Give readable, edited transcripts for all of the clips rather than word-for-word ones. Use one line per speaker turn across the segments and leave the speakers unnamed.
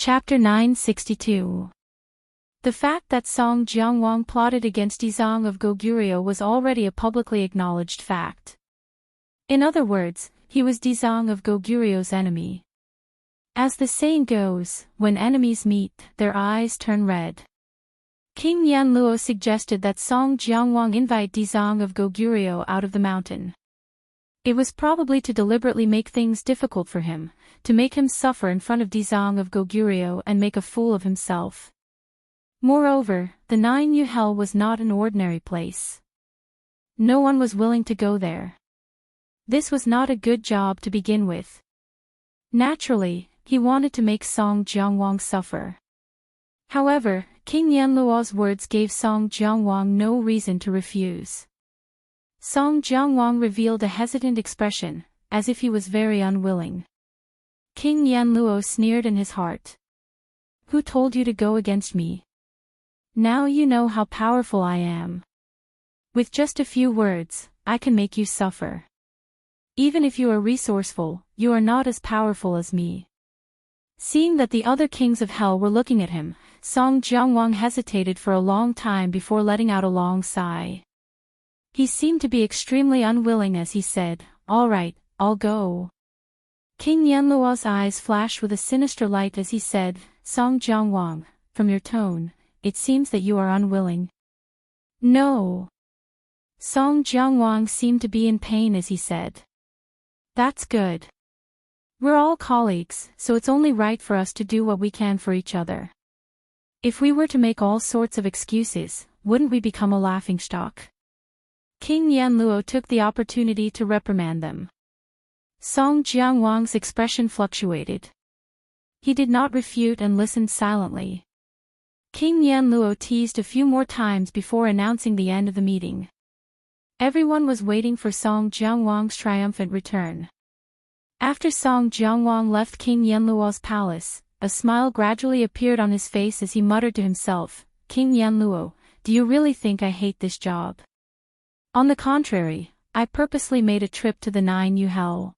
Chapter 962. The fact that Song Jiangwang plotted against Yizong of Goguryeo was already a publicly acknowledged fact. In other words, he was Yizong of Goguryeo's enemy. As the saying goes, when enemies meet, their eyes turn red. King Yanluo suggested that Song Jiangwang invite Yizong of Goguryeo out of the mountain. It was probably to deliberately make things difficult for him, to make him suffer in front of Yizong of Goguryeo and make a fool of himself. Moreover, the 9 Hell was not an ordinary place. No one was willing to go there. This was not a good job to begin with. Naturally, he wanted to make Song Jiangwang suffer. However, King Yanluo's words gave Song Jiangwang no reason to refuse. Song Jiangwang revealed a hesitant expression, as if he was very unwilling. King Yanluo sneered in his heart. "Who told you to go against me? Now you know how powerful I am. With just a few words, I can make you suffer. Even if you are resourceful, you are not as powerful as me." Seeing that the other kings of hell were looking at him, Song Jiangwang hesitated for a long time before letting out a long sigh. He seemed to be extremely unwilling as he said, "All right, I'll go." King Yanluo's eyes flashed with a sinister light as he said, "Song Jiangwang, from your tone, it seems that you are unwilling." "No." Song Jiangwang seemed to be in pain as he said. "That's good. We're all colleagues, so it's only right for us to do what we can for each other. If we were to make all sorts of excuses, wouldn't we become a laughingstock?" King Yanluo took the opportunity to reprimand them. Song Jiangwang's expression fluctuated. He did not refute and listened silently. King Yanluo teased a few more times before announcing the end of the meeting. Everyone was waiting for Song Jiangwang's triumphant return. After Song Jiangwang left King Yanluo's palace, a smile gradually appeared on his face as he muttered to himself, "King Yanluo, do you really think I hate this job? On the contrary, I purposely made a trip to the 9 Hell."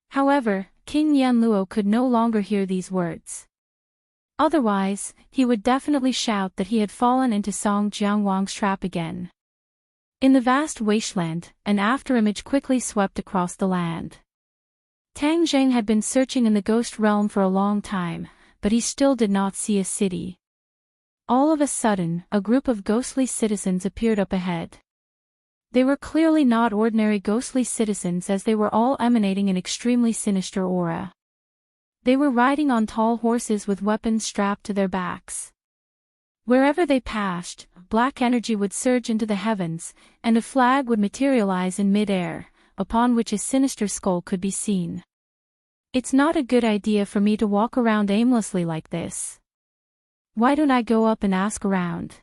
However, King Yanluo could no longer hear these words. Otherwise, he would definitely shout that he had fallen into Song Jiangwang's trap again. In the vast wasteland, an afterimage quickly swept across the land. Tang Zheng had been searching in the ghost realm for a long time, but he still did not see a city. All of a sudden, a group of ghostly citizens appeared up ahead. They were clearly not ordinary ghostly citizens as they were all emanating an extremely sinister aura. They were riding on tall horses with weapons strapped to their backs. Wherever they passed, black energy would surge into the heavens, and a flag would materialize in mid-air, upon which a sinister skull could be seen. "It's not a good idea for me to walk around aimlessly like this. Why don't I go up and ask around?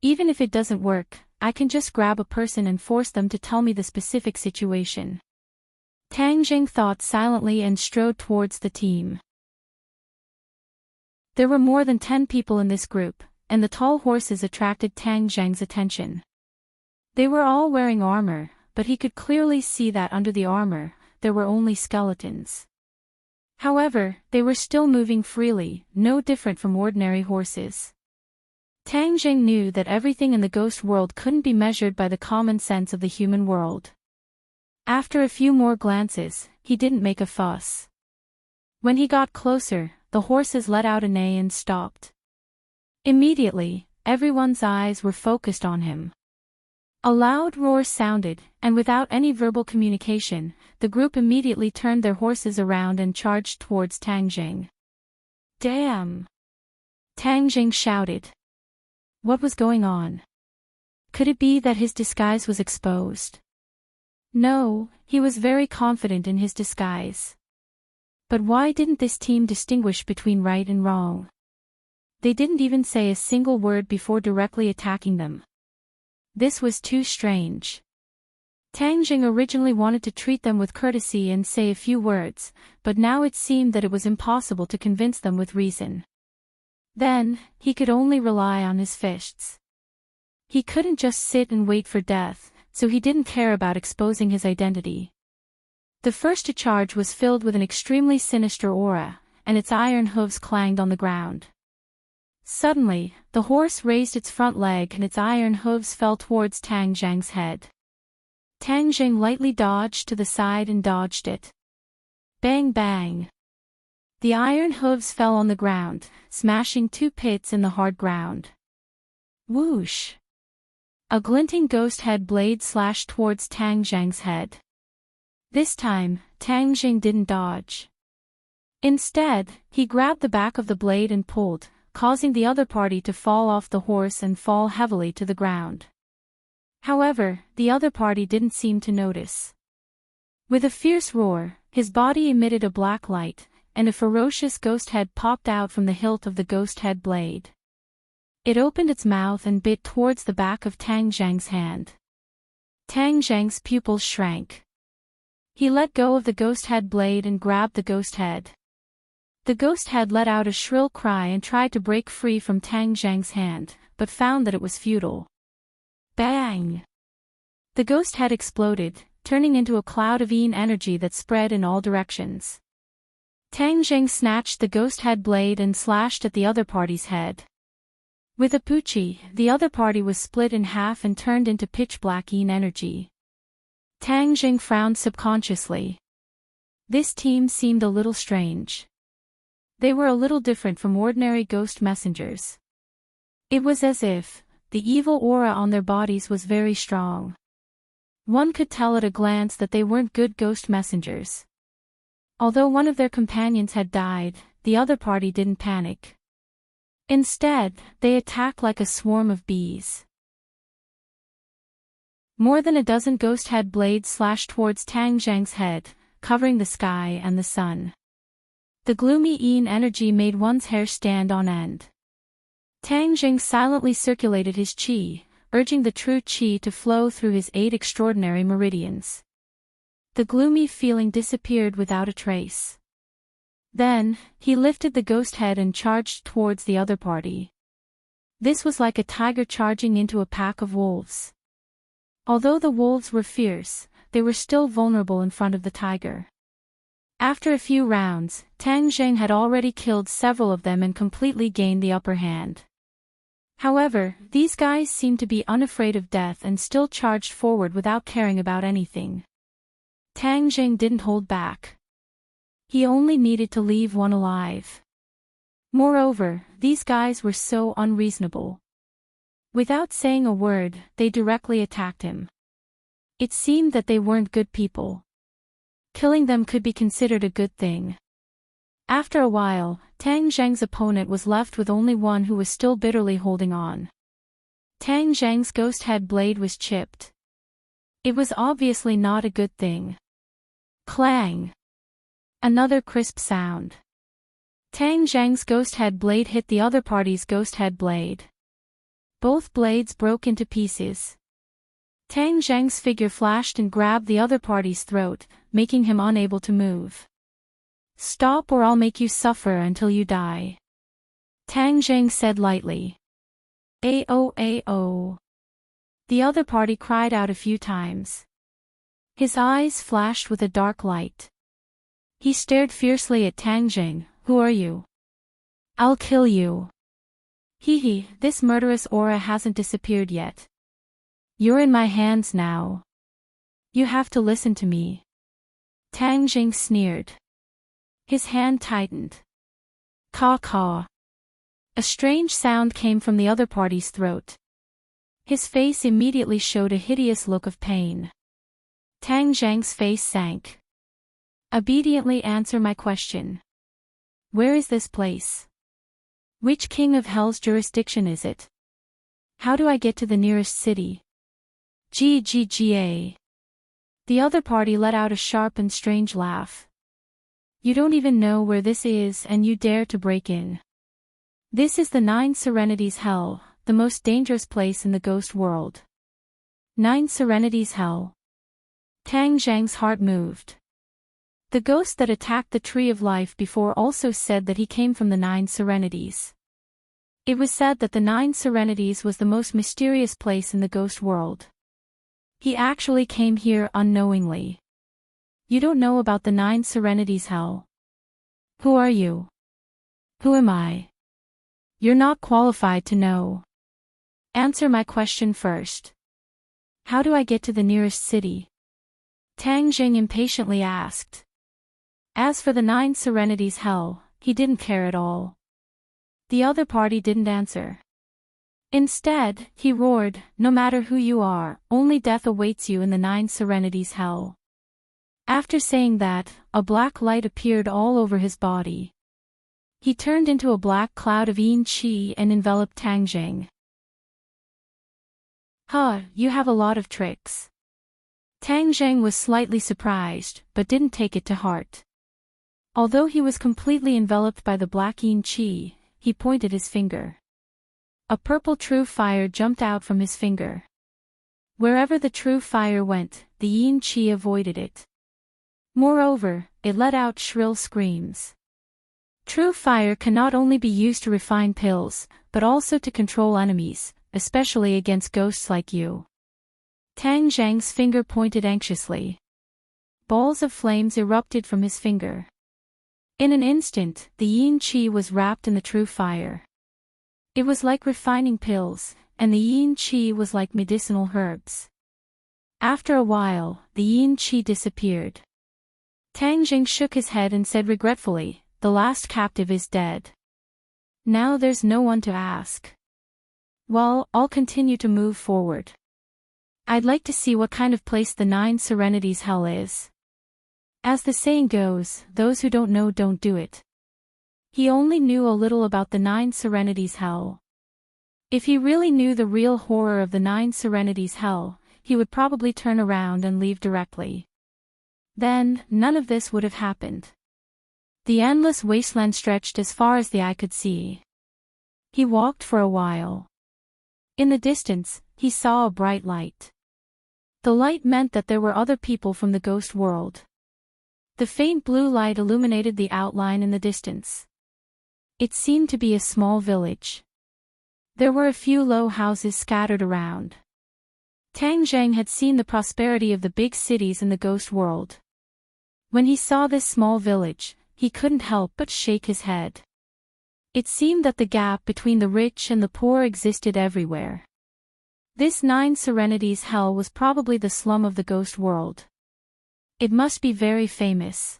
Even if it doesn't work, I can just grab a person and force them to tell me the specific situation." Tang Zheng thought silently and strode towards the team. There were more than 10 people in this group, and the tall horses attracted Tang Zheng's attention. They were all wearing armor, but he could clearly see that under the armor, there were only skeletons. However, they were still moving freely, no different from ordinary horses. Tang Zheng knew that everything in the ghost world couldn't be measured by the common sense of the human world. After a few more glances, he didn't make a fuss. When he got closer, the horses let out a neigh and stopped. Immediately, everyone's eyes were focused on him. A loud roar sounded, and without any verbal communication, the group immediately turned their horses around and charged towards Tang Zheng. "Damn!" Tang Zheng shouted. What was going on? Could it be that his disguise was exposed? No, he was very confident in his disguise. But why didn't this team distinguish between right and wrong? They didn't even say a single word before directly attacking them. This was too strange. Tang Zheng originally wanted to treat them with courtesy and say a few words, but now it seemed that it was impossible to convince them with reason. Then, he could only rely on his fists. He couldn't just sit and wait for death, so he didn't care about exposing his identity. The first to charge was filled with an extremely sinister aura, and its iron hooves clanged on the ground. Suddenly, the horse raised its front leg and its iron hooves fell towards Tang Zheng's head. Tang Zheng lightly dodged to the side and dodged it. Bang bang! The iron hooves fell on the ground, smashing 2 pits in the hard ground. Whoosh! A glinting ghost head blade slashed towards Tang Zheng's head. This time, Tang Zheng didn't dodge. Instead, he grabbed the back of the blade and pulled, causing the other party to fall off the horse and fall heavily to the ground. However, the other party didn't seem to notice. With a fierce roar, his body emitted a black light, and a ferocious ghost head popped out from the hilt of the ghost head blade. It opened its mouth and bit towards the back of Tang Zheng's hand. Tang Zheng's pupils shrank. He let go of the ghost head blade and grabbed the ghost head. The ghost head let out a shrill cry and tried to break free from Tang Zheng's hand, but found that it was futile. Bang! The ghost head exploded, turning into a cloud of energy that spread in all directions. Tang Zheng snatched the ghost head blade and slashed at the other party's head. With a poochie, the other party was split in half and turned into pitch-black energy. Tang Zheng frowned subconsciously. This team seemed a little strange. They were a little different from ordinary ghost messengers. It was as if the evil aura on their bodies was very strong. One could tell at a glance that they weren't good ghost messengers. Although one of their companions had died, the other party didn't panic. Instead, they attacked like a swarm of bees. More than a dozen ghost head blades slashed towards Tang Zheng's head, covering the sky and the sun. The gloomy energy made one's hair stand on end. Tang Zheng silently circulated his qi, urging the true qi to flow through his 8 extraordinary meridians. The gloomy feeling disappeared without a trace. Then, he lifted the ghost head and charged towards the other party. This was like a tiger charging into a pack of wolves. Although the wolves were fierce, they were still vulnerable in front of the tiger. After a few rounds, Tang Zheng had already killed several of them and completely gained the upper hand. However, these guys seemed to be unafraid of death and still charged forward without caring about anything. Tang Zheng didn't hold back. He only needed to leave one alive. Moreover, these guys were so unreasonable. Without saying a word, they directly attacked him. It seemed that they weren't good people. Killing them could be considered a good thing. After a while, Tang Zheng's opponent was left with only one who was still bitterly holding on. Tang Zheng's ghost head blade was chipped. It was obviously not a good thing. Clang! Another crisp sound. Tang Zheng's ghost head blade hit the other party's ghost head blade. Both blades broke into pieces. Tang Zheng's figure flashed and grabbed the other party's throat, making him unable to move. Stop or I'll make you suffer until you die. Tang Zheng said lightly. Ao ao. The other party cried out a few times. His eyes flashed with a dark light. He stared fiercely at Tang Zheng. Who are you? I'll kill you. Hee, this murderous aura hasn't disappeared yet. You're in my hands now. You have to listen to me. Tang Zheng sneered. His hand tightened. Caw caw. A strange sound came from the other party's throat. His face immediately showed a hideous look of pain. Tang Zheng's face sank. Obediently answer my question. Where is this place? Which king of hell's jurisdiction is it? How do I get to the nearest city? Gga. The other party let out a sharp and strange laugh. You don't even know where this is and you dare to break in. This is the 9 Serenities Hell, the most dangerous place in the ghost world. 9 Serenities Hell. Tang Zheng's heart moved. The ghost that attacked the Tree of Life before also said that he came from the 9 Serenities. It was said that the 9 Serenities was the most mysterious place in the ghost world. He actually came here unknowingly. You don't know about the 9 Serenities Hell. Who are you? Who am I? You're not qualified to know. Answer my question first. How do I get to the nearest city? Tang Jing impatiently asked. As for the 9 Serenities hell, he didn't care at all. The other party didn't answer. Instead, he roared, no matter who you are, only death awaits you in the 9 Serenities hell. After saying that, a black light appeared all over his body. He turned into a black cloud of yin qi and enveloped Tang Jing. Huh, you have a lot of tricks. Tang Jing was slightly surprised, but didn't take it to heart. Although he was completely enveloped by the black yin qi, he pointed his finger. A purple true fire jumped out from his finger. Wherever the true fire went, the yin qi avoided it. Moreover, it let out shrill screams. True fire can not only be used to refine pills, but also to control enemies, especially against ghosts like you. Tang Zhang's finger pointed anxiously. Balls of flames erupted from his finger. In an instant, the yin qi was wrapped in the true fire. It was like refining pills, and the yin qi was like medicinal herbs. After a while, the yin qi disappeared. Tang Jing shook his head and said regretfully, "The last captive is dead. Now there's no one to ask. Well, I'll continue to move forward. I'd like to see what kind of place the 9 Serenities hell is. As the saying goes, those who don't know don't do it." He only knew a little about the 9 Serenities hell. If he really knew the real horror of the 9 Serenities hell, he would probably turn around and leave directly. Then, none of this would have happened. The endless wasteland stretched as far as the eye could see. He walked for a while. In the distance, he saw a bright light. The light meant that there were other people from the ghost world. The faint blue light illuminated the outline in the distance. It seemed to be a small village. There were a few low houses scattered around. Tang Zhang had seen the prosperity of the big cities in the ghost world. When he saw this small village, he couldn't help but shake his head. It seemed that the gap between the rich and the poor existed everywhere. This 9 Serenities hell was probably the slum of the ghost world. It must be very famous.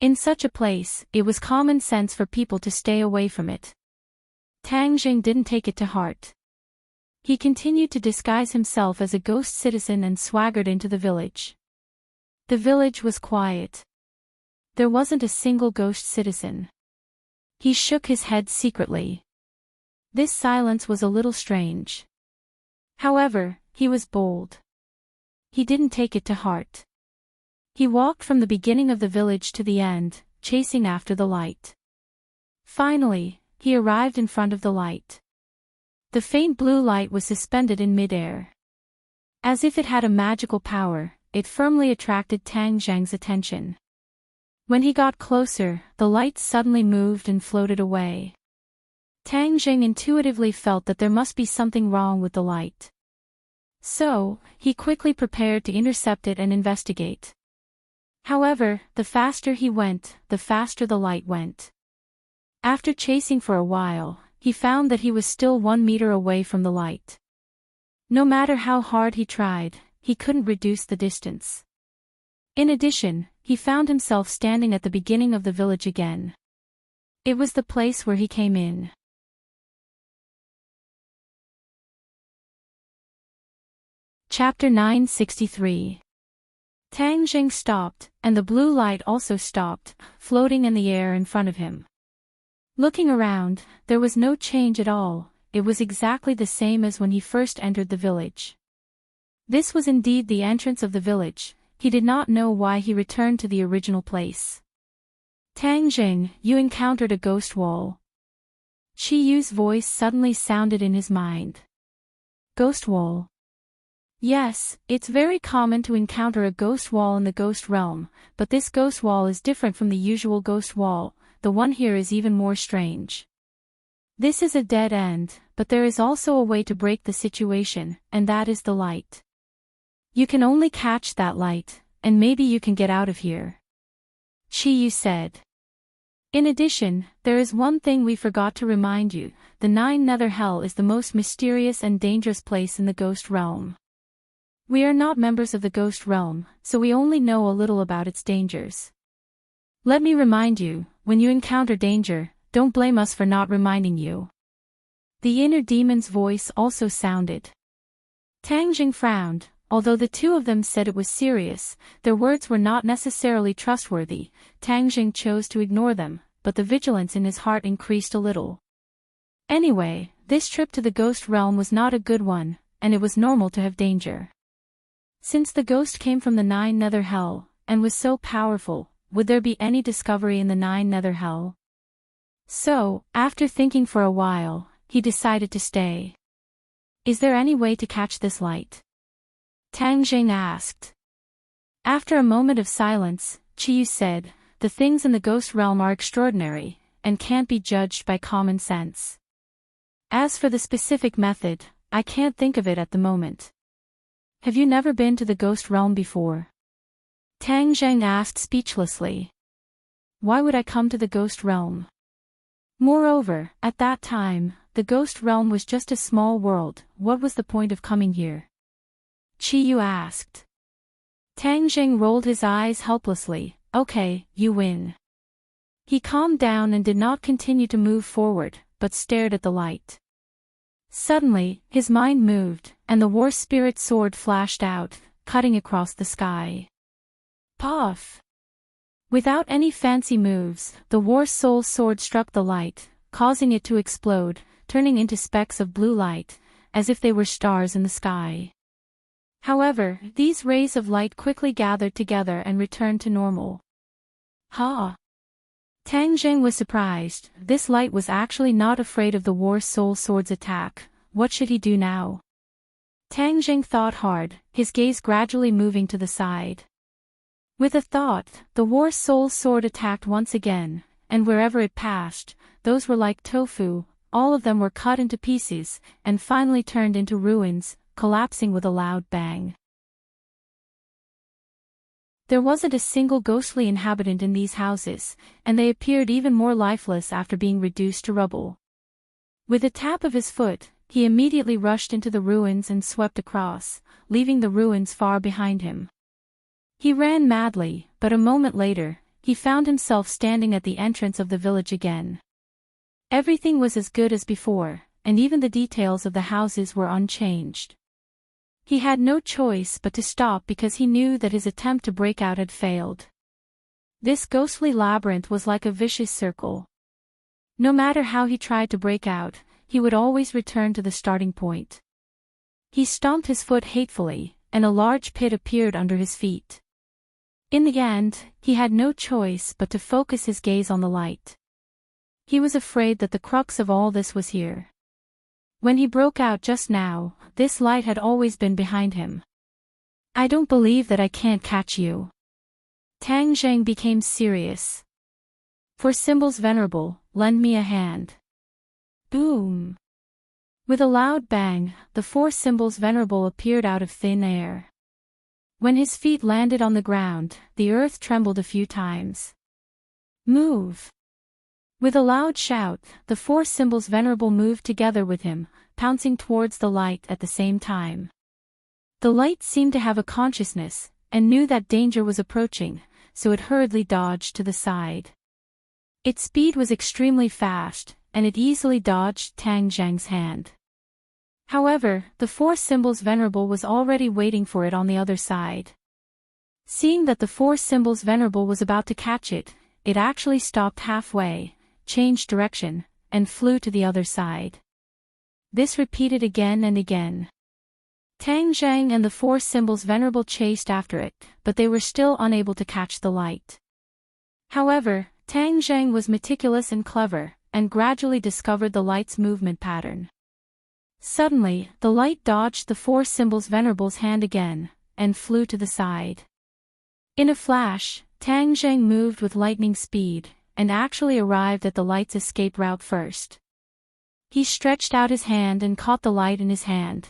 In such a place, it was common sense for people to stay away from it. Tang Jing didn't take it to heart. He continued to disguise himself as a ghost citizen and swaggered into the village. The village was quiet. There wasn't a single ghost citizen. He shook his head secretly. This silence was a little strange. However, he was bold. He didn't take it to heart. He walked from the beginning of the village to the end, chasing after the light. Finally, he arrived in front of the light. The faint blue light was suspended in midair. As if it had a magical power, it firmly attracted Tang Zhang's attention. When he got closer, the light suddenly moved and floated away. Tang Jing intuitively felt that there must be something wrong with the light. So, he quickly prepared to intercept it and investigate. However, the faster he went, the faster the light went. After chasing for a while, he found that he was still 1 meter away from the light. No matter how hard he tried, he couldn't reduce the distance. In addition, he found himself standing at the beginning of the village again. It was the place where he came in. Chapter 963. Tang Jing stopped, and the blue light also stopped, floating in the air in front of him. Looking around, there was no change at all. It was exactly the same as when he first entered the village. This was indeed the entrance of the village. He did not know why he returned to the original place. "Tang Jing, you encountered a ghost wall." Qi Yu's voice suddenly sounded in his mind. Ghost wall? Yes, it's very common to encounter a ghost wall in the ghost realm, but this ghost wall is different from the usual ghost wall. The one here is even more strange. This is a dead end, but there is also a way to break the situation, and that is the light. You can only catch that light, and maybe you can get out of here. Qi Yu said. In addition, there is one thing we forgot to remind you: the Nine Nether Hell is the most mysterious and dangerous place in the Ghost Realm. We are not members of the Ghost Realm, so we only know a little about its dangers. Let me remind you, when you encounter danger, don't blame us for not reminding you. The inner demon's voice also sounded. Tang Jing frowned. Although the two of them said it was serious, their words were not necessarily trustworthy. Tang Jing chose to ignore them, but the vigilance in his heart increased a little. Anyway, this trip to the Ghost Realm was not a good one, and it was normal to have danger. Since the ghost came from the Nine Nether Hell, and was so powerful, would there be any discovery in the Nine Nether Hell? So, after thinking for a while, he decided to stay. Is there any way to catch this light? Tang Jing asked. After a moment of silence, Qiyu said, the things in the Ghost Realm are extraordinary, and can't be judged by common sense. As for the specific method, I can't think of it at the moment. Have you never been to the Ghost Realm before? Tang Jing asked speechlessly. Why would I come to the Ghost Realm? Moreover, at that time, the Ghost Realm was just a small world. What was the point of coming here? Qiyu asked. Tang Jing rolled his eyes helplessly. Okay, you win. He calmed down and did not continue to move forward, but stared at the light. Suddenly, his mind moved, and the War Spirit sword flashed out, cutting across the sky. Puff! Without any fancy moves, the War Soul sword struck the light, causing it to explode, turning into specks of blue light, as if they were stars in the sky. However, these rays of light quickly gathered together and returned to normal. Ha! Tang Jing was surprised. This light was actually not afraid of the War Soul Sword's attack. What should he do now? Tang Jing thought hard, his gaze gradually moving to the side. With a thought, the War Soul Sword attacked once again, and wherever it passed, those were like tofu. All of them were cut into pieces, and finally turned into ruins, collapsing with a loud bang. There wasn't a single ghostly inhabitant in these houses, and they appeared even more lifeless after being reduced to rubble. With a tap of his foot, he immediately rushed into the ruins and swept across, leaving the ruins far behind him. He ran madly, but a moment later, he found himself standing at the entrance of the village again. Everything was as good as before, and even the details of the houses were unchanged. He had no choice but to stop because he knew that his attempt to break out had failed. This ghostly labyrinth was like a vicious circle. No matter how he tried to break out, he would always return to the starting point. He stomped his foot hatefully, and a large pit appeared under his feet. In the end, he had no choice but to focus his gaze on the light. He was afraid that the crux of all this was here. When he broke out just now, this light had always been behind him. I don't believe that I can't catch you. Tang Jing became serious. For Symbols Venerable, lend me a hand. Boom! With a loud bang, the four Symbols Venerable appeared out of thin air. When his feet landed on the ground, the earth trembled a few times. Move! With a loud shout, the four Symbols Venerable moved together with him, pouncing towards the light at the same time. The light seemed to have a consciousness, and knew that danger was approaching, so it hurriedly dodged to the side. Its speed was extremely fast, and it easily dodged Tang Jing's hand. However, the four Symbols Venerable was already waiting for it on the other side. Seeing that the four Symbols Venerable was about to catch it, it actually stopped halfway, changed direction, and flew to the other side. This repeated again and again. Tang Jing and the four Symbols Venerable chased after it, but they were still unable to catch the light. However, Tang Jing was meticulous and clever, and gradually discovered the light's movement pattern. Suddenly, the light dodged the four Symbols Venerable's hand again, and flew to the side. In a flash, Tang Jing moved with lightning speed, and actually arrived at the light's escape route first. He stretched out his hand and caught the light in his hand.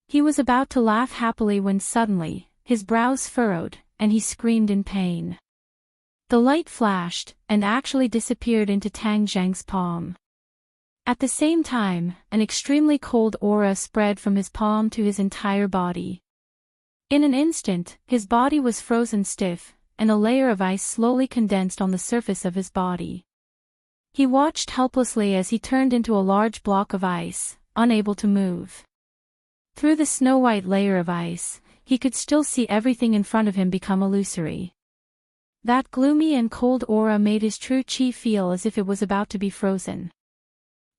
He was about to laugh happily when suddenly, his brows furrowed, and he screamed in pain. The light flashed, and actually disappeared into Tang Zheng's palm. At the same time, an extremely cold aura spread from his palm to his entire body. In an instant, his body was frozen stiff, and a layer of ice slowly condensed on the surface of his body. He watched helplessly as he turned into a large block of ice, unable to move. Through the snow-white layer of ice, he could still see everything in front of him become illusory. That gloomy and cold aura made his true chi feel as if it was about to be frozen.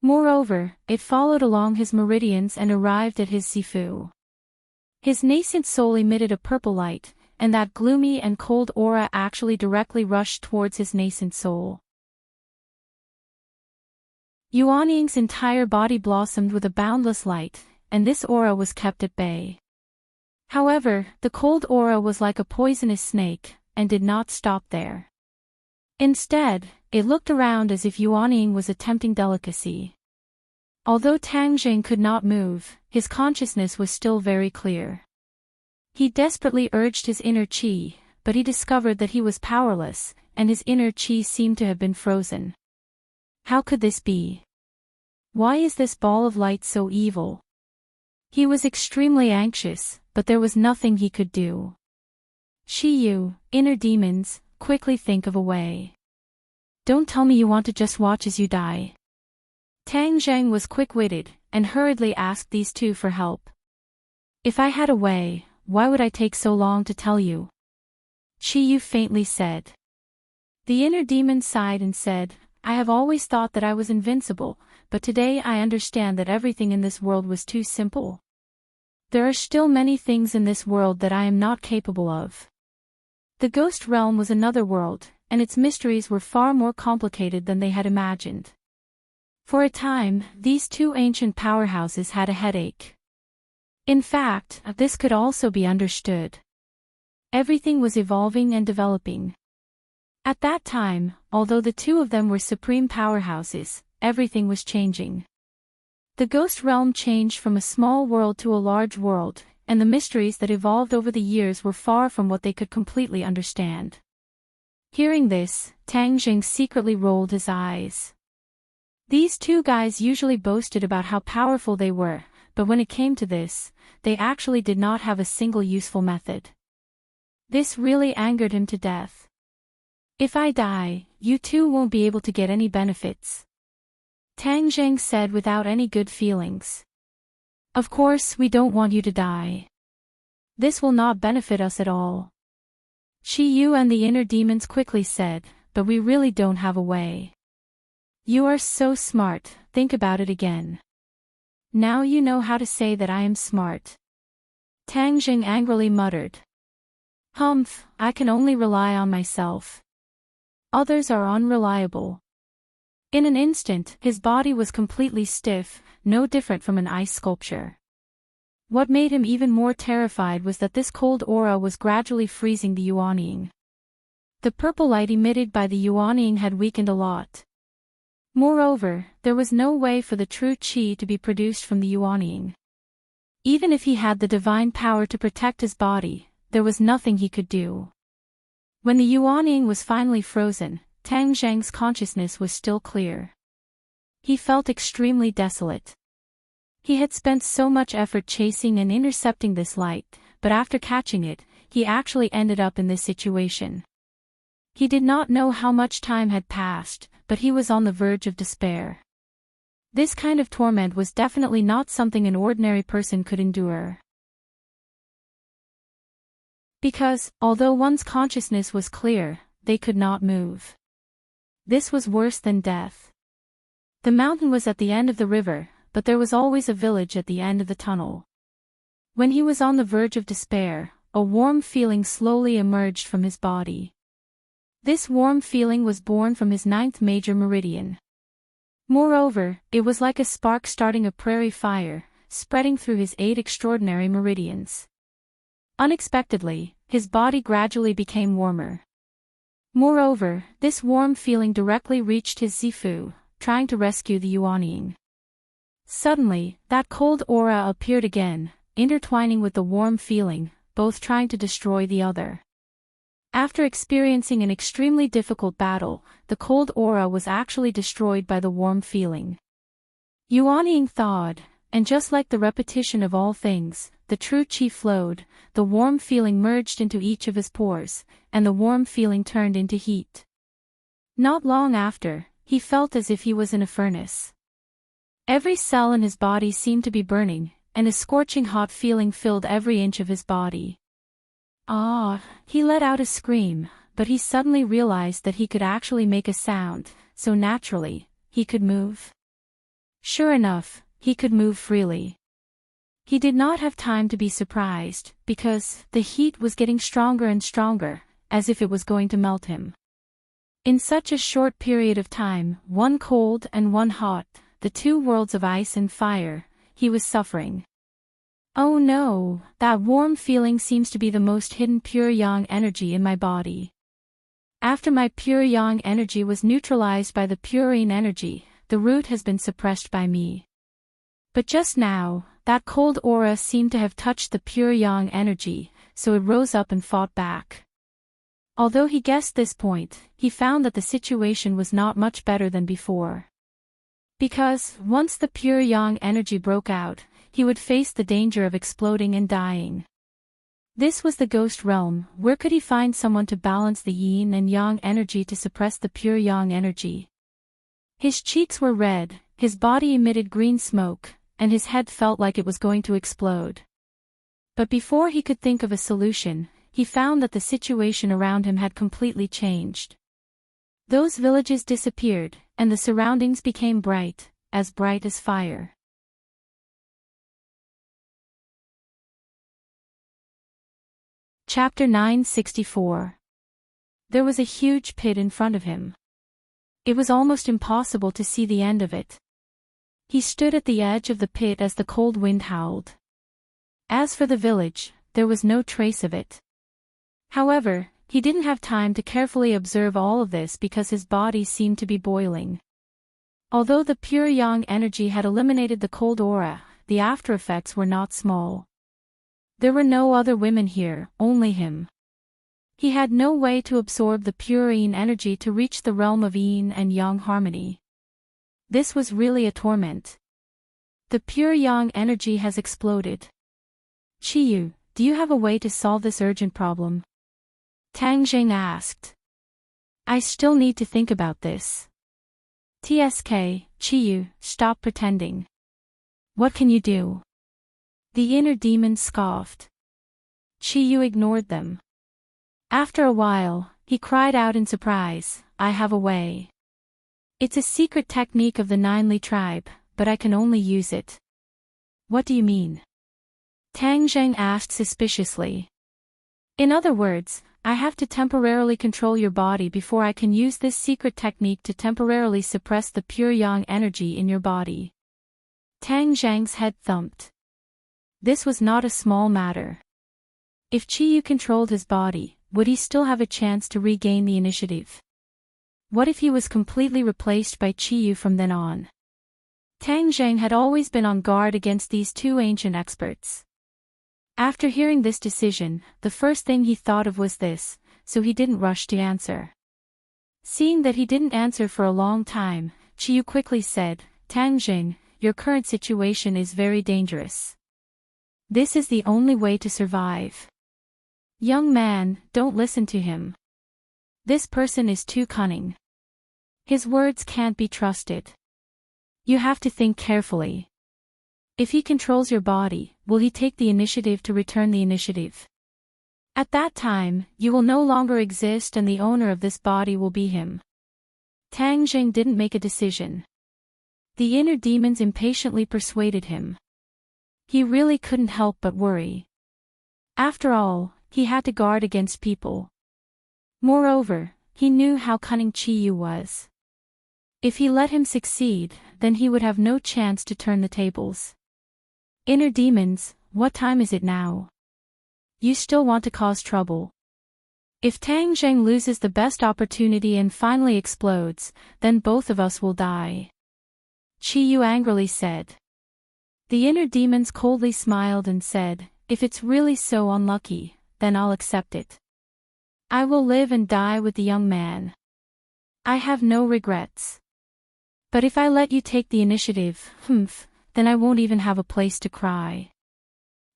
Moreover, it followed along his meridians and arrived at his Zifu. His nascent soul emitted a purple light, and that gloomy and cold aura actually directly rushed towards his nascent soul. Yuanying's entire body blossomed with a boundless light, and this aura was kept at bay. However, the cold aura was like a poisonous snake, and did not stop there. Instead, it looked around as if Yuanying was a tempting delicacy. Although Tang Zheng could not move, his consciousness was still very clear. He desperately urged his inner chi, but he discovered that he was powerless, and his inner chi seemed to have been frozen. How could this be? Why is this ball of light so evil? He was extremely anxious, but there was nothing he could do. Shiyu, inner demons, quickly think of a way. Don't tell me you want to just watch as you die. Tang Zheng was quick-witted, and hurriedly asked these two for help. If I had a way, why would I take so long to tell you? Shiyu faintly said. The inner demon sighed and said, I have always thought that I was invincible, but today I understand that everything in this world was too simple. There are still many things in this world that I am not capable of. The ghost realm was another world, and its mysteries were far more complicated than they had imagined. For a time, these two ancient powerhouses had a headache. In fact, this could also be understood. Everything was evolving and developing. At that time, although the two of them were supreme powerhouses, everything was changing. The ghost realm changed from a small world to a large world, and the mysteries that evolved over the years were far from what they could completely understand. Hearing this, Tang Zheng secretly rolled his eyes. These two guys usually boasted about how powerful they were, but when it came to this, they actually did not have a single useful method. This really angered him to death. If I die, you two won't be able to get any benefits. Tang Zheng said without any good feelings. Of course we don't want you to die. This will not benefit us at all. Shiyu and the inner demons quickly said, but we really don't have a way. You are so smart, think about it again. Now you know how to say that I am smart. Tang Zheng angrily muttered. Humph, I can only rely on myself. Others are unreliable. In an instant, his body was completely stiff, no different from an ice sculpture. What made him even more terrified was that this cold aura was gradually freezing the Yuanying. The purple light emitted by the Yuanying had weakened a lot. Moreover, there was no way for the true chi to be produced from the Yuanying. Even if he had the divine power to protect his body, there was nothing he could do. When the Yuanying was finally frozen, Tang Zheng's consciousness was still clear. He felt extremely desolate. He had spent so much effort chasing and intercepting this light, but after catching it, he actually ended up in this situation. He did not know how much time had passed, but he was on the verge of despair. This kind of torment was definitely not something an ordinary person could endure. Because, although one's consciousness was clear, they could not move. This was worse than death. The mountain was at the end of the river, but there was always a village at the end of the tunnel. When he was on the verge of despair, a warm feeling slowly emerged from his body. This warm feeling was born from his 9th major meridian. Moreover, it was like a spark starting a prairie fire, spreading through his 8 extraordinary meridians. Unexpectedly, his body gradually became warmer. Moreover, this warm feeling directly reached his Zifu, trying to rescue the Yuanying. Suddenly, that cold aura appeared again, intertwining with the warm feeling, both trying to destroy the other. After experiencing an extremely difficult battle, the cold aura was actually destroyed by the warm feeling. Yuanying thawed, and just like the repetition of all things, the true qi flowed, the warm feeling merged into each of his pores, and the warm feeling turned into heat. Not long after, he felt as if he was in a furnace. Every cell in his body seemed to be burning, and a scorching hot feeling filled every inch of his body. Ah! He let out a scream, but he suddenly realized that he could actually make a sound, so naturally, he could move. Sure enough, he could move freely. He did not have time to be surprised, because the heat was getting stronger and stronger, as if it was going to melt him. In such a short period of time, one cold and one hot, the two worlds of ice and fire, he was suffering. Oh no, that warm feeling seems to be the most hidden pure yang energy in my body. After my pure yang energy was neutralized by the pure yin energy, the root has been suppressed by me. But just now, that cold aura seemed to have touched the pure yang energy, so it rose up and fought back. Although he guessed this point, he found that the situation was not much better than before. Because, once the pure yang energy broke out, he would face the danger of exploding and dying. This was the ghost realm. Where could he find someone to balance the yin and yang energy to suppress the pure yang energy? His cheeks were red, his body emitted green smoke, and his head felt like it was going to explode. But before he could think of a solution, he found that the situation around him had completely changed. Those villages disappeared, and the surroundings became bright as fire. Chapter 964. There was a huge pit in front of him. It was almost impossible to see the end of it. He stood at the edge of the pit as the cold wind howled. As for the village, there was no trace of it. However, he didn't have time to carefully observe all of this because his body seemed to be boiling. Although the pure yang energy had eliminated the cold aura, the aftereffects were not small. There were no other women here, only him. He had no way to absorb the pure yin energy to reach the realm of yin and yang harmony. This was really a torment. The pure yang energy has exploded. Chiyu, do you have a way to solve this urgent problem? Tang Jing asked. I still need to think about this. TSK, Chiyu, stop pretending. What can you do? The inner demon scoffed. Chiyu ignored them. After a while, he cried out in surprise, I have a way. It's a secret technique of the Ninely tribe, but I can only use it. What do you mean? Tang Zheng asked suspiciously. In other words, I have to temporarily control your body before I can use this secret technique to temporarily suppress the pure yang energy in your body. Tang Zheng's head thumped. This was not a small matter. If Chiyu controlled his body, would he still have a chance to regain the initiative? What if he was completely replaced by Chiyu from then on? Tang Zheng had always been on guard against these two ancient experts. After hearing this decision, the first thing he thought of was this, so he didn't rush to answer. Seeing that he didn't answer for a long time, Chiyu quickly said, Tang Zheng, your current situation is very dangerous. This is the only way to survive. Young man, don't listen to him. This person is too cunning. His words can't be trusted. You have to think carefully. If he controls your body, will he take the initiative to return the initiative? At that time, you will no longer exist and the owner of this body will be him. Tang Zheng didn't make a decision. The inner demons impatiently persuaded him. He really couldn't help but worry. After all, he had to guard against people. Moreover, he knew how cunning Chiyu was. If he let him succeed, then he would have no chance to turn the tables. Inner demons, what time is it now? You still want to cause trouble. If Tang Zheng loses the best opportunity and finally explodes, then both of us will die. Chiyu angrily said. The inner demons coldly smiled and said, if it's really so unlucky, then I'll accept it. I will live and die with the young man. I have no regrets. But if I let you take the initiative, then I won't even have a place to cry.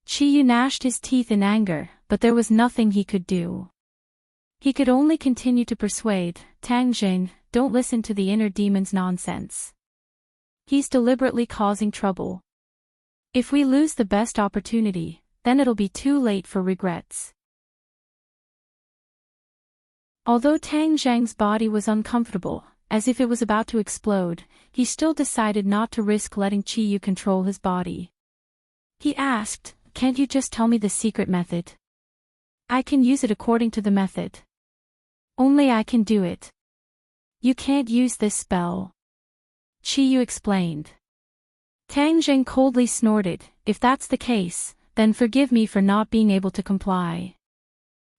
Chiyu gnashed his teeth in anger, but there was nothing he could do. He could only continue to persuade, Tang Jing, don't listen to the inner demon's nonsense. He's deliberately causing trouble. If we lose the best opportunity, then it'll be too late for regrets. Although Tang Zhang's body was uncomfortable, as if it was about to explode, he still decided not to risk letting Chiyu control his body. He asked, can't you just tell me the secret method? I can use it according to the method. Only I can do it. You can't use this spell. Chiyu explained. Tang Zheng coldly snorted, if that's the case, then forgive me for not being able to comply.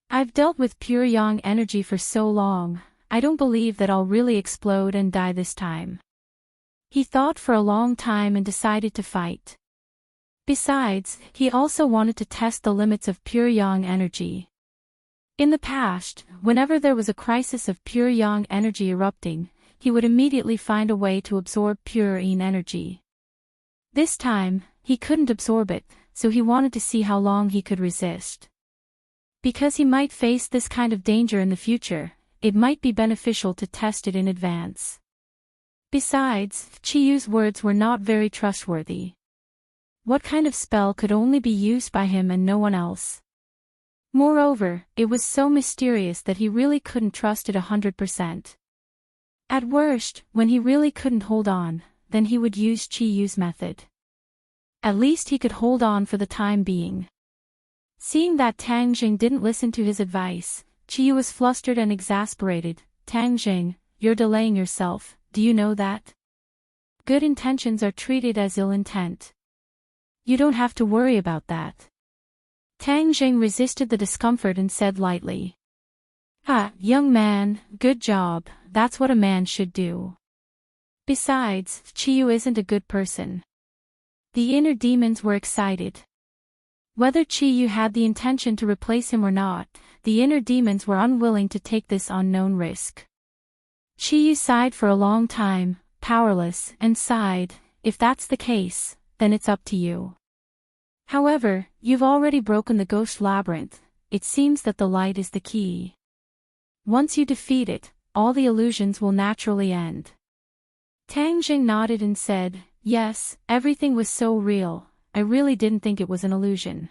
I've dealt with pure yang energy for so long, I don't believe that I'll really explode and die this time. He thought for a long time and decided to fight. Besides, he also wanted to test the limits of pure yang energy. In the past, whenever there was a crisis of pure yang energy erupting, he would immediately find a way to absorb pure yin energy. This time, he couldn't absorb it, so he wanted to see how long he could resist. Because he might face this kind of danger in the future, it might be beneficial to test it in advance. Besides, Chiyu's words were not very trustworthy. What kind of spell could only be used by him and no one else? Moreover, it was so mysterious that he really couldn't trust it 100%. At worst, when he really couldn't hold on, then he would use Chiyu's method. At least he could hold on for the time being. Seeing that Tang Jing didn't listen to his advice, Chiyu was flustered and exasperated. Tang Jing, you're delaying yourself, do you know that? Good intentions are treated as ill intent. You don't have to worry about that. Tang Jing resisted the discomfort and said lightly. Ah, young man, good job, that's what a man should do. Besides, Chiyu isn't a good person. The inner demons were excited. Whether Chiyu had the intention to replace him or not, the inner demons were unwilling to take this unknown risk. Chiyu sighed for a long time, powerless, and sighed, if that's the case, then it's up to you. However, you've already broken the ghost labyrinth, it seems that the light is the key. Once you defeat it, all the illusions will naturally end. Tang Jing nodded and said, yes, everything was so real, I really didn't think it was an illusion.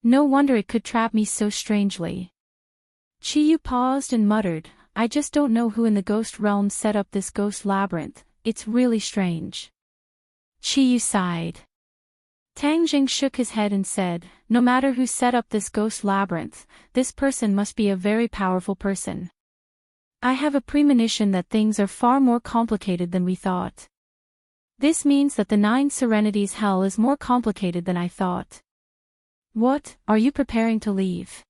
No wonder it could trap me so strangely. Chiyu paused and muttered, I just don't know who in the ghost realm set up this ghost labyrinth, it's really strange. Chiyu sighed. Tang Jing shook his head and said, no matter who set up this ghost labyrinth, this person must be a very powerful person. I have a premonition that things are far more complicated than we thought. This means that the 9 Serenities hell is more complicated than I thought. What, are you preparing to leave?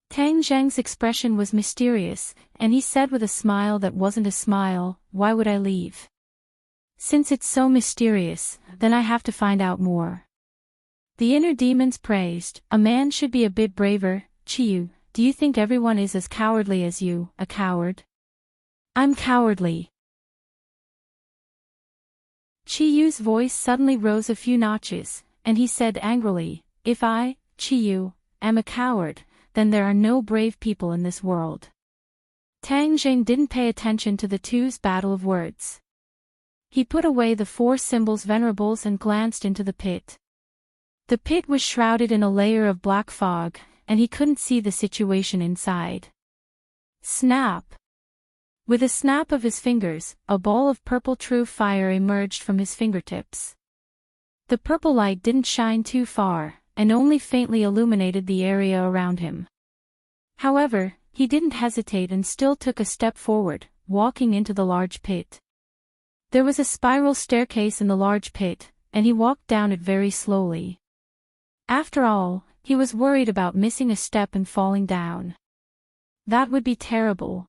Tang Zheng's expression was mysterious, and he said with a smile that wasn't a smile, why would I leave? Since it's so mysterious, then I have to find out more. The inner demons praised, a man should be a bit braver. Chiyu, do you think everyone is as cowardly as you, a coward? I'm cowardly. Chiyu's voice suddenly rose a few notches, and he said angrily, if I, Chiyu, am a coward, then there are no brave people in this world. Tang Jing didn't pay attention to the two's battle of words. He put away the 4 symbols venerables and glanced into the pit. The pit was shrouded in a layer of black fog, and he couldn't see the situation inside. Snap! With a snap of his fingers, a ball of purple true fire emerged from his fingertips. The purple light didn't shine too far, and only faintly illuminated the area around him. However, he didn't hesitate and still took a step forward, walking into the large pit. There was a spiral staircase in the large pit, and he walked down it very slowly. After all, he was worried about missing a step and falling down. That would be terrible.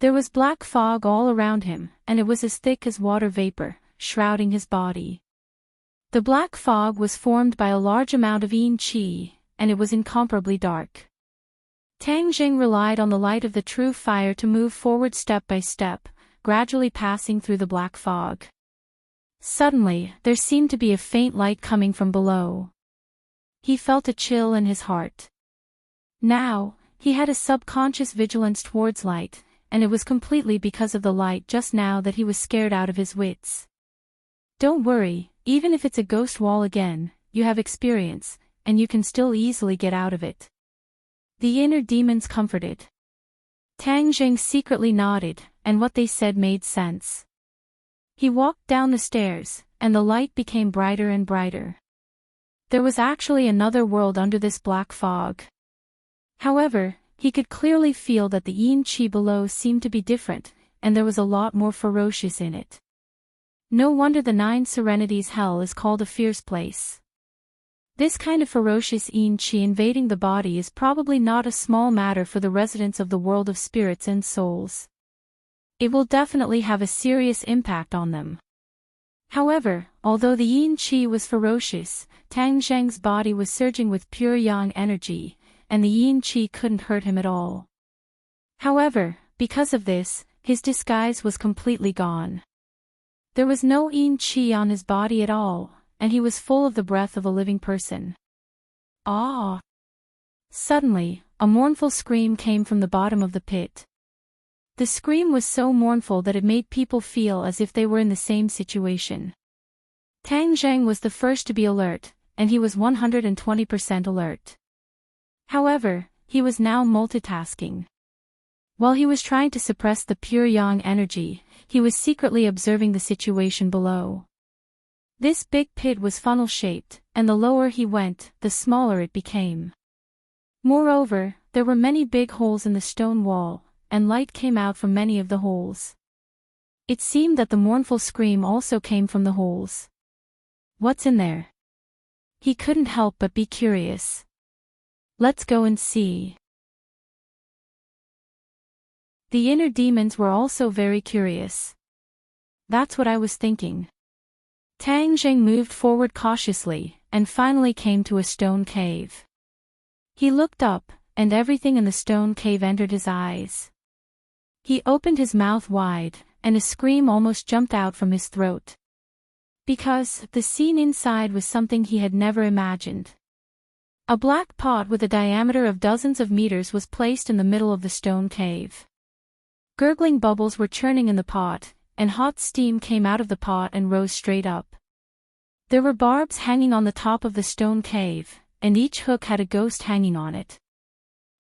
There was black fog all around him, and it was as thick as water vapor, shrouding his body. The black fog was formed by a large amount of yin qi, and it was incomparably dark. Tang Jing relied on the light of the true fire to move forward step by step, gradually passing through the black fog. Suddenly, there seemed to be a faint light coming from below. He felt a chill in his heart. Now, he had a subconscious vigilance towards light, and it was completely because of the light just now that he was scared out of his wits. Don't worry, even if it's a ghost wall again, you have experience, and you can still easily get out of it. The inner demons comforted. Tang Jing secretly nodded, and what they said made sense. He walked down the stairs, and the light became brighter and brighter. There was actually another world under this black fog. However, he could clearly feel that the yin qi below seemed to be different, and there was a lot more ferocious in it. No wonder the Nine Serenities hell is called a fierce place. This kind of ferocious yin qi invading the body is probably not a small matter for the residents of the world of spirits and souls. It will definitely have a serious impact on them. However, although the yin qi was ferocious, Tang Zheng's body was surging with pure yang energy, and the yin qi couldn't hurt him at all. However, because of this, his disguise was completely gone. There was no yin qi on his body at all, and he was full of the breath of a living person. Ah! Suddenly, a mournful scream came from the bottom of the pit. The scream was so mournful that it made people feel as if they were in the same situation. Tang Zheng was the first to be alert, and he was 120% alert. However, he was now multitasking. While he was trying to suppress the pure yang energy, he was secretly observing the situation below. This big pit was funnel-shaped, and the lower he went, the smaller it became. Moreover, there were many big holes in the stone wall, and light came out from many of the holes. It seemed that the mournful scream also came from the holes. What's in there? He couldn't help but be curious. Let's go and see. The inner demons were also very curious. That's what I was thinking. Tang Jing moved forward cautiously, and finally came to a stone cave. He looked up, and everything in the stone cave entered his eyes. He opened his mouth wide, and a scream almost jumped out from his throat. Because the scene inside was something he had never imagined. A black pot with a diameter of dozens of meters was placed in the middle of the stone cave. Gurgling bubbles were churning in the pot, and hot steam came out of the pot and rose straight up. There were barbs hanging on the top of the stone cave, and each hook had a ghost hanging on it.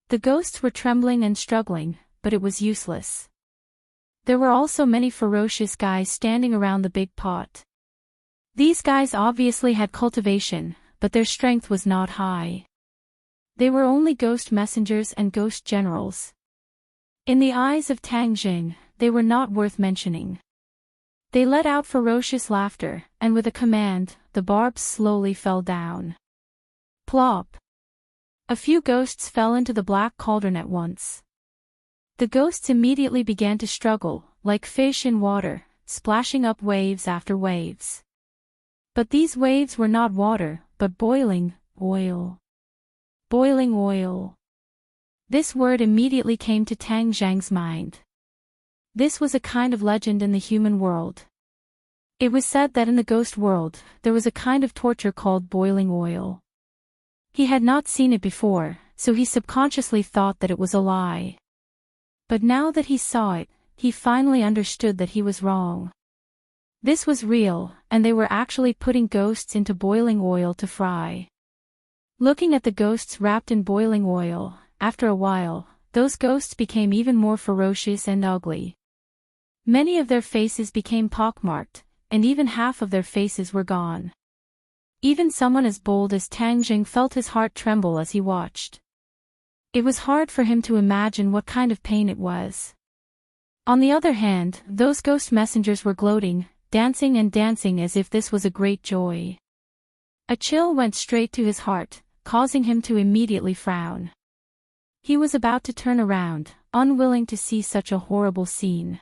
The ghosts were trembling and struggling, but it was useless. There were also many ferocious guys standing around the big pot. These guys obviously had cultivation, but their strength was not high. They were only ghost messengers and ghost generals. In the eyes of Tang Jing, they were not worth mentioning. They let out ferocious laughter, and with a command, the barbs slowly fell down. Plop! A few ghosts fell into the black cauldron at once. The ghosts immediately began to struggle, like fish in water, splashing up waves after waves. But these waves were not water, but boiling oil. Boiling oil. This word immediately came to Tang Zhang's mind. This was a kind of legend in the human world. It was said that in the ghost world, there was a kind of torture called boiling oil. He had not seen it before, so he subconsciously thought that it was a lie. But now that he saw it, he finally understood that he was wrong. This was real, and they were actually putting ghosts into boiling oil to fry. Looking at the ghosts wrapped in boiling oil, after a while, those ghosts became even more ferocious and ugly. Many of their faces became pockmarked, and even half of their faces were gone. Even someone as bold as Tang Jing felt his heart tremble as he watched. It was hard for him to imagine what kind of pain it was. On the other hand, those ghost messengers were gloating, dancing and dancing as if this was a great joy. A chill went straight to his heart, causing him to immediately frown. He was about to turn around, unwilling to see such a horrible scene.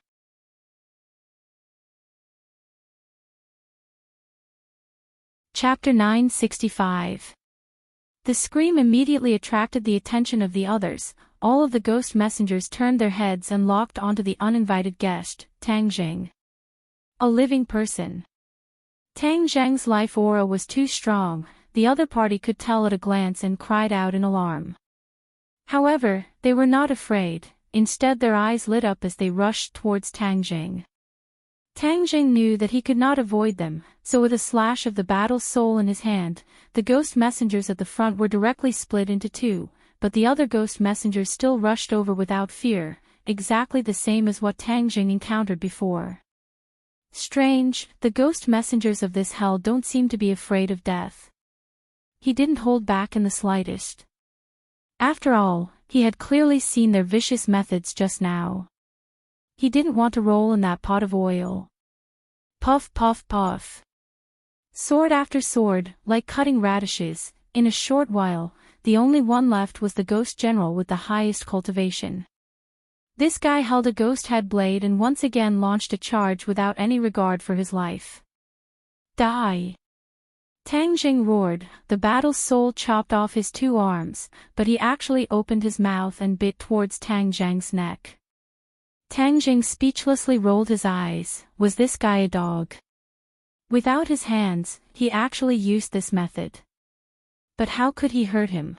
Chapter 965. The scream immediately attracted the attention of the others, all of the ghost messengers turned their heads and locked onto the uninvited guest, Tang Jing. A living person. Tang Zheng's life aura was too strong, the other party could tell at a glance and cried out in alarm. However, they were not afraid, instead their eyes lit up as they rushed towards Tang Jing. Tang Jing knew that he could not avoid them, so with a slash of the battle soul in his hand, the ghost messengers at the front were directly split into two, but the other ghost messengers still rushed over without fear, exactly the same as what Tang Jing encountered before. Strange, the ghost messengers of this hell don't seem to be afraid of death. He didn't hold back in the slightest. After all, he had clearly seen their vicious methods just now. He didn't want to roll in that pot of oil. Puff puff puff. Sword after sword, like cutting radishes, in a short while, the only one left was the ghost general with the highest cultivation. This guy held a ghost head blade and once again launched a charge without any regard for his life. Die! Tang Jing roared, the battle soul chopped off his two arms, but he actually opened his mouth and bit towards Tang Zhang's neck. Tang Jing speechlessly rolled his eyes, was this guy a dog? Without his hands, he actually used this method. But how could he hurt him?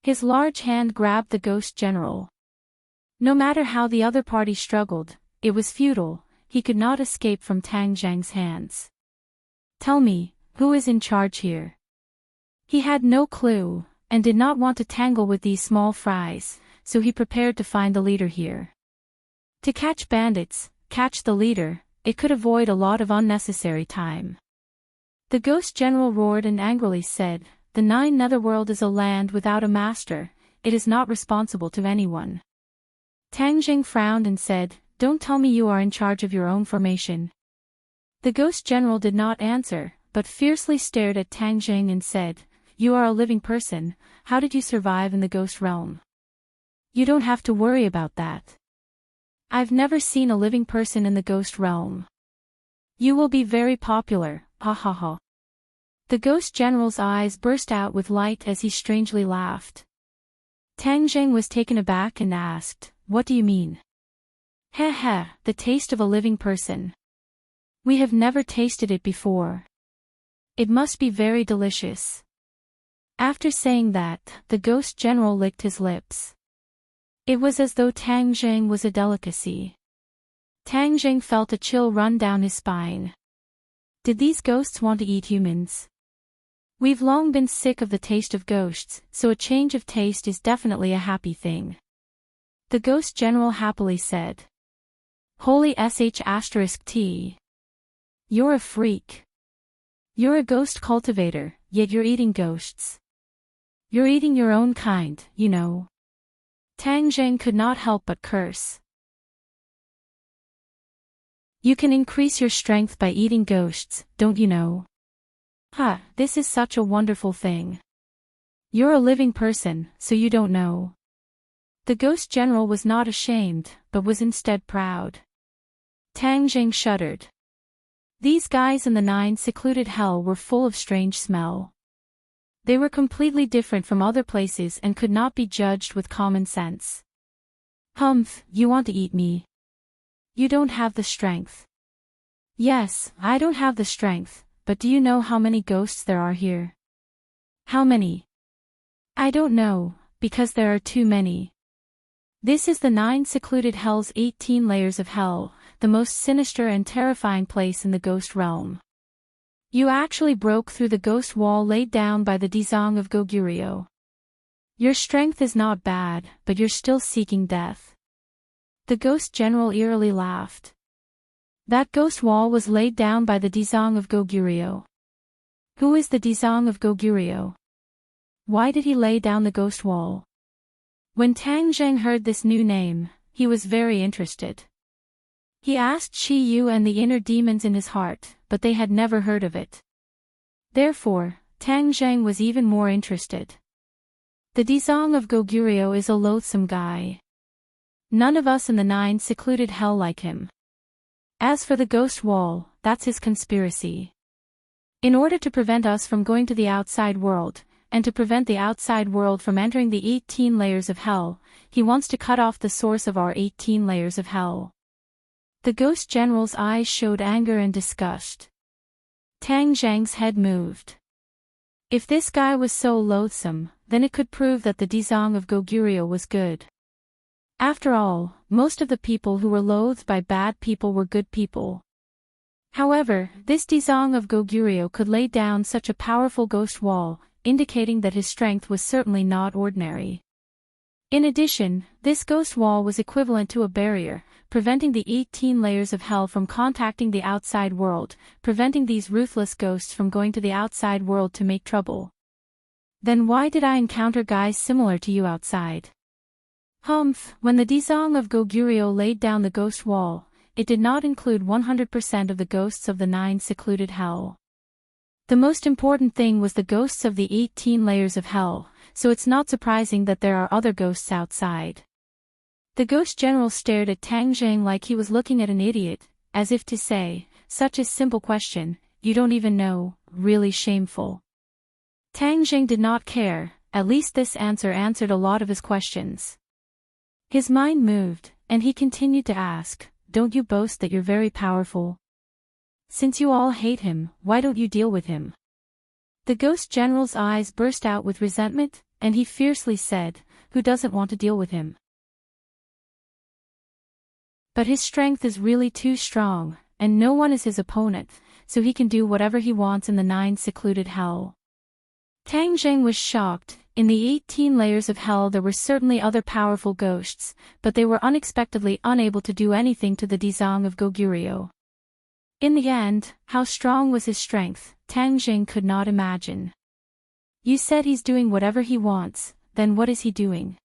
His large hand grabbed the ghost general. No matter how the other party struggled, it was futile, he could not escape from Tang Zhang's hands. Tell me, who is in charge here? He had no clue, and did not want to tangle with these small fries, so he prepared to find the leader here. To catch bandits, catch the leader, it could avoid a lot of unnecessary time. The ghost general roared and angrily said, the Nine Netherworld is a land without a master, it is not responsible to anyone. Tang Jing frowned and said, don't tell me you are in charge of your own formation. The ghost general did not answer, but fiercely stared at Tang Jing and said, you are a living person, how did you survive in the ghost realm? You don't have to worry about that. I've never seen a living person in the ghost realm. You will be very popular, ha ha ha. The ghost general's eyes burst out with light as he strangely laughed. Tang Jing was taken aback and asked, what do you mean? Heh heh, the taste of a living person. We have never tasted it before. It must be very delicious. After saying that, the ghost general licked his lips. It was as though Tang Jing was a delicacy. Tang Jing felt a chill run down his spine. Did these ghosts want to eat humans? We've long been sick of the taste of ghosts, so a change of taste is definitely a happy thing. The ghost general happily said. Holy sh*t. You're a freak. You're a ghost cultivator, yet you're eating ghosts. You're eating your own kind, you know. Tang Jing could not help but curse. You can increase your strength by eating ghosts, don't you know? Ha, this is such a wonderful thing. You're a living person, so you don't know. The ghost general was not ashamed, but was instead proud. Tang Jing shuddered. These guys in the Nine Secluded Hell were full of strange smell. They were completely different from other places and could not be judged with common sense. Humph, you want to eat me? You don't have the strength. Yes, I don't have the strength, but do you know how many ghosts there are here? How many? I don't know, because there are too many. This is the Nine Secluded Hell's 18 layers of hell, the most sinister and terrifying place in the ghost realm. You actually broke through the ghost wall laid down by the Dizang of Goguryeo. Your strength is not bad, but you're still seeking death. The ghost general eerily laughed. That ghost wall was laid down by the Dizang of Goguryeo. Who is the Dizang of Goguryeo? Why did he lay down the ghost wall? When Tang Jing heard this new name, he was very interested. He asked Shi Yu and the inner demons in his heart, but they had never heard of it. Therefore, Tang Jing was even more interested. The Dizang of Goguryeo is a loathsome guy. None of us in the Nine Secluded Hell like him. As for the ghost wall, that's his conspiracy. In order to prevent us from going to the outside world, and to prevent the outside world from entering the 18 layers of hell, he wants to cut off the source of our 18 layers of hell. The ghost general's eyes showed anger and disgust. Tang Zhang's head moved. If this guy was so loathsome, then it could prove that the Dizang of Goguryeo was good. After all, most of the people who were loathed by bad people were good people. However, this Dizang of Goguryeo could lay down such a powerful ghost wall, indicating that his strength was certainly not ordinary. In addition, this ghost wall was equivalent to a barrier, preventing the 18 layers of hell from contacting the outside world, preventing these ruthless ghosts from going to the outside world to make trouble. Then why did I encounter guys similar to you outside? Humph, when the Dizang of Goguryeo laid down the ghost wall, it did not include 100% of the ghosts of the 9 secluded hell. The most important thing was the ghosts of the 18 layers of hell, so it's not surprising that there are other ghosts outside. The ghost general stared at Tang Zhang like he was looking at an idiot, as if to say, such a simple question, you don't even know, really shameful. Tang Zhang did not care, at least this answer answered a lot of his questions. His mind moved, and he continued to ask, don't you boast that you're very powerful? Since you all hate him, why don't you deal with him? The ghost general's eyes burst out with resentment, and he fiercely said, who doesn't want to deal with him? But his strength is really too strong, and no one is his opponent, so he can do whatever he wants in the 9 secluded hell. Tang Zhang was shocked. In the 18 layers of hell there were certainly other powerful ghosts, but they were unexpectedly unable to do anything to the Dizang of Goguryeo. In the end, how strong was his strength, Tang Zhang could not imagine. You said he's doing whatever he wants, then what is he doing?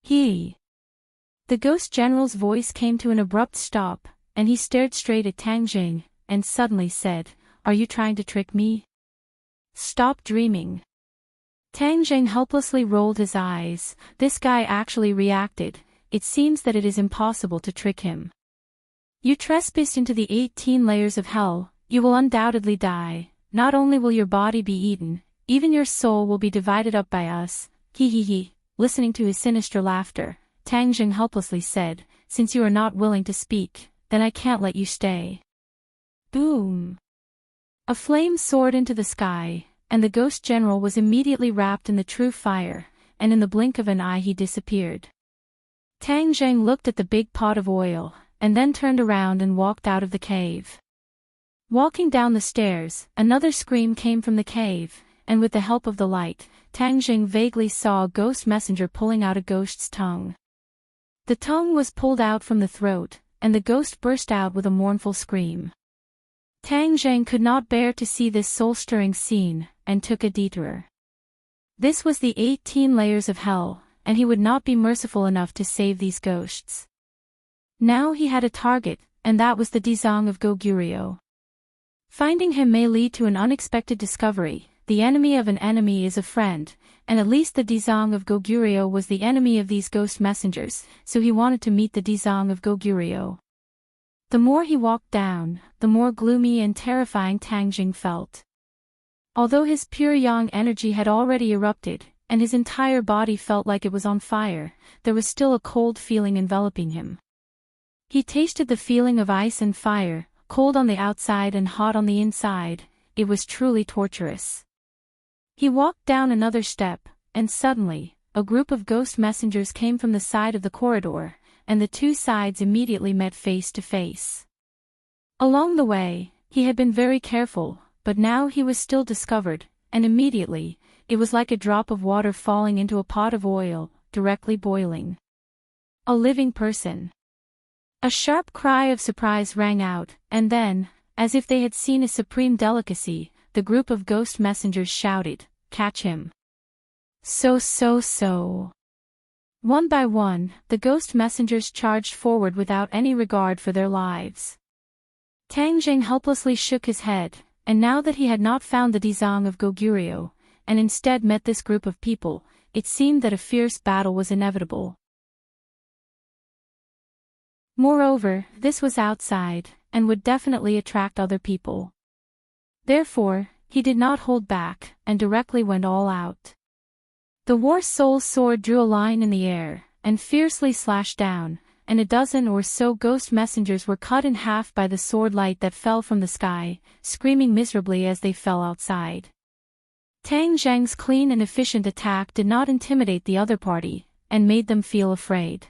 The ghost general's voice came to an abrupt stop, and he stared straight at Tang Zhang, and suddenly said, are you trying to trick me? Stop dreaming. Tang Zhang helplessly rolled his eyes. This guy actually reacted. It seems that it is impossible to trick him. You trespassed into the 18 layers of hell, you will undoubtedly die. Not only will your body be eaten, even your soul will be divided up by us. Listening to his sinister laughter, Tang Zhang helplessly said, since you are not willing to speak, then I can't let you stay. Boom! A flame soared into the sky, and the ghost general was immediately wrapped in the true fire, and in the blink of an eye he disappeared. Tang Zhang looked at the big pot of oil, and then turned around and walked out of the cave. Walking down the stairs, another scream came from the cave, and with the help of the light, Tang Zhang vaguely saw a ghost messenger pulling out a ghost's tongue. The tongue was pulled out from the throat, and the ghost burst out with a mournful scream. Tang Zhang could not bear to see this soul-stirring scene, and took a detour. This was the 18 layers of hell, and he would not be merciful enough to save these ghosts. Now he had a target, and that was the Dizang of Goguryeo. Finding him may lead to an unexpected discovery. The enemy of an enemy is a friend, and at least the Dizang of Goguryeo was the enemy of these ghost messengers, so he wanted to meet the Dizang of Goguryeo. The more he walked down, the more gloomy and terrifying Tang Zhang felt. Although his pure yang energy had already erupted, and his entire body felt like it was on fire, there was still a cold feeling enveloping him. He tasted the feeling of ice and fire, cold on the outside and hot on the inside. It was truly torturous. He walked down another step, and suddenly, a group of ghost messengers came from the side of the corridor, and the two sides immediately met face to face. Along the way, he had been very careful, but now he was still discovered, and immediately, it was like a drop of water falling into a pot of oil, directly boiling. A living person. A sharp cry of surprise rang out, and then, as if they had seen a supreme delicacy, the group of ghost messengers shouted, "Catch him!" So. One by one, the ghost messengers charged forward without any regard for their lives. Tang Zhang helplessly shook his head, and now that he had not found the Dizang of Goguryeo, and instead met this group of people, it seemed that a fierce battle was inevitable. Moreover, this was outside, and would definitely attract other people. Therefore, he did not hold back, and directly went all out. The war soul's sword drew a line in the air, and fiercely slashed down, and a dozen or so ghost messengers were cut in half by the sword light that fell from the sky, screaming miserably as they fell outside. Tang Zheng's clean and efficient attack did not intimidate the other party, and made them feel afraid.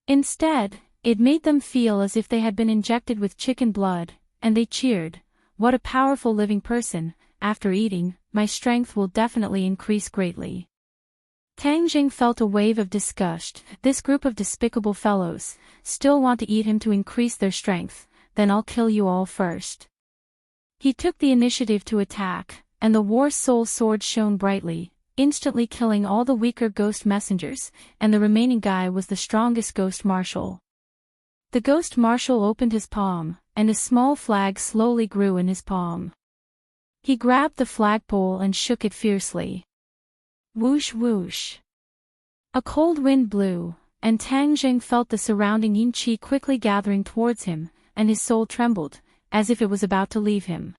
Instead, it made them feel as if they had been injected with chicken blood, and they cheered, "What a powerful living person, after eating, my strength will definitely increase greatly." Tang Jing felt a wave of disgust. This group of despicable fellows still want to eat him to increase their strength, then I'll kill you all first. He took the initiative to attack, and the war soul sword shone brightly, instantly killing all the weaker ghost messengers, and the remaining guy was the strongest ghost marshal. The ghost marshal opened his palm, and a small flag slowly grew in his palm. He grabbed the flagpole and shook it fiercely. Whoosh whoosh. A cold wind blew, and Tang Jing felt the surrounding yin qi quickly gathering towards him, and his soul trembled, as if it was about to leave him.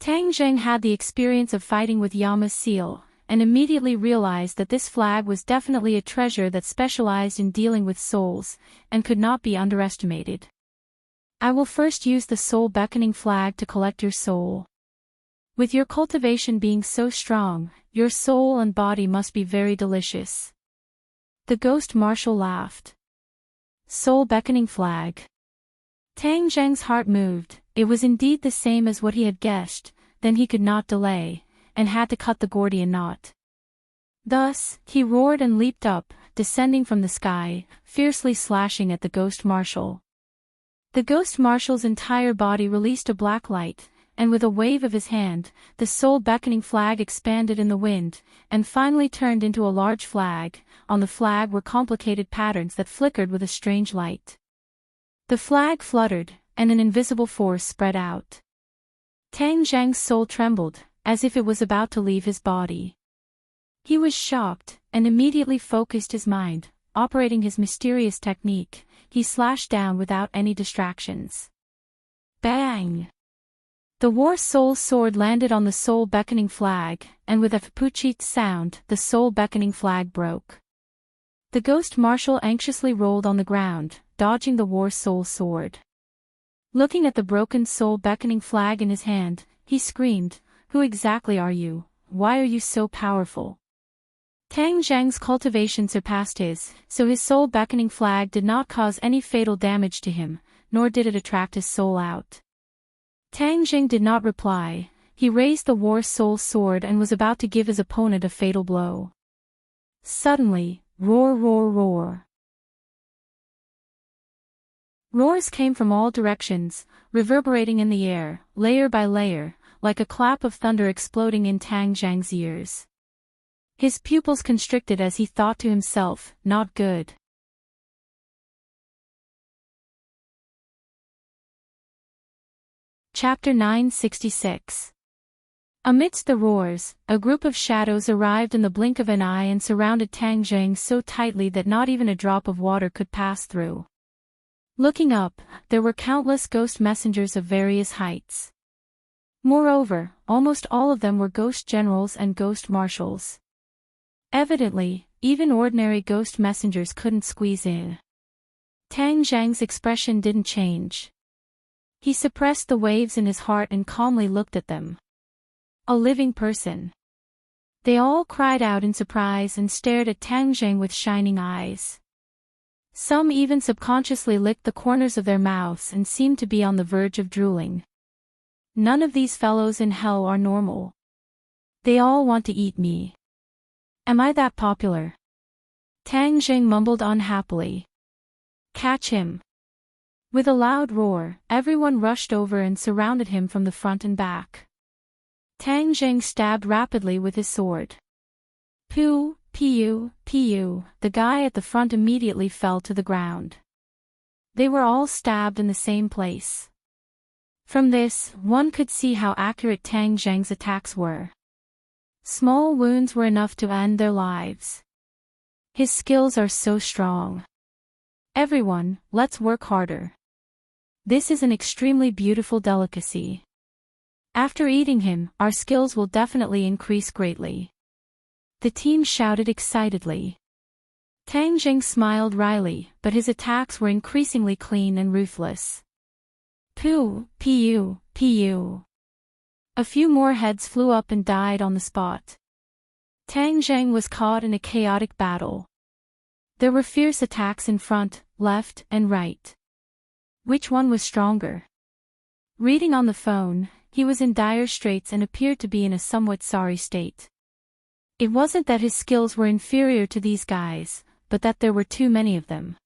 Tang Jing had the experience of fighting with Yama's seal, and immediately realized that this flag was definitely a treasure that specialized in dealing with souls, and could not be underestimated. I will first use the soul beckoning flag to collect your soul. With your cultivation being so strong, your soul and body must be very delicious. The ghost marshal laughed. Soul beckoning flag. Tang Zheng's heart moved. It was indeed the same as what he had guessed, then he could not delay, and had to cut the Gordian knot. Thus, he roared and leaped up, descending from the sky, fiercely slashing at the ghost marshal. The ghost marshal's entire body released a black light, and with a wave of his hand, the soul beckoning flag expanded in the wind, and finally turned into a large flag. On the flag were complicated patterns that flickered with a strange light. The flag fluttered, and an invisible force spread out. Tang Zheng's soul trembled, as if it was about to leave his body. He was shocked, and immediately focused his mind. Operating his mysterious technique, he slashed down without any distractions. Bang! The war soul sword landed on the soul beckoning flag, and with a puchit sound, the soul beckoning flag broke. The ghost marshal anxiously rolled on the ground, dodging the war soul sword. Looking at the broken soul beckoning flag in his hand, he screamed, "Who exactly are you? Why are you so powerful?" Tang Zheng's cultivation surpassed his, so his soul beckoning flag did not cause any fatal damage to him, nor did it attract his soul out. Tang Jing did not reply. He raised the war soul sword and was about to give his opponent a fatal blow. Suddenly, roar roar roar. Roars came from all directions, reverberating in the air, layer by layer, like a clap of thunder exploding in Tang Zhang's ears. His pupils constricted as he thought to himself, "Not good." Chapter 966. Amidst the roars, a group of shadows arrived in the blink of an eye and surrounded Tang Zhang so tightly that not even a drop of water could pass through. Looking up, there were countless ghost messengers of various heights. Moreover, almost all of them were ghost generals and ghost marshals. Evidently, even ordinary ghost messengers couldn't squeeze in. Tang Zhang's expression didn't change. He suppressed the waves in his heart and calmly looked at them. A living person. They all cried out in surprise and stared at Tang Zhang with shining eyes. Some even subconsciously licked the corners of their mouths and seemed to be on the verge of drooling. None of these fellows in hell are normal. They all want to eat me. Am I that popular? Tang Zhang mumbled unhappily. Catch him. With a loud roar, everyone rushed over and surrounded him from the front and back. Tang Zhang stabbed rapidly with his sword. Pew, pew, pew, the guy at the front immediately fell to the ground. They were all stabbed in the same place. From this, one could see how accurate Tang Zhang's attacks were. Small wounds were enough to end their lives. His skills are so strong. Everyone, let's work harder. This is an extremely beautiful delicacy. After eating him, our skills will definitely increase greatly. The team shouted excitedly. Tang Jing smiled wryly, but his attacks were increasingly clean and ruthless. Poo, pu, pu. A few more heads flew up and died on the spot. Tang Zheng was caught in a chaotic battle. There were fierce attacks in front, left, and right. Which one was stronger? Reading on the phone, he was in dire straits and appeared to be in a somewhat sorry state. It wasn't that his skills were inferior to these guys, but that there were too many of them.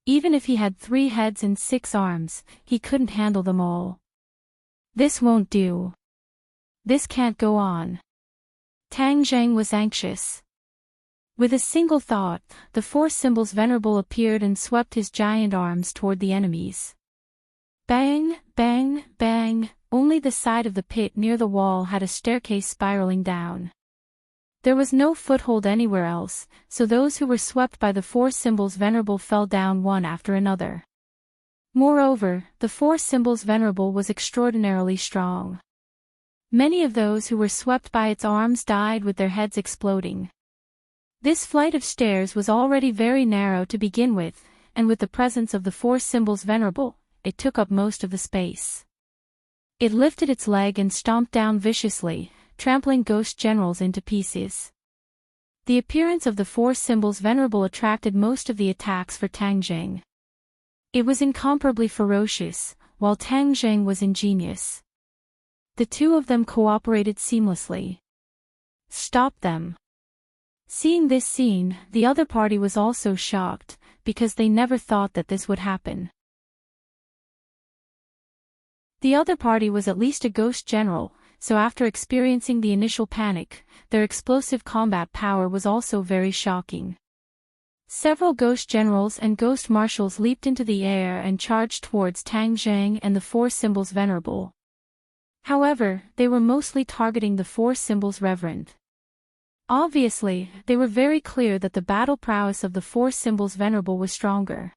Even if he had 3 heads and 6 arms, he couldn't handle them all. This won't do. This can't go on. Tang Zheng was anxious. With a single thought, the 4 symbols venerable appeared and swept his giant arms toward the enemies. Bang, bang, bang, only the side of the pit near the wall had a staircase spiraling down. There was no foothold anywhere else, so those who were swept by the 4 symbols venerable fell down one after another. Moreover, the 4 symbols venerable was extraordinarily strong. Many of those who were swept by its arms died with their heads exploding. This flight of stairs was already very narrow to begin with, and with the presence of the 4 symbols venerable, it took up most of the space. It lifted its leg and stomped down viciously, trampling ghost generals into pieces. The appearance of the 4 symbols venerable attracted most of the attacks for Tang Zheng. It was incomparably ferocious, while Tang Zheng was ingenious. The two of them cooperated seamlessly. Stop them. Seeing this scene, the other party was also shocked, because they never thought that this would happen. The other party was at least a ghost general, so after experiencing the initial panic, their explosive combat power was also very shocking. Several ghost generals and ghost marshals leaped into the air and charged towards Tang Zheng and the 4 symbols venerable. However, they were mostly targeting the 4 symbols reverend. Obviously, they were very clear that the battle prowess of the 4 symbols venerable was stronger.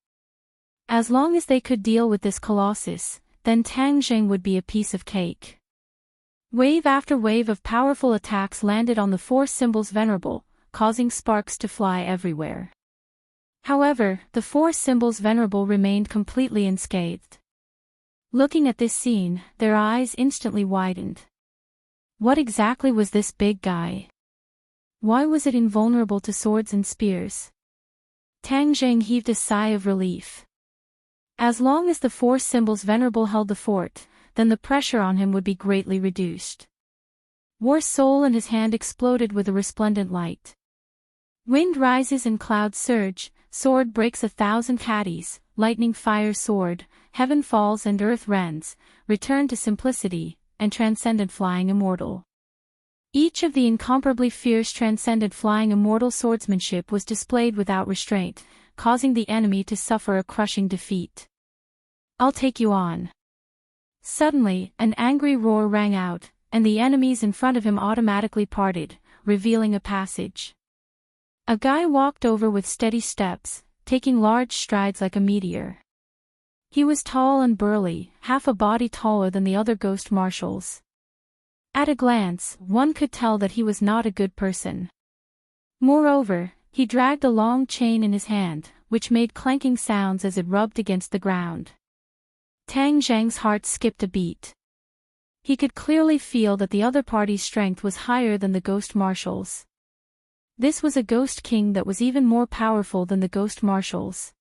As long as they could deal with this colossus, then Tang Zheng would be a piece of cake. Wave after wave of powerful attacks landed on the 4 symbols venerable, causing sparks to fly everywhere. However, the 4 symbols venerable remained completely unscathed. Looking at this scene, their eyes instantly widened. What exactly was this big guy? Why was it invulnerable to swords and spears? Tang Zheng heaved a sigh of relief. As long as the 4 symbols venerable held the fort, then the pressure on him would be greatly reduced. War Soul and his hand exploded with a resplendent light. Wind rises and clouds surge, sword breaks 1,000 caddies, lightning fires sword, heaven falls and earth rends, return to simplicity, and transcendent flying immortal. Each of the incomparably fierce transcendent flying immortal swordsmanship was displayed without restraint, causing the enemy to suffer a crushing defeat. I'll take you on. Suddenly, an angry roar rang out, and the enemies in front of him automatically parted, revealing a passage. A guy walked over with steady steps, taking large strides like a meteor. He was tall and burly, half a body taller than the other ghost marshals. At a glance, one could tell that he was not a good person. Moreover, he dragged a long chain in his hand, which made clanking sounds as it rubbed against the ground. Tang Zheng's heart skipped a beat. He could clearly feel that the other party's strength was higher than the ghost marshals. This was a ghost king that was even more powerful than the ghost marshals.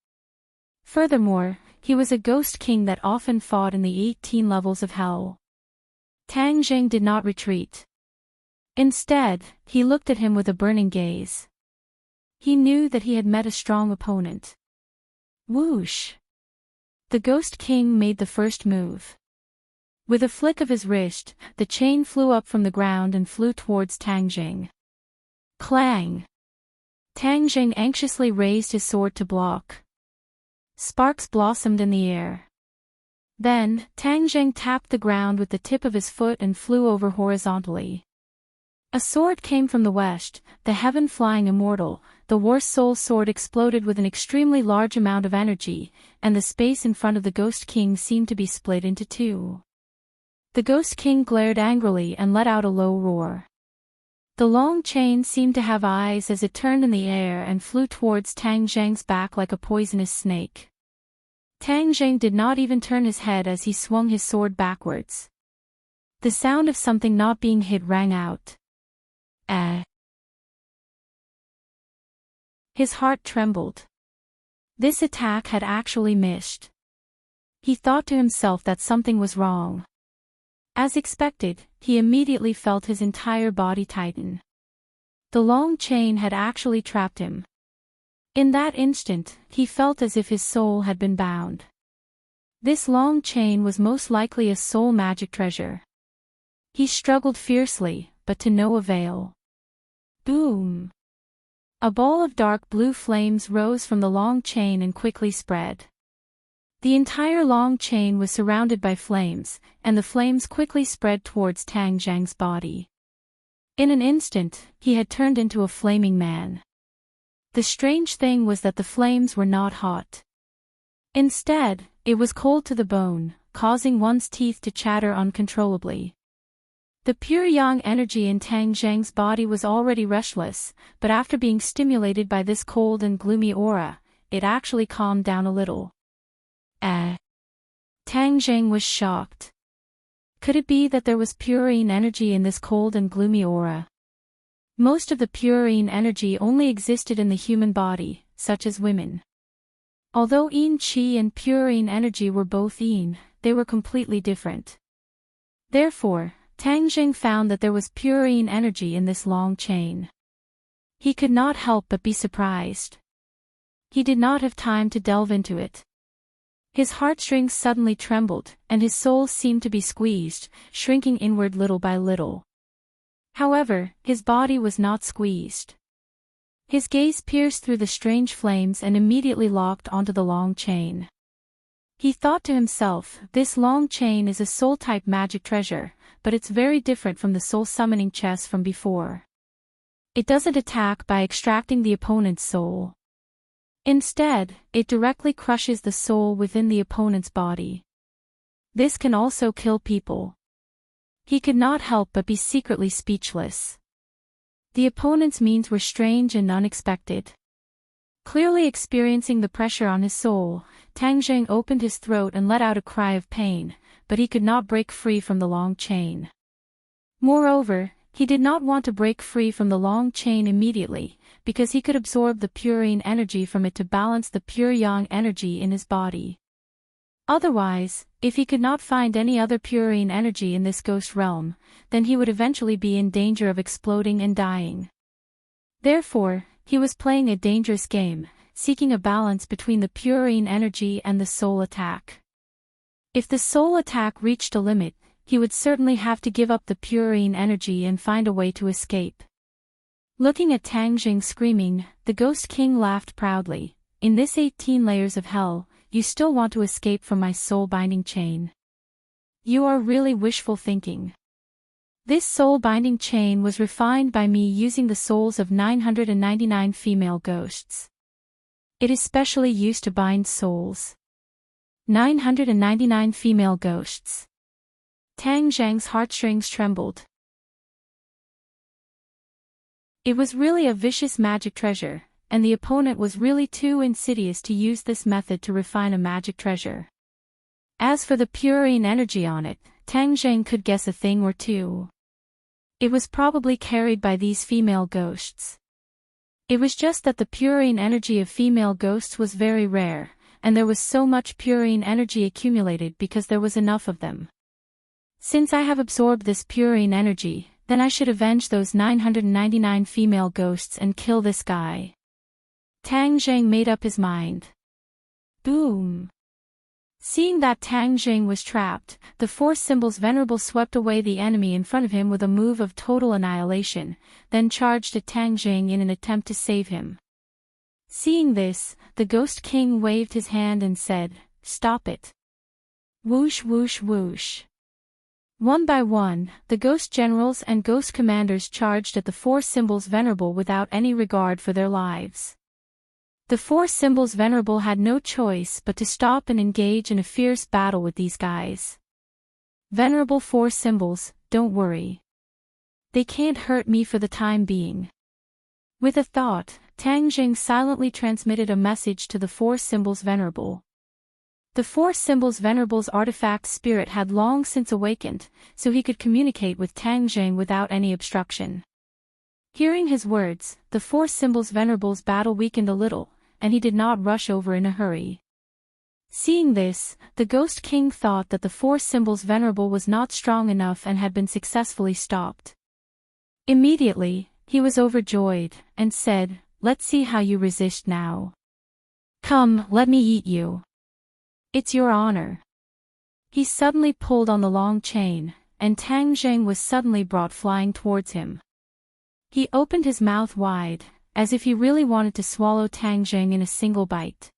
Furthermore, he was a ghost king that often fought in the 18 levels of hell. Tang Zheng did not retreat. Instead, he looked at him with a burning gaze. He knew that he had met a strong opponent. Whoosh! The Ghost King made the first move. With a flick of his wrist, the chain flew up from the ground and flew towards Tang Zheng. Clang! Tang Zheng anxiously raised his sword to block. Sparks blossomed in the air. Then, Tang Zheng tapped the ground with the tip of his foot and flew over horizontally. A sword came from the west, the heaven-flying immortal. The War Soul sword exploded with an extremely large amount of energy, and the space in front of the Ghost King seemed to be split into 2. The Ghost King glared angrily and let out a low roar. The long chain seemed to have eyes as it turned in the air and flew towards Tang Zheng's back like a poisonous snake. Tang Zheng did not even turn his head as he swung his sword backwards. The sound of something not being hit rang out. His heart trembled. This attack had actually missed. He thought to himself that something was wrong. As expected, he immediately felt his entire body tighten. The long chain had actually trapped him. In that instant, he felt as if his soul had been bound. This long chain was most likely a soul magic treasure. He struggled fiercely, but to no avail. Boom! A ball of dark blue flames rose from the long chain and quickly spread. The entire long chain was surrounded by flames, and the flames quickly spread towards Tang Zheng's body. In an instant, he had turned into a flaming man. The strange thing was that the flames were not hot. Instead, it was cold to the bone, causing one's teeth to chatter uncontrollably. The pure yang energy in Tang Zheng's body was already restless, but after being stimulated by this cold and gloomy aura, it actually calmed down a little. Tang Zheng was shocked. Could it be that there was purine energy in this cold and gloomy aura? Most of the purine energy only existed in the human body, such as women. Although yin qi and purine energy were both yin, they were completely different. Therefore, Tang Zheng found that there was purine energy in this long chain. He could not help but be surprised. He did not have time to delve into it. His heartstrings suddenly trembled, and his soul seemed to be squeezed, shrinking inward little by little. However, his body was not squeezed. His gaze pierced through the strange flames and immediately locked onto the long chain. He thought to himself, this long chain is a soul-type magic treasure, but it's very different from the soul-summoning chess from before. It doesn't attack by extracting the opponent's soul. Instead, it directly crushes the soul within the opponent's body. This can also kill people. He could not help but be secretly speechless. The opponent's means were strange and unexpected. Clearly experiencing the pressure on his soul, Tang Zheng opened his throat and let out a cry of pain, but he could not break free from the long chain. Moreover, he did not want to break free from the long chain immediately, because he could absorb the purine energy from it to balance the pure yang energy in his body. Otherwise, if he could not find any other purine energy in this ghost realm, then he would eventually be in danger of exploding and dying. Therefore, he was playing a dangerous game, seeking a balance between the purine energy and the soul attack. If the soul attack reached a limit, he would certainly have to give up the purine energy and find a way to escape. Looking at Tang Zheng screaming, the Ghost King laughed proudly. In this 18 layers of hell, you still want to escape from my soul-binding chain. You are really wishful thinking. This soul-binding chain was refined by me using the souls of 999 female ghosts. It is specially used to bind souls. 999 female ghosts. Tang Zheng's heartstrings trembled. It was really a vicious magic treasure, and the opponent was really too insidious to use this method to refine a magic treasure. As for the purine energy on it, Tang Zheng could guess a thing or two. It was probably carried by these female ghosts. It was just that the purine energy of female ghosts was very rare, and there was so much purine energy accumulated because there was enough of them. Since I have absorbed this purine energy, then I should avenge those 999 female ghosts and kill this guy. Tang Zheng made up his mind. Boom! Seeing that Tang Zheng was trapped, the Four Symbols Venerable swept away the enemy in front of him with a move of total annihilation, then charged at Tang Zheng in an attempt to save him. Seeing this, the Ghost King waved his hand and said, "Stop it." Whoosh whoosh whoosh. One by one, the Ghost Generals and Ghost Commanders charged at the Four Symbols Venerable without any regard for their lives. The Four Symbols Venerable had no choice but to stop and engage in a fierce battle with these guys. Venerable four symbols, don't worry. They can't hurt me for the time being. With a thought, Tang Jing silently transmitted a message to the four symbols Venerable. The four symbols Venerable's artifact spirit had long since awakened, so he could communicate with Tang Jing without any obstruction. Hearing his words, the four symbols Venerable's battle weakened a little, and he did not rush over in a hurry. Seeing this, the Ghost King thought that the four symbols Venerable was not strong enough and had been successfully stopped. Immediately, he was overjoyed, and said, "Let's see how you resist now. Come, let me eat you. It's your honor." He suddenly pulled on the long chain, and Tang Jing was suddenly brought flying towards him. He opened his mouth wide, as if he really wanted to swallow Tang Jing in a single bite.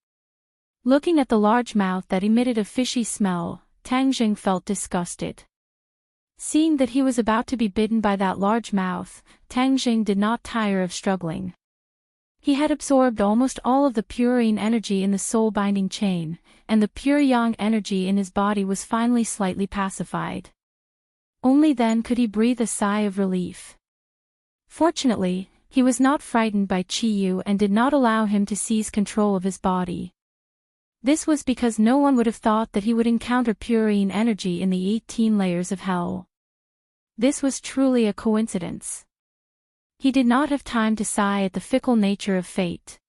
Looking at the large mouth that emitted a fishy smell, Tang Jing felt disgusted. Seeing that he was about to be bitten by that large mouth, Tang Jing did not tire of struggling. He had absorbed almost all of the purine energy in the soul-binding chain, and the pure yang energy in his body was finally slightly pacified. Only then could he breathe a sigh of relief. Fortunately, he was not frightened by Qiyu and did not allow him to seize control of his body. This was because no one would have thought that he would encounter purine energy in the 18 layers of hell. This was truly a coincidence. He did not have time to sigh at the fickle nature of fate.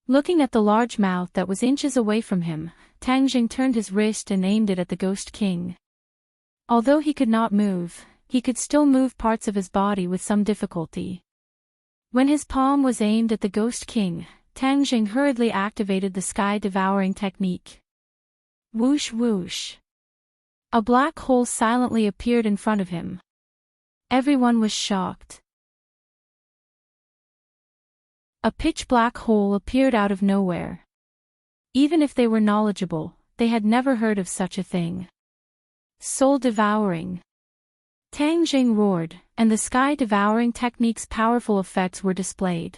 Looking at the large mouth that was inches away from him, Tang Jing turned his wrist and aimed it at the Ghost King. Although he could not move, he could still move parts of his body with some difficulty. When his palm was aimed at the Ghost King, Tang Jing hurriedly activated the sky-devouring technique. Whoosh whoosh. A black hole silently appeared in front of him. Everyone was shocked. A pitch-black hole appeared out of nowhere. Even if they were knowledgeable, they had never heard of such a thing. Soul-devouring. Tang Jing roared, and the sky-devouring technique's powerful effects were displayed.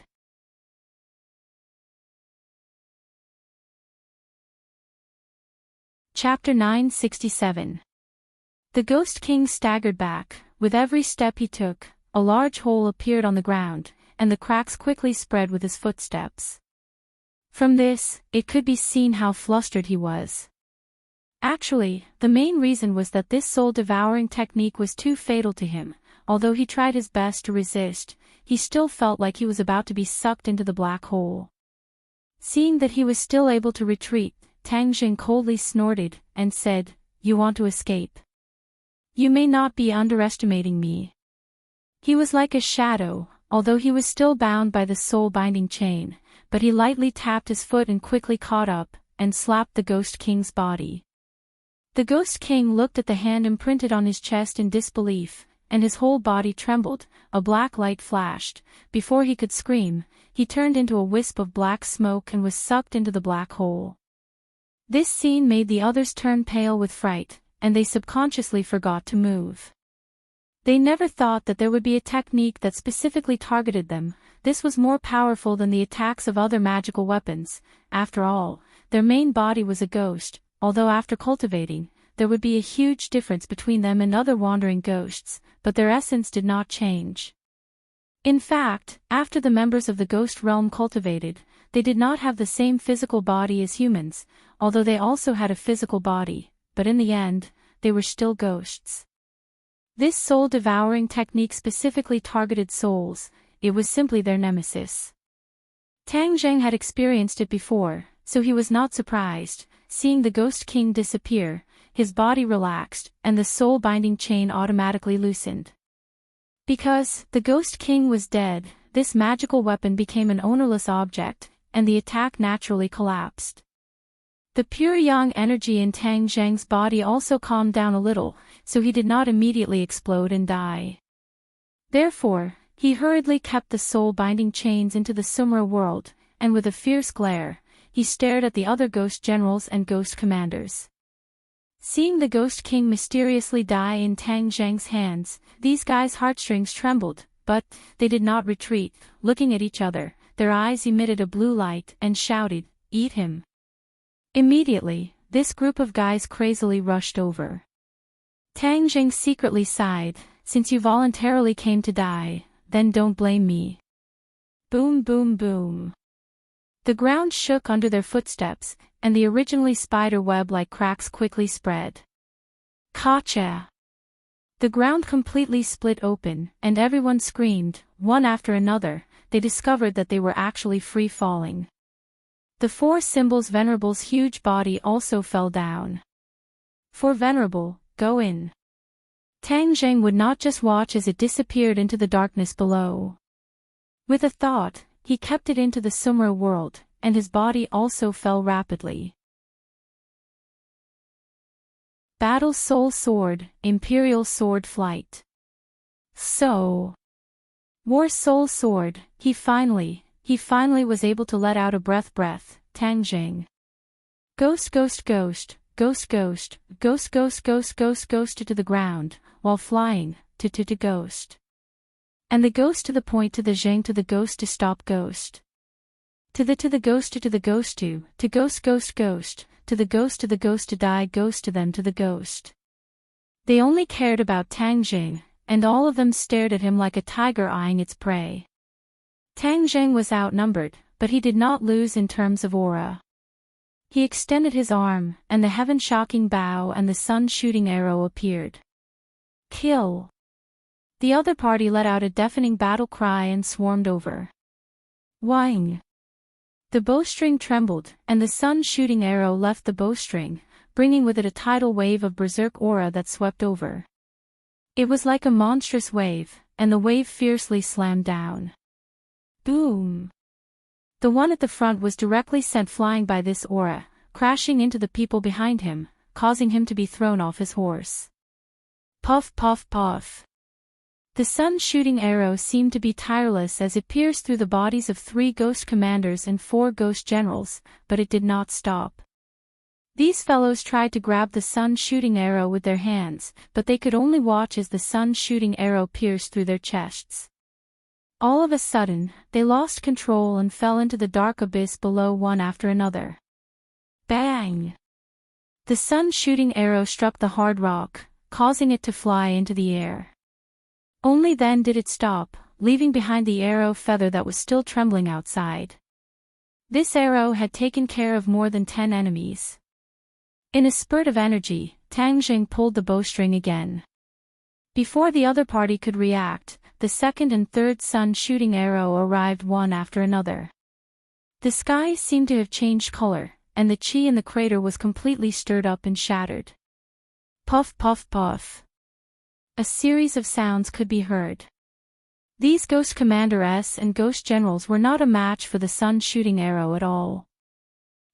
Chapter 967. The Ghost King staggered back. With every step he took, a large hole appeared on the ground, and the cracks quickly spread with his footsteps. From this, it could be seen how flustered he was. Actually, the main reason was that this soul-devouring technique was too fatal to him. Although he tried his best to resist, he still felt like he was about to be sucked into the black hole. Seeing that he was still able to retreat, Tang Jing coldly snorted, and said, "You want to escape? You may not be underestimating me." He was like a shadow, although he was still bound by the soul-binding chain, but he lightly tapped his foot and quickly caught up, and slapped the Ghost King's body. The Ghost King looked at the hand imprinted on his chest in disbelief, and his whole body trembled. A black light flashed. Before he could scream, he turned into a wisp of black smoke and was sucked into the black hole. This scene made the others turn pale with fright, and they subconsciously forgot to move. They never thought that there would be a technique that specifically targeted them. This was more powerful than the attacks of other magical weapons. After all, their main body was a ghost, although after cultivating, there would be a huge difference between them and other wandering ghosts, but their essence did not change. In fact, after the members of the ghost realm cultivated, they did not have the same physical body as humans, although they also had a physical body, but in the end, they were still ghosts. This soul-devouring technique specifically targeted souls. It was simply their nemesis. Tang Jing had experienced it before, so he was not surprised. Seeing the Ghost King disappear, his body relaxed, and the soul-binding chain automatically loosened. Because the Ghost King was dead, this magical weapon became an ownerless object, and the attack naturally collapsed. The pure yang energy in Tang Jing's body also calmed down a little, so he did not immediately explode and die. Therefore, he hurriedly kept the soul-binding chains into the Sumra world, and with a fierce glare, he stared at the other ghost generals and ghost commanders. Seeing the Ghost King mysteriously die in Tang Jing's hands, these guys' heartstrings trembled, but they did not retreat. Looking at each other, their eyes emitted a blue light and shouted, "Eat him!" Immediately, this group of guys crazily rushed over. Tang Jing secretly sighed, since you voluntarily came to die, then don't blame me. Boom boom boom. The ground shook under their footsteps, and the originally spider web-like cracks quickly spread. Gotcha! The ground completely split open, and everyone screamed, one after another. They discovered that they were actually free falling. The four symbols' Venerable's huge body also fell down. For Venerable, go in. Tang Jing would not just watch as it disappeared into the darkness below. With a thought, he kept it into the Sumra world, and his body also fell rapidly. Battle Soul Sword, Imperial Sword Flight. So. War Soul Sword, he finally was able to let out a breath, Tang Jing. Ghost to the ground, while flying, to ghost. And the ghost to the point to the Jing to the ghost to stop ghost. To the ghost to the ghost to ghost, to the ghost to die ghost to them to the ghost. They only cared about Tang Jing, and all of them stared at him like a tiger eyeing its prey. Tang Jing was outnumbered, but he did not lose in terms of aura. He extended his arm, and the heaven-shocking bow and the sun-shooting arrow appeared. Kill! The other party let out a deafening battle cry and swarmed over. Wang! The bowstring trembled, and the sun-shooting arrow left the bowstring, bringing with it a tidal wave of berserk aura that swept over. It was like a monstrous wave, and the wave fiercely slammed down. Boom! The one at the front was directly sent flying by this aura, crashing into the people behind him, causing him to be thrown off his horse. Puff puff puff. The sun-shooting arrow seemed to be tireless as it pierced through the bodies of 3 ghost commanders and 4 ghost generals, but it did not stop. These fellows tried to grab the sun-shooting arrow with their hands, but they could only watch as the sun-shooting arrow pierced through their chests. All of a sudden, they lost control and fell into the dark abyss below one after another. Bang! The sun-shooting arrow struck the hard rock, causing it to fly into the air. Only then did it stop, leaving behind the arrow feather that was still trembling outside. This arrow had taken care of more than 10 enemies. In a spurt of energy, Tang Jing pulled the bowstring again. Before the other party could react, the second and third sun-shooting arrow arrived one after another. The sky seemed to have changed color, and the chi in the crater was completely stirred up and shattered. Puff puff puff. A series of sounds could be heard. These Ghost Commander-S and Ghost Generals were not a match for the sun-shooting arrow at all.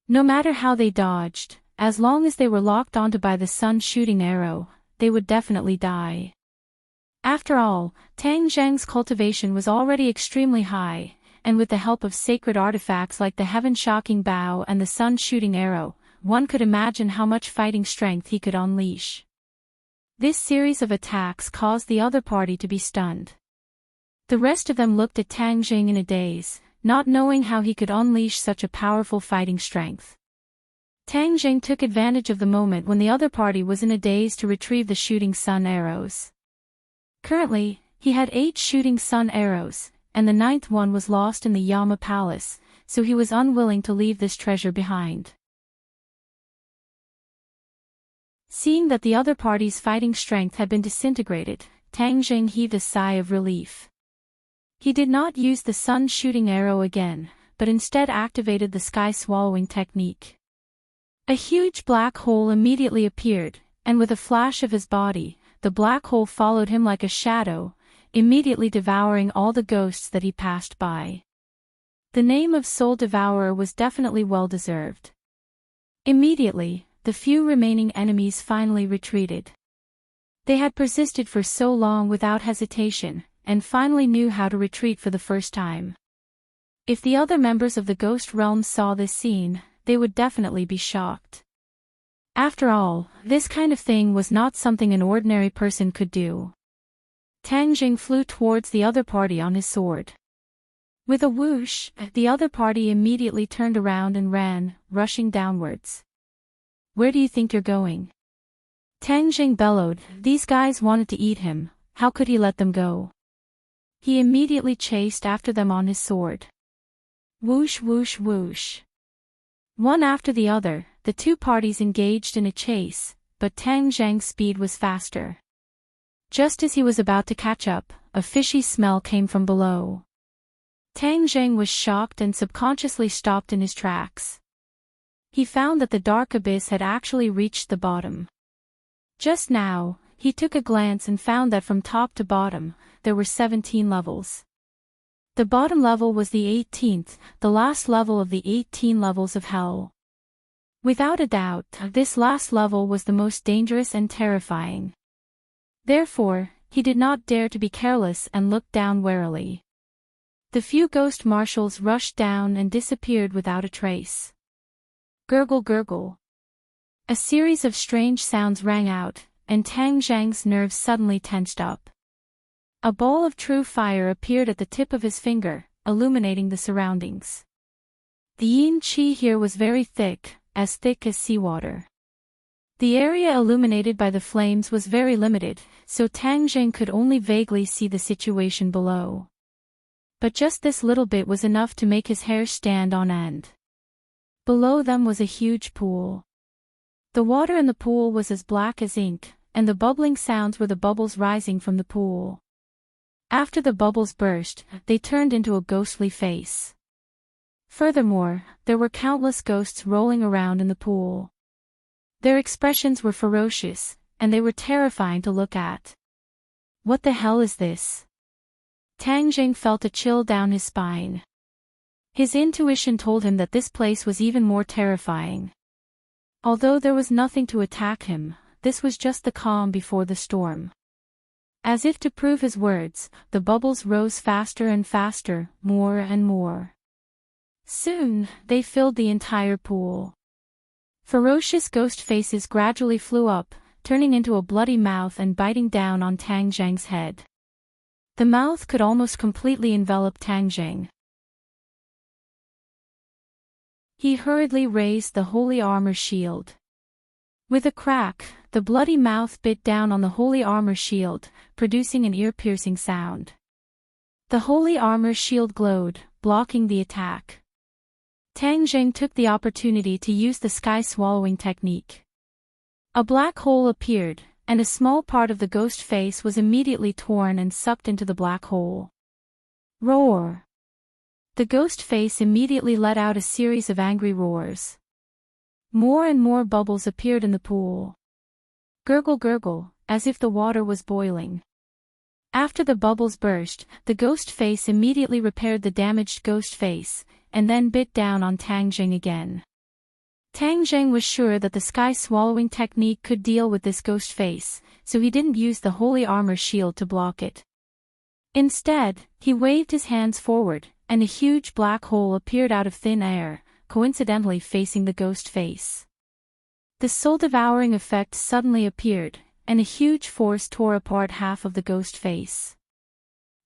No matter how they dodged, as long as they were locked onto by the sun-shooting arrow, they would definitely die. After all, Tang Jing's cultivation was already extremely high, and with the help of sacred artifacts like the heaven-shocking bow and the sun-shooting arrow, one could imagine how much fighting strength he could unleash. This series of attacks caused the other party to be stunned. The rest of them looked at Tang Jing in a daze, not knowing how he could unleash such a powerful fighting strength. Tang Jing took advantage of the moment when the other party was in a daze to retrieve the shooting sun arrows. Currently, he had 8 shooting sun arrows, and the 9th one was lost in the Yama Palace, so he was unwilling to leave this treasure behind. Seeing that the other party's fighting strength had been disintegrated, Tang Jing heaved a sigh of relief. He did not use the sun-shooting arrow again, but instead activated the sky-swallowing technique. A huge black hole immediately appeared, and with a flash of his body, the black hole followed him like a shadow, immediately devouring all the ghosts that he passed by. The name of Soul Devourer was definitely well-deserved. Immediately, the few remaining enemies finally retreated. They had persisted for so long without hesitation, and finally knew how to retreat for the first time. If the other members of the Ghost Realm saw this scene, they would definitely be shocked. After all, this kind of thing was not something an ordinary person could do. Tang Jing flew towards the other party on his sword. With a whoosh, the other party immediately turned around and ran, rushing downwards. Where do you think you're going? Tang Jing bellowed, these guys wanted to eat him, how could he let them go? He immediately chased after them on his sword. Whoosh whoosh whoosh. One after the other, the two parties engaged in a chase, but Tang Zhang's speed was faster. Just as he was about to catch up, a fishy smell came from below. Tang Zhang was shocked and subconsciously stopped in his tracks. He found that the dark abyss had actually reached the bottom. Just now, he took a glance and found that from top to bottom, there were 17 levels. The bottom level was the 18th, the last level of the 18 levels of hell. Without a doubt, this last level was the most dangerous and terrifying. Therefore, he did not dare to be careless and looked down warily. The few ghost marshals rushed down and disappeared without a trace. Gurgle gurgle. A series of strange sounds rang out, and Tang Zhang's nerves suddenly tensed up. A ball of true fire appeared at the tip of his finger, illuminating the surroundings. The yin qi here was very thick as seawater. The area illuminated by the flames was very limited, so Tang Zhang could only vaguely see the situation below. But just this little bit was enough to make his hair stand on end. Below them was a huge pool. The water in the pool was as black as ink, and the bubbling sounds were the bubbles rising from the pool. After the bubbles burst, they turned into a ghostly face. Furthermore, there were countless ghosts rolling around in the pool. Their expressions were ferocious, and they were terrifying to look at. What the hell is this? Tang Jing felt a chill down his spine. His intuition told him that this place was even more terrifying. Although there was nothing to attack him, this was just the calm before the storm. As if to prove his words, the bubbles rose faster and faster, more and more. Soon, they filled the entire pool. Ferocious ghost faces gradually flew up, turning into a bloody mouth and biting down on Tang Zhang's head. The mouth could almost completely envelop Tang Zhang. He hurriedly raised the holy armor shield. With a crack, the bloody mouth bit down on the holy armor shield, producing an ear-piercing sound. The holy armor shield glowed, blocking the attack. Tang Zhang took the opportunity to use the sky-swallowing technique. A black hole appeared, and a small part of the ghost face was immediately torn and sucked into the black hole. Roar! The ghost face immediately let out a series of angry roars. More and more bubbles appeared in the pool. Gurgle gurgle, as if the water was boiling. After the bubbles burst, the ghost face immediately repaired the damaged ghost face, and then bit down on Tang Jing again. Tang Zhang was sure that the sky-swallowing technique could deal with this ghost face, so he didn't use the holy armor shield to block it. Instead, he waved his hands forward, and a huge black hole appeared out of thin air, coincidentally facing the ghost face. The soul-devouring effect suddenly appeared, and a huge force tore apart half of the ghost face.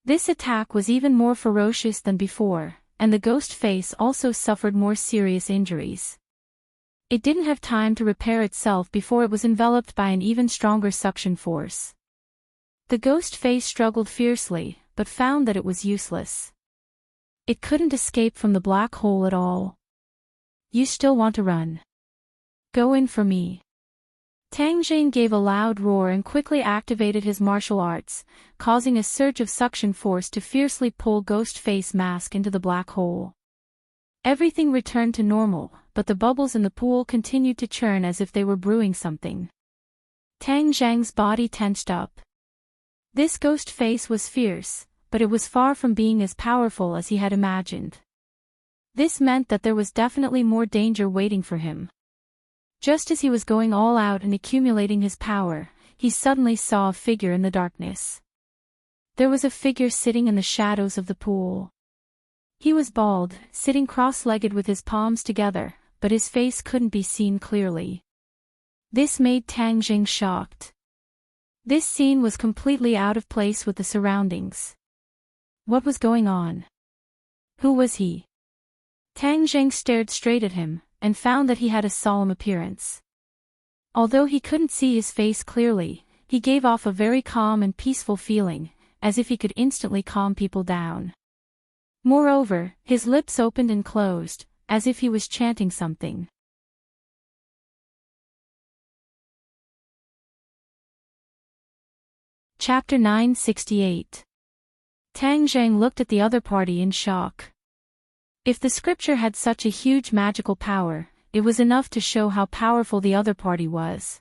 This attack was even more ferocious than before, and the ghost face also suffered more serious injuries. It didn't have time to repair itself before it was enveloped by an even stronger suction force. The ghost face struggled fiercely, but found that it was useless. It couldn't escape from the black hole at all. You still want to run? Go in for me. Tang Jing gave a loud roar and quickly activated his martial arts, causing a surge of suction force to fiercely pull Ghost Face Mask into the black hole. Everything returned to normal, but the bubbles in the pool continued to churn as if they were brewing something. Tang Zhang's body tensed up. This ghost face was fierce, but it was far from being as powerful as he had imagined. This meant that there was definitely more danger waiting for him. Just as he was going all out and accumulating his power, he suddenly saw a figure in the darkness. There was a figure sitting in the shadows of the pool. He was bald, sitting cross-legged with his palms together, but his face couldn't be seen clearly. This made Tang Jing shocked. This scene was completely out of place with the surroundings. What was going on? Who was he? Tang Jing stared straight at him, and found that he had a solemn appearance. Although he couldn't see his face clearly, he gave off a very calm and peaceful feeling, as if he could instantly calm people down. Moreover, his lips opened and closed, as if he was chanting something. Chapter 968. Tang Zhang looked at the other party in shock. If the scripture had such a huge magical power, it was enough to show how powerful the other party was.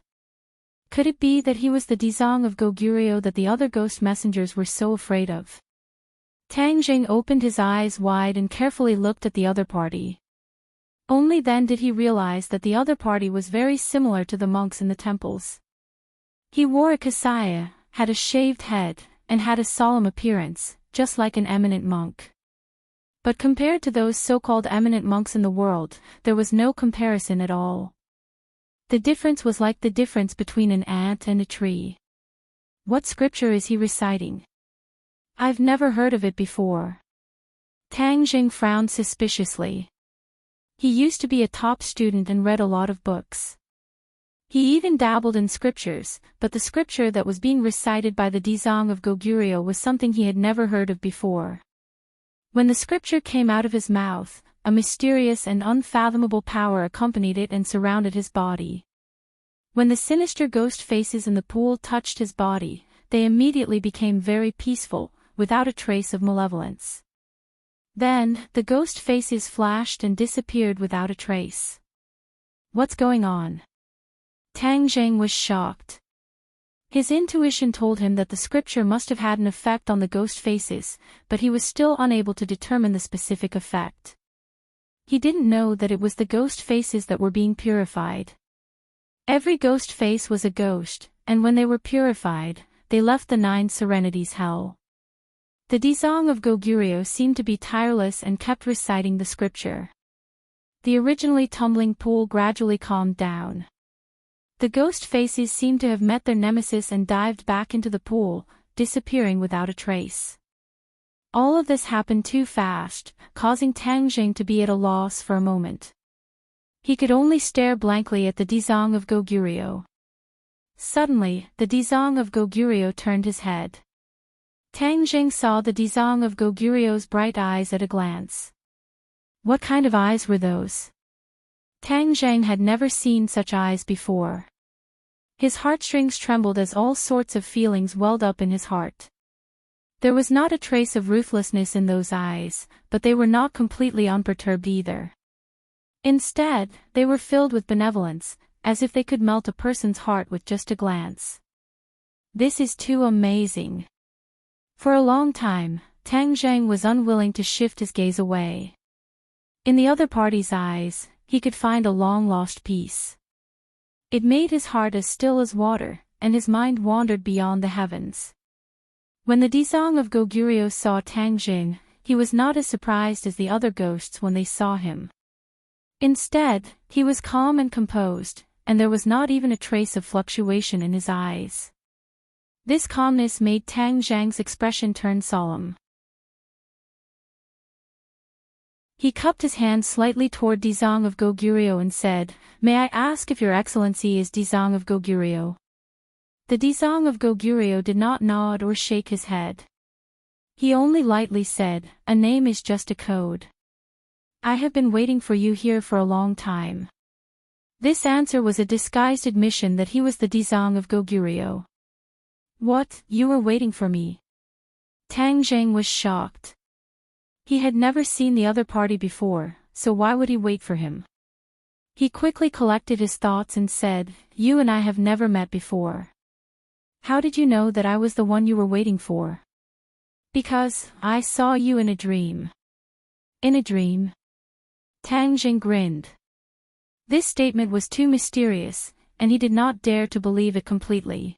Could it be that he was the Dizong of Goguryeo that the other ghost messengers were so afraid of? Tang Zhang opened his eyes wide and carefully looked at the other party. Only then did he realize that the other party was very similar to the monks in the temples. He wore a kasaya, had a shaved head, and had a solemn appearance, just like an eminent monk. But compared to those so-called eminent monks in the world, there was no comparison at all. The difference was like the difference between an ant and a tree. What scripture is he reciting? I've never heard of it before. Tang Zhang frowned suspiciously. He used to be a top student and read a lot of books. He even dabbled in scriptures, but the scripture that was being recited by the Dizong of Goguryeo was something he had never heard of before. When the scripture came out of his mouth, a mysterious and unfathomable power accompanied it and surrounded his body. When the sinister ghost faces in the pool touched his body, they immediately became very peaceful, without a trace of malevolence. Then, the ghost faces flashed and disappeared without a trace. What's going on? Tang Zhang was shocked. His intuition told him that the scripture must have had an effect on the ghost faces, but he was still unable to determine the specific effect. He didn't know that it was the ghost faces that were being purified. Every ghost face was a ghost, and when they were purified, they left the 9 serenities hell. The Dizong of Goguryeo seemed to be tireless and kept reciting the scripture. The originally tumbling pool gradually calmed down. The ghost faces seemed to have met their nemesis and dived back into the pool, disappearing without a trace. All of this happened too fast, causing Tang Zhang to be at a loss for a moment. He could only stare blankly at the Dizong of Goguryeo. Suddenly, the Dizong of Goguryeo turned his head. Tang Zhang saw the Dizong of Goguryeo's bright eyes at a glance. What kind of eyes were those? Tang Zhang had never seen such eyes before. His heartstrings trembled as all sorts of feelings welled up in his heart. There was not a trace of ruthlessness in those eyes, but they were not completely unperturbed either. Instead, they were filled with benevolence, as if they could melt a person's heart with just a glance. This is too amazing. For a long time, Tang Zhang was unwilling to shift his gaze away. In the other party's eyes, he could find a long-lost peace. It made his heart as still as water, and his mind wandered beyond the heavens. When the Dizong of Goguryeo saw Tang Zhang, he was not as surprised as the other ghosts when they saw him. Instead, he was calm and composed, and there was not even a trace of fluctuation in his eyes. This calmness made Tang Zhang's expression turn solemn. He cupped his hand slightly toward Dizong of Goguryeo and said, "May I ask if your excellency is Dizong of Goguryeo?" The Dizong of Goguryeo did not nod or shake his head. He only lightly said, "A name is just a code. I have been waiting for you here for a long time." This answer was a disguised admission that he was the Dizong of Goguryeo. "What, you were waiting for me?" Tang Zhang was shocked. He had never seen the other party before, so why would he wait for him? He quickly collected his thoughts and said, "You and I have never met before. How did you know that I was the one you were waiting for?" "Because, I saw you in a dream." "In a dream?" Tang Zhang grinned. This statement was too mysterious, and he did not dare to believe it completely.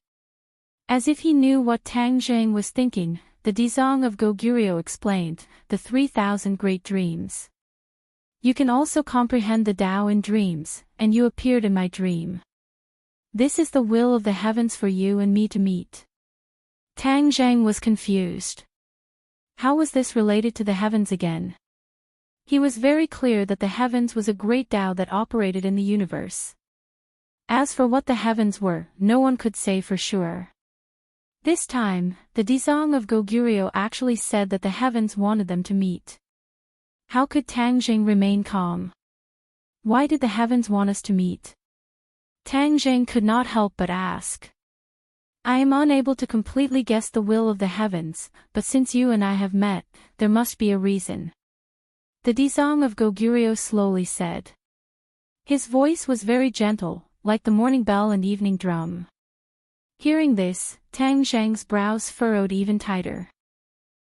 As if he knew what Tang Zhang was thinking, the Dizong of Goguryeo explained, "The 3,000 great dreams. You can also comprehend the Tao in dreams, and you appeared in my dream. This is the will of the heavens for you and me to meet." Tang Zhang was confused. How was this related to the heavens again? He was very clear that the heavens was a great Tao that operated in the universe. As for what the heavens were, no one could say for sure. This time, the Dizong of Goguryeo actually said that the heavens wanted them to meet. How could Tang Jing remain calm? Why did the heavens want us to meet? Tang Jing could not help but ask. I am unable to completely guess the will of the heavens, but since you and I have met, there must be a reason. The Dizong of Goguryeo slowly said. His voice was very gentle, like the morning bell and evening drum. Hearing this, Tang Zhang's brows furrowed even tighter.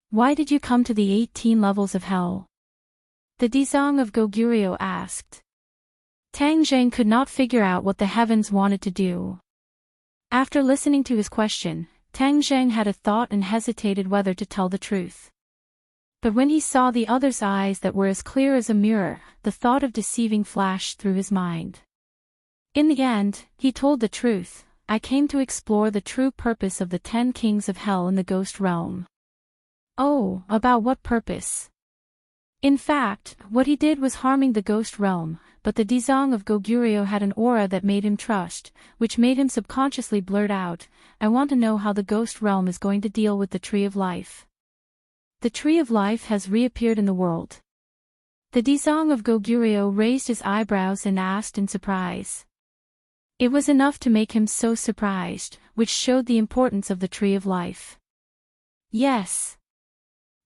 Why did you come to the 18 levels of hell? The Dizong of Goguryeo asked. Tang Zhang could not figure out what the heavens wanted to do. After listening to his question, Tang Zhang had a thought and hesitated whether to tell the truth. But when he saw the other's eyes that were as clear as a mirror, the thought of deceiving flashed through his mind. In the end, he told the truth. I came to explore the true purpose of the 10 kings of hell in the ghost realm. Oh, about what purpose? In fact, what he did was harming the ghost realm, but the Dizong of Goguryeo had an aura that made him trust, which made him subconsciously blurt out, I want to know how the ghost realm is going to deal with the Tree of Life. The Tree of Life has reappeared in the world. The Dizong of Goguryeo raised his eyebrows and asked in surprise. It was enough to make him so surprised, which showed the importance of the Tree of Life. Yes.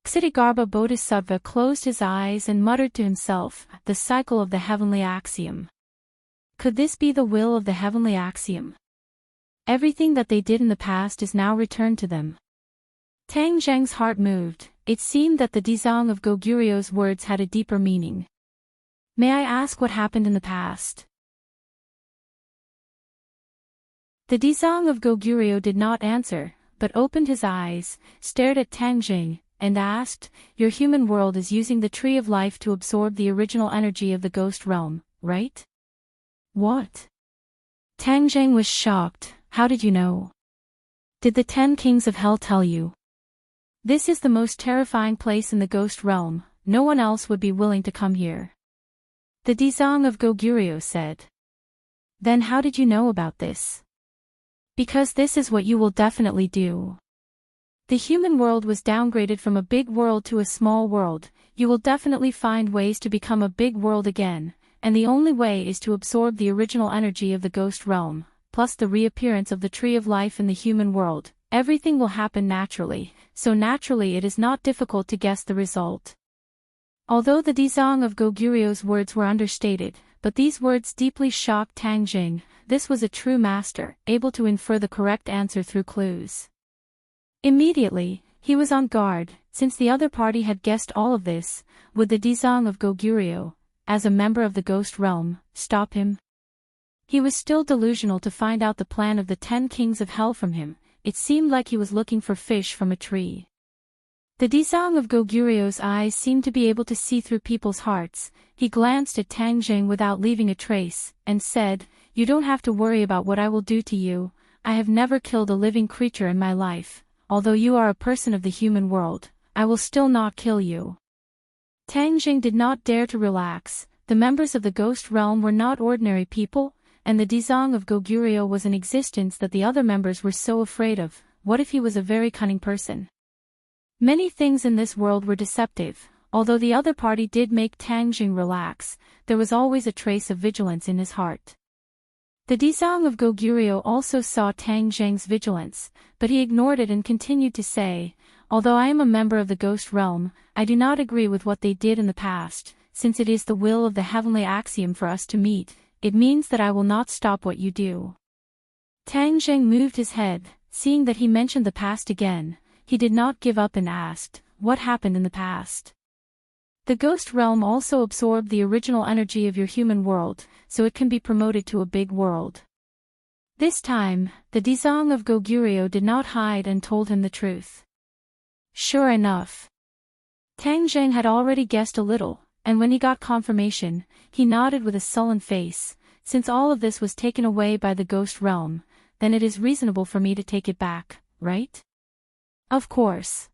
Ksitigarbha Bodhisattva closed his eyes and muttered to himself, the cycle of the heavenly axiom. Could this be the will of the heavenly axiom? Everything that they did in the past is now returned to them. Tang Zhang's heart moved. It seemed that the Dizong of Goguryeo's words had a deeper meaning. May I ask what happened in the past? The Dizong of Goguryeo did not answer, but opened his eyes, stared at Tang Jing, and asked, Your human world is using the Tree of Life to absorb the original energy of the ghost realm, right? What? Tang Jing was shocked. How did you know? Did the 10 kings of hell tell you? This is the most terrifying place in the ghost realm, no one else would be willing to come here. The Dizong of Goguryeo said. Then how did you know about this? Because this is what you will definitely do. The human world was downgraded from a big world to a small world. You will definitely find ways to become a big world again, and the only way is to absorb the original energy of the ghost realm, plus the reappearance of the Tree of Life in the human world. Everything will happen naturally, so naturally it is not difficult to guess the result. Although the Dizong of Goguryeo's words were understated, but these words deeply shocked Tang Jing. This was a true master, able to infer the correct answer through clues. Immediately, he was on guard. Since the other party had guessed all of this, would the Dizong of Goguryeo, as a member of the ghost realm, stop him? He was still delusional to find out the plan of the 10 kings of hell from him. It seemed like he was looking for fish from a tree. The Dizong of Goguryeo's eyes seemed to be able to see through people's hearts. He glanced at Tang Jing without leaving a trace, and said, You don't have to worry about what I will do to you. I have never killed a living creature in my life. Although you are a person of the human world, I will still not kill you. Tang Jing did not dare to relax. The members of the ghost realm were not ordinary people, and the Dizong of Goguryeo was an existence that the other members were so afraid of. What if he was a very cunning person? Many things in this world were deceptive. Although the other party did make Tang Jing relax, there was always a trace of vigilance in his heart. The Dizong of Goguryeo also saw Tang Jing's vigilance, but he ignored it and continued to say, Although I am a member of the ghost realm, I do not agree with what they did in the past. Since it is the will of the heavenly axiom for us to meet, it means that I will not stop what you do. Tang Jing moved his head, seeing that he mentioned the past again. He did not give up and asked, What happened in the past? The ghost realm also absorbed the original energy of your human world, so it can be promoted to a big world. This time, the Dizong of Goguryeo did not hide and told him the truth. Sure enough. Tang Jing had already guessed a little, and when he got confirmation, he nodded with a sullen face. Since all of this was taken away by the ghost realm, then it is reasonable for me to take it back, right? Of course.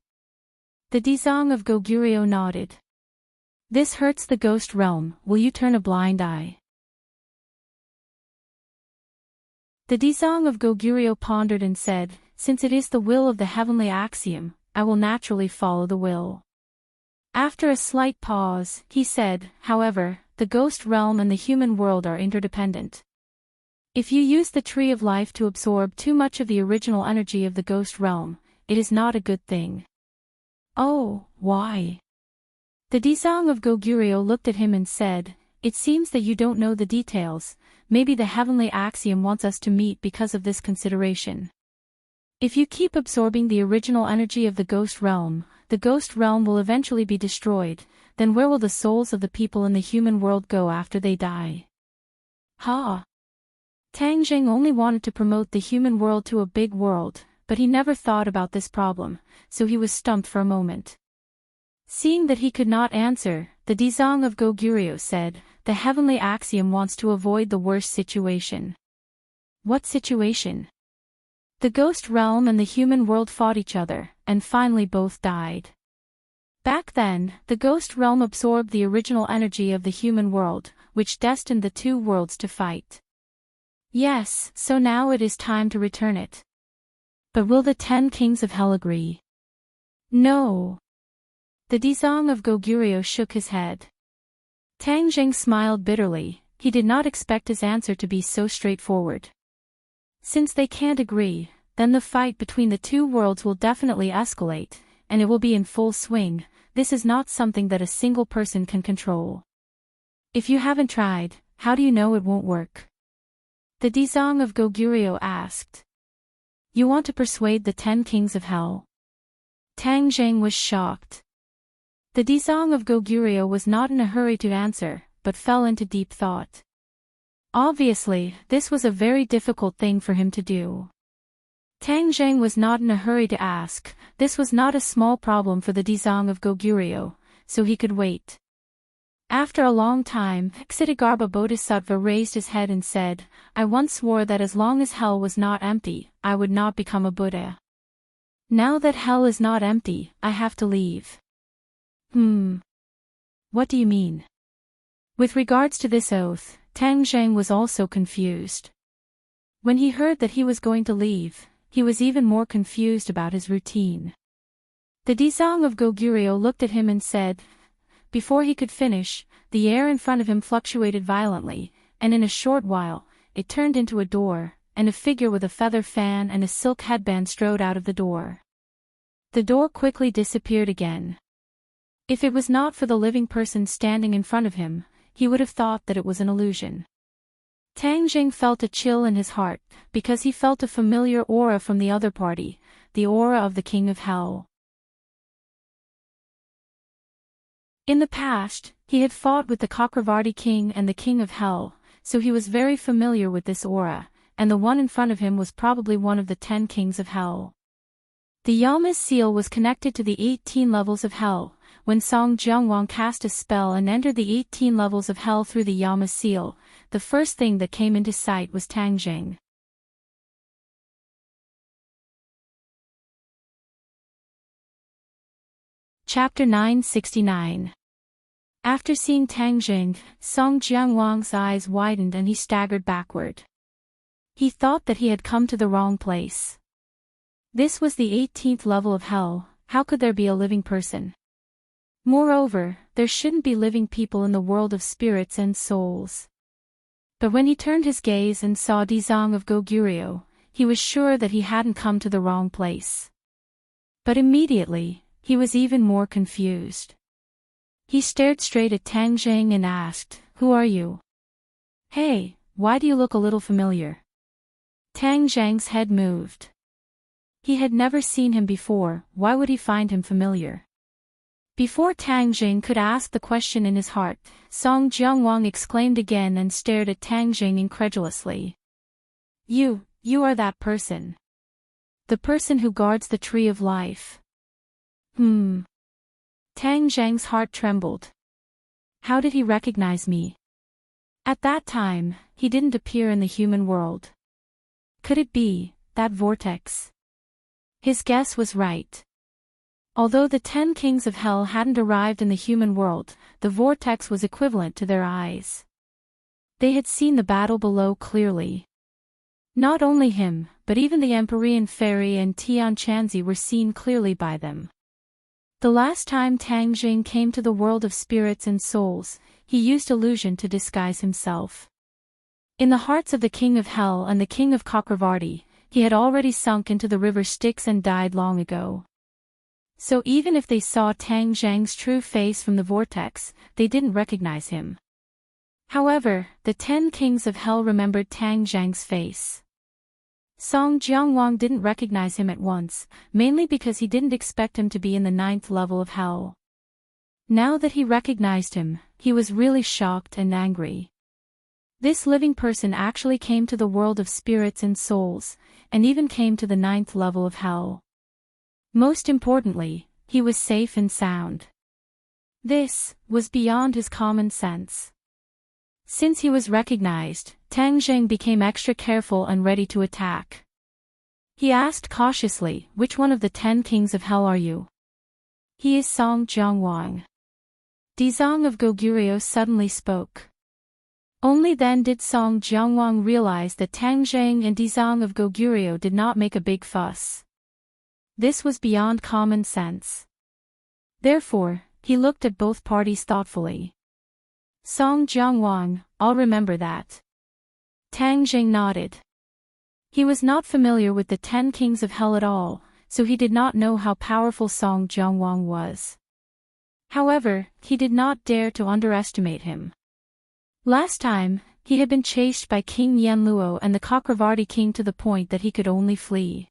The Dizong of Goguryeo nodded. This hurts the ghost realm, will you turn a blind eye? The Dizang of Goguryeo pondered and said, "Since it is the will of the heavenly axiom, I will naturally follow the will." After a slight pause, he said, "However, the ghost realm and the human world are interdependent. If you use the tree of life to absorb too much of the original energy of the ghost realm, it is not a good thing." "Oh, why?" The Dizang of Goguryeo looked at him and said, "It seems that you don't know the details. Maybe the heavenly axiom wants us to meet because of this consideration. If you keep absorbing the original energy of the ghost realm will eventually be destroyed, then where will the souls of the people in the human world go after they die?" Ha! Tang Jing only wanted to promote the human world to a big world, but he never thought about this problem, so he was stumped for a moment. Seeing that he could not answer, the Dizang of Goguryeo said, "The heavenly axiom wants to avoid the worst situation." "What situation?" "The ghost realm and the human world fought each other, and finally both died. Back then, the ghost realm absorbed the original energy of the human world, which destined the two worlds to fight. Yes, so now it is time to return it. But will the 10 kings of hell agree?" "No." The Dizang of Goguryeo shook his head. Tang Jing smiled bitterly. He did not expect his answer to be so straightforward. Since they can't agree, then the fight between the two worlds will definitely escalate, and it will be in full swing. This is not something that a single person can control. If you haven't tried, how do you know it won't work?" The Dizang of Goguryeo asked. "You want to persuade the 10 kings of hell?" Tang Jing was shocked. The Dizang of Goguryeo was not in a hurry to answer, but fell into deep thought. Obviously, this was a very difficult thing for him to do. Tang Jing was not in a hurry to ask. This was not a small problem for the Dizang of Goguryeo, so he could wait. After a long time, Ksitigarbha Bodhisattva raised his head and said, "I once swore that as long as hell was not empty, I would not become a Buddha. Now that hell is not empty, I have to leave." What do you mean?" With regards to this oath, Tang Jing was also confused. When he heard that he was going to leave, he was even more confused about his routine. The Dizang of Goguryeo looked at him and said. Before he could finish, the air in front of him fluctuated violently, and in a short while, it turned into a door, and a figure with a feather fan and a silk headband strode out of the door. The door quickly disappeared again. If it was not for the living person standing in front of him, he would have thought that it was an illusion. Tang Jing felt a chill in his heart, because he felt a familiar aura from the other party, the aura of the King of Hell. In the past, he had fought with the Chakravarti King and the King of Hell, so he was very familiar with this aura, and the one in front of him was probably one of the 10 kings of hell. The Yama's seal was connected to the 18 levels of hell. When Song Jianguang cast a spell and entered the 18 levels of hell through the Yama seal, the first thing that came into sight was Tang Jing. Chapter 969. After seeing Tang Jing, Song Jianguang's eyes widened and he staggered backward. He thought that he had come to the wrong place. This was the 18th level of hell. How could there be a living person? Moreover, there shouldn't be living people in the world of spirits and souls. But when he turned his gaze and saw Dizang of Goguryeo, he was sure that he hadn't come to the wrong place. But immediately, he was even more confused. He stared straight at Tang Jing and asked, "Who are you?" "Hey, why do you look a little familiar?" Tang Jing's head moved. He had never seen him before. Why would he find him familiar? Before Tang Jing could ask the question in his heart, Song Jianguang exclaimed again and stared at Tang Jing incredulously. You are that person. The person who guards the tree of life." Tang Jing's heart trembled. How did he recognize me? At that time, he didn't appear in the human world. Could it be that vortex? His guess was right. Although the 10 kings of hell hadn't arrived in the human world, the vortex was equivalent to their eyes. They had seen the battle below clearly. Not only him, but even the Empyrean Fairy and Tian Chanzi were seen clearly by them. The last time Tang Jing came to the world of spirits and souls, he used illusion to disguise himself. In the hearts of the King of Hell and the King of Chakravarti, he had already sunk into the river Styx and died long ago. So even if they saw Tang Zhang's true face from the vortex, they didn't recognize him. However, the 10 kings of hell remembered Tang Zhang's face. Song Jiangwang didn't recognize him at once, mainly because he didn't expect him to be in the 9th level of hell. Now that he recognized him, he was really shocked and angry. This living person actually came to the world of spirits and souls, and even came to the 9th level of hell. Most importantly, he was safe and sound. This was beyond his common sense. Since he was recognized, Tang Zheng became extra careful and ready to attack. He asked cautiously, "Which one of the 10 kings of hell are you?" "He is Song Jiangwang." Dizong of Goguryeo suddenly spoke. Only then did Song Jiangwang realize that Tang Zheng and Dizong of Goguryeo did not make a big fuss. This was beyond common sense. Therefore, he looked at both parties thoughtfully. "Song Jiangwang, I'll remember that." Tang Jing nodded. He was not familiar with the 10 kings of hell at all, so he did not know how powerful Song Jiangwang was. However, he did not dare to underestimate him. Last time, he had been chased by King Yanluo and the Chakravarti king to the point that he could only flee.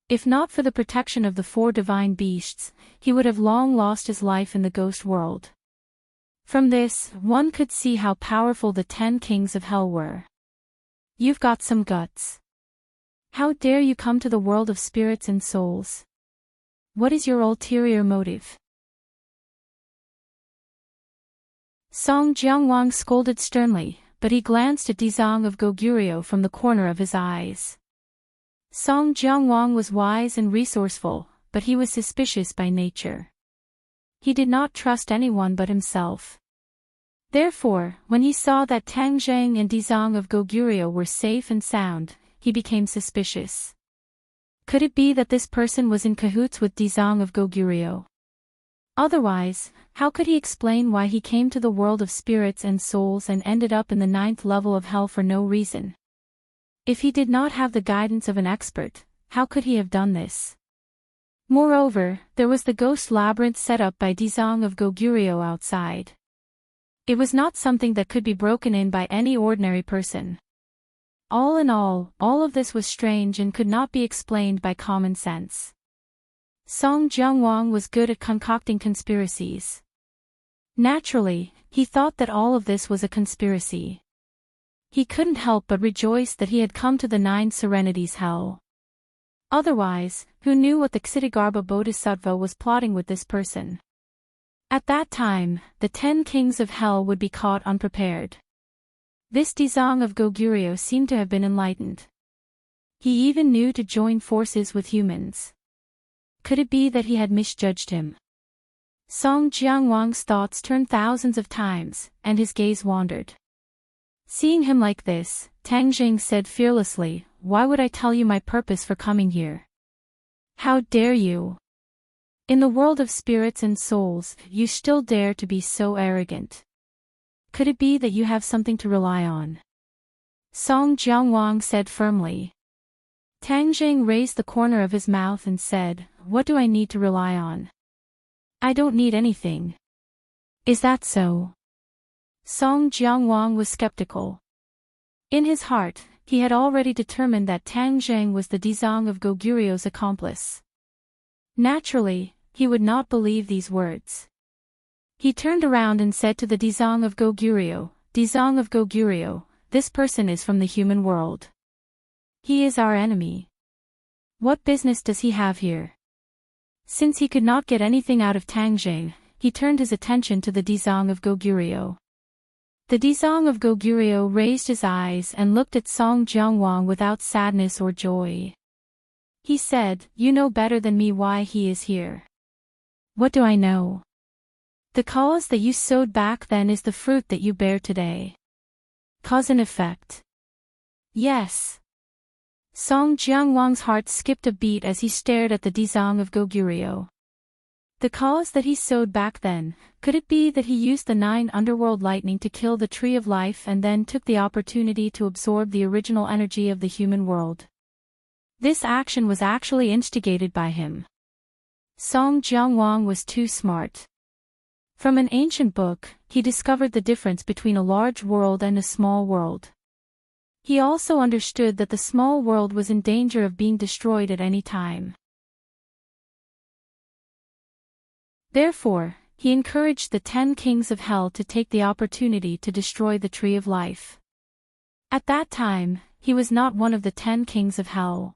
If not for the protection of the 4 divine beasts, he would have long lost his life in the ghost world. From this, one could see how powerful the 10 kings of hell were. "You've got some guts. How dare you come to the world of spirits and souls? What is your ulterior motive?" Song Jiangwang scolded sternly, but he glanced at Dizong of Goguryeo from the corner of his eyes. Song Jiangwang was wise and resourceful, but he was suspicious by nature. He did not trust anyone but himself. Therefore, when he saw that Tang Zheng and Dizong of Goguryeo were safe and sound, he became suspicious. Could it be that this person was in cahoots with Dizong of Goguryeo? Otherwise, how could he explain why he came to the world of spirits and souls and ended up in the 9th level of hell for no reason? If he did not have the guidance of an expert, how could he have done this? Moreover, there was the ghost labyrinth set up by Dizong of Goguryeo outside. It was not something that could be broken in by any ordinary person. All in all of this was strange and could not be explained by common sense. Song Jiangwang was good at concocting conspiracies. Naturally, he thought that all of this was a conspiracy. He couldn't help but rejoice that he had come to the 9 Serenities hell. Otherwise, who knew what the Ksitigarbha Bodhisattva was plotting with this person? At that time, the 10 kings of hell would be caught unprepared. This Dizong of Goguryeo seemed to have been enlightened. He even knew to join forces with humans. Could it be that he had misjudged him? Song Jiangwang's thoughts turned thousands of times, and his gaze wandered. Seeing him like this, Tang Jing said fearlessly, "Why would I tell you my purpose for coming here? How dare you? In the world of spirits and souls, you still dare to be so arrogant. Could it be that you have something to rely on?" Song Jiangwang said firmly. Tang Jing raised the corner of his mouth and said, "What do I need to rely on? I don't need anything." "Is that so?" Song Jiangwang was skeptical. In his heart, he had already determined that Tang Zheng was the Dizong of Goguryeo's accomplice. Naturally, he would not believe these words. He turned around and said to the Dizong of Goguryeo, "Dizong of Goguryeo, this person is from the human world. He is our enemy. What business does he have here?" Since he could not get anything out of Tang Zheng, he turned his attention to the Dizong of Goguryeo. The Dizong of Goguryeo raised his eyes and looked at Song Jiangwang without sadness or joy. He said, "You know better than me why he is here." "What do I know? The cause that you sowed back then is the fruit that you bear today. Cause and effect." "Yes. Song Jianguang's heart skipped a beat as he stared at the Dizang of Goguryeo. The cause that he sowed back then, could it be that he used the 9 underworld lightning to kill the Tree of Life and then took the opportunity to absorb the original energy of the human world? This action was actually instigated by him. Song Jianguang was too smart. From an ancient book, he discovered the difference between a large world and a small world. He also understood that the small world was in danger of being destroyed at any time. Therefore, he encouraged the 10 kings of hell to take the opportunity to destroy the Tree of Life. At that time, he was not one of the 10 kings of hell.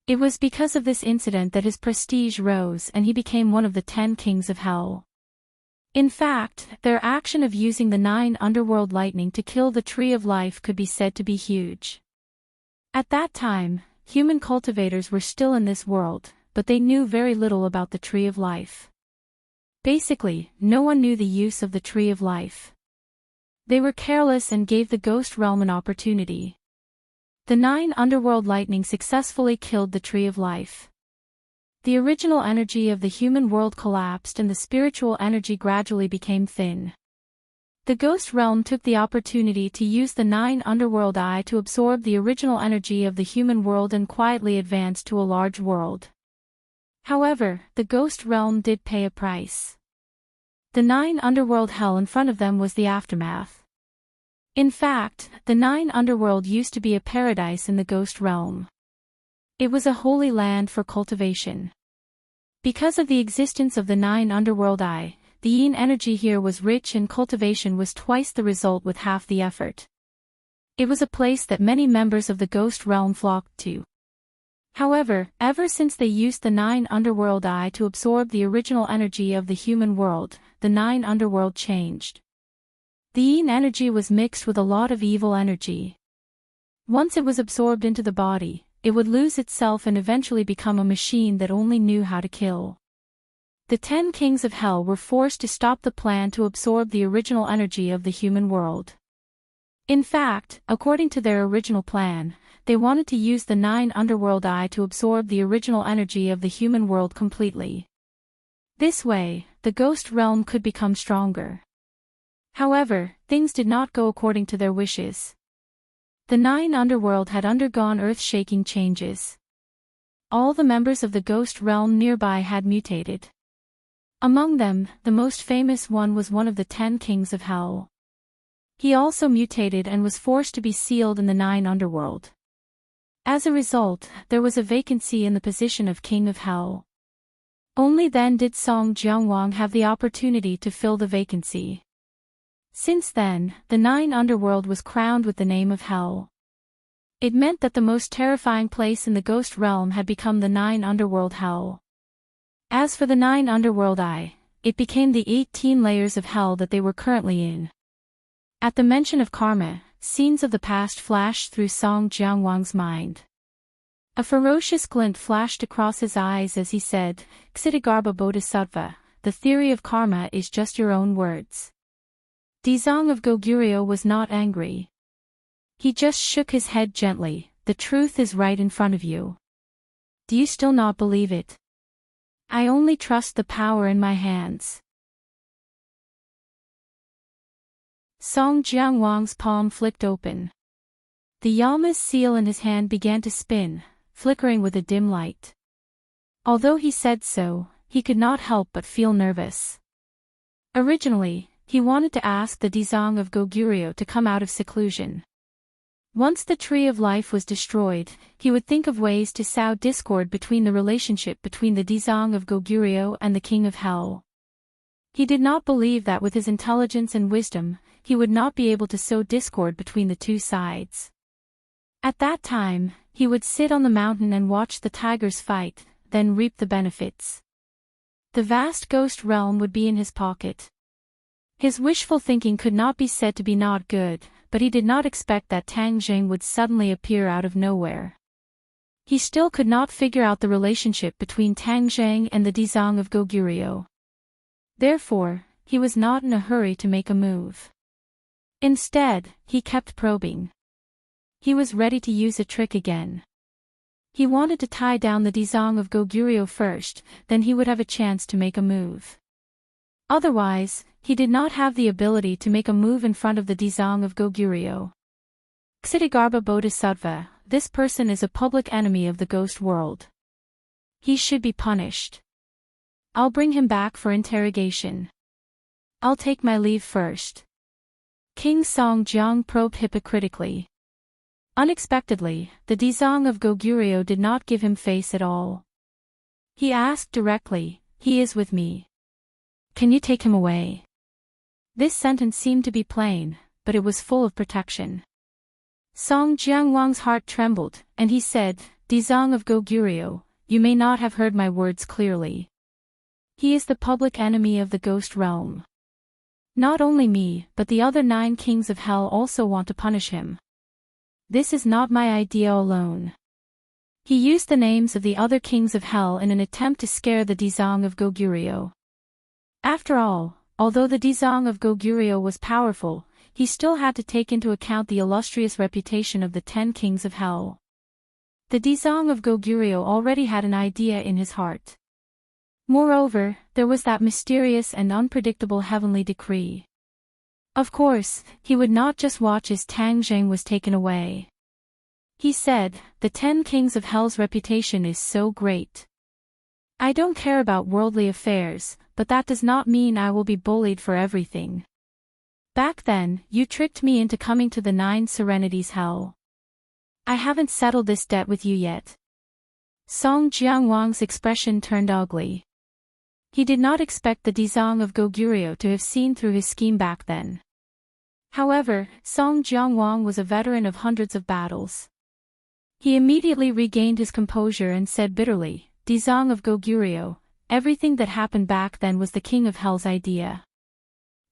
It was because of this incident that his prestige rose and he became one of the 10 kings of hell. In fact, their action of using the 9 underworld lightning to kill the Tree of Life could be said to be huge. At that time, human cultivators were still in this world, but they knew very little about the Tree of Life. Basically, no one knew the use of the Tree of Life. They were careless and gave the ghost realm an opportunity. The 9 underworld lightning successfully killed the Tree of Life. The original energy of the human world collapsed and the spiritual energy gradually became thin. The ghost realm took the opportunity to use the 9 underworld eye to absorb the original energy of the human world and quietly advance to a large world. However, the ghost realm did pay a price. The 9 underworld hell in front of them was the aftermath. In fact, the 9 underworld used to be a paradise in the ghost realm. It was a holy land for cultivation. Because of the existence of the 9 underworld eye, the yin energy here was rich and cultivation was twice the result with half the effort. It was a place that many members of the ghost realm flocked to. However, ever since they used the 9 underworld eye to absorb the original energy of the human world, the 9 underworld changed. The yin energy was mixed with a lot of evil energy. Once it was absorbed into the body, it would lose itself and eventually become a machine that only knew how to kill. The 10 kings of hell were forced to stop the plan to absorb the original energy of the human world. In fact, according to their original plan, they wanted to use the 9 underworld eye to absorb the original energy of the human world completely. This way, the ghost realm could become stronger. However, things did not go according to their wishes. The 9 underworld had undergone earth-shaking changes. All the members of the ghost realm nearby had mutated. Among them, the most famous one was one of the 10 kings of hell. He also mutated and was forced to be sealed in the 9 underworld. As a result, there was a vacancy in the position of king of hell. Only then did Song Jianguang have the opportunity to fill the vacancy. Since then, the 9 underworld was crowned with the name of hell. It meant that the most terrifying place in the ghost realm had become the 9 underworld hell. As for the 9 underworld eye, it became the 18 layers of hell that they were currently in. At the mention of karma, scenes of the past flashed through Song Jianguang's mind. A ferocious glint flashed across his eyes as he said, "Ksitigarbha Bodhisattva, the theory of karma is just your own words." Dizang of Goguryeo was not angry. He just shook his head gently. "The truth is right in front of you. Do you still not believe it? I only trust the power in my hands." Song Jianguang's palm flicked open. The Yama's seal in his hand began to spin, flickering with a dim light. Although he said so, he could not help but feel nervous. Originally, he wanted to ask the Dizang of Goguryeo to come out of seclusion. Once the Tree of Life was destroyed, he would think of ways to sow discord between the relationship between the Dizang of Goguryeo and the King of Hell. He did not believe that with his intelligence and wisdom, he would not be able to sow discord between the two sides. At that time, he would sit on the mountain and watch the tigers fight, then reap the benefits. The vast ghost realm would be in his pocket. His wishful thinking could not be said to be not good, but he did not expect that Tang Jing would suddenly appear out of nowhere. He still could not figure out the relationship between Tang Jing and the Dizang of Goguryeo. Therefore, he was not in a hurry to make a move. Instead, he kept probing. He was ready to use a trick again. He wanted to tie down the Dizong of Goguryeo first, then he would have a chance to make a move. Otherwise, he did not have the ability to make a move in front of the Dizong of Goguryeo. Ksitigarbha Bodhisattva, this person is a public enemy of the ghost world. He should be punished. I'll bring him back for interrogation. I'll take my leave first. King Song-jiang probed hypocritically. Unexpectedly, the Dizong of Goguryeo did not give him face at all. He asked directly, "He is with me. Can you take him away?" This sentence seemed to be plain, but it was full of protection. Song Jiangwang's heart trembled, and he said, "Dizong of Goguryeo, you may not have heard my words clearly. He is the public enemy of the ghost realm. Not only me, but the other 9 kings of hell also want to punish him. This is not my idea alone." He used the names of the other kings of hell in an attempt to scare the Dizong of Goguryeo. After all, although the Dizong of Goguryeo was powerful, he still had to take into account the illustrious reputation of the 10 kings of hell. The Dizong of Goguryeo already had an idea in his heart. Moreover, there was that mysterious and unpredictable heavenly decree. Of course, he would not just watch as Tang Zheng was taken away. He said, "The 10 kings of hell's reputation is so great. I don't care about worldly affairs, but that does not mean I will be bullied for everything. Back then, you tricked me into coming to the 9 Serenities hell. I haven't settled this debt with you yet." Song Jiangwang's expression turned ugly. He did not expect the Dizong of Goguryeo to have seen through his scheme back then. However, Song Jiangwang was a veteran of hundreds of battles. He immediately regained his composure and said bitterly, "Dizong of Goguryeo, everything that happened back then was the King of Hell's idea.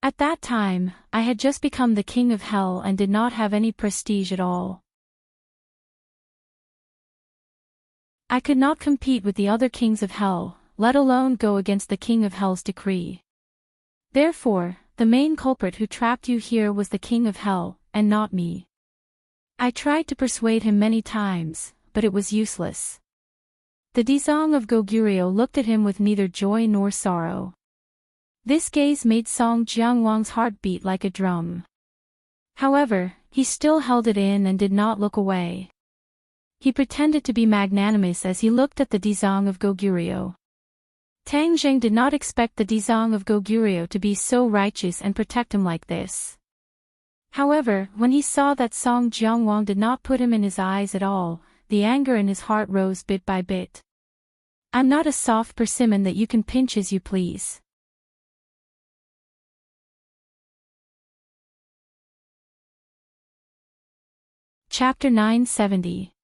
At that time, I had just become the King of Hell and did not have any prestige at all. I could not compete with the other kings of hell, let alone go against the King of Hell's decree. Therefore, the main culprit who trapped you here was the King of Hell, and not me. I tried to persuade him many times, but it was useless." The Dizong of Goguryeo looked at him with neither joy nor sorrow. This gaze made Song Jiangwang's heart beat like a drum. However, he still held it in and did not look away. He pretended to be magnanimous as he looked at the Dizong of Goguryeo. Tang Zheng did not expect the Dizong of Goguryeo to be so righteous and protect him like this. However, when he saw that Song Jiangwang did not put him in his eyes at all, the anger in his heart rose bit by bit. "I'm not a soft persimmon that you can pinch as you please." Chapter 970.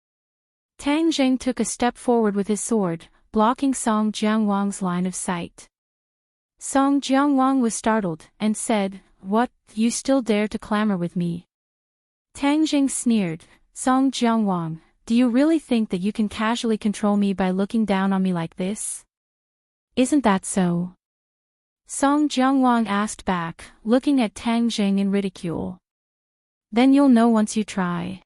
Tang Zheng took a step forward with his sword, blocking Song Jiangwang's line of sight. Song Jiangwang was startled, and said, "What, you still dare to clamor with me?" Tang Zheng sneered, "Song Jiangwang, do you really think that you can casually control me by looking down on me like this? Isn't that so?" Song Jiangwang asked back, looking at Tang Zheng in ridicule. "Then you'll know once you try."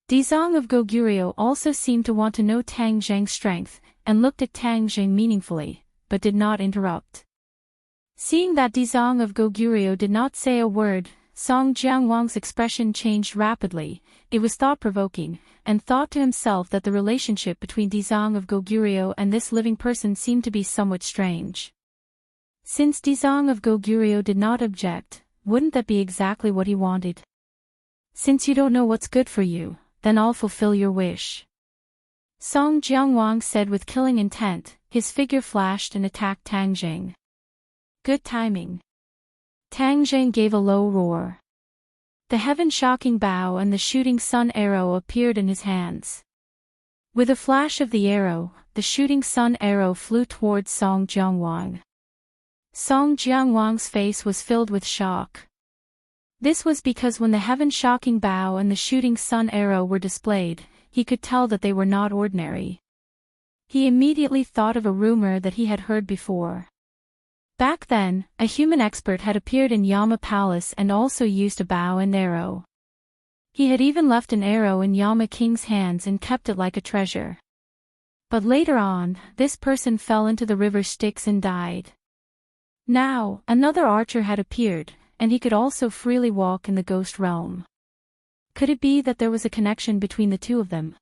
Dizong of Goguryeo also seemed to want to know Tang Zheng's strength, and looked at Tang Zheng meaningfully, but did not interrupt. Seeing that Dizong of Goguryeo did not say a word, Song Jiangwang's expression changed rapidly. It was thought-provoking, and thought to himself that the relationship between Dizong of Goguryeo and this living person seemed to be somewhat strange. Since Dizong of Goguryeo did not object, wouldn't that be exactly what he wanted? "Since you don't know what's good for you, then I'll fulfill your wish," Song Jiangwang said with killing intent. His figure flashed and attacked Tang Zheng. Good timing. Tang Zheng gave a low roar. The heaven-shocking bow and the shooting sun arrow appeared in his hands. With a flash of the arrow, the shooting sun arrow flew towards Song Jiangwang. Song Jiangwang's face was filled with shock. This was because when the heaven-shocking bow and the shooting sun arrow were displayed, he could tell that they were not ordinary. He immediately thought of a rumor that he had heard before. Back then, a human expert had appeared in Yama Palace and also used a bow and arrow. He had even left an arrow in Yama King's hands and kept it like a treasure. But later on, this person fell into the river Styx and died. Now, another archer had appeared, and he could also freely walk in the ghost realm. Could it be that there was a connection between the two of them?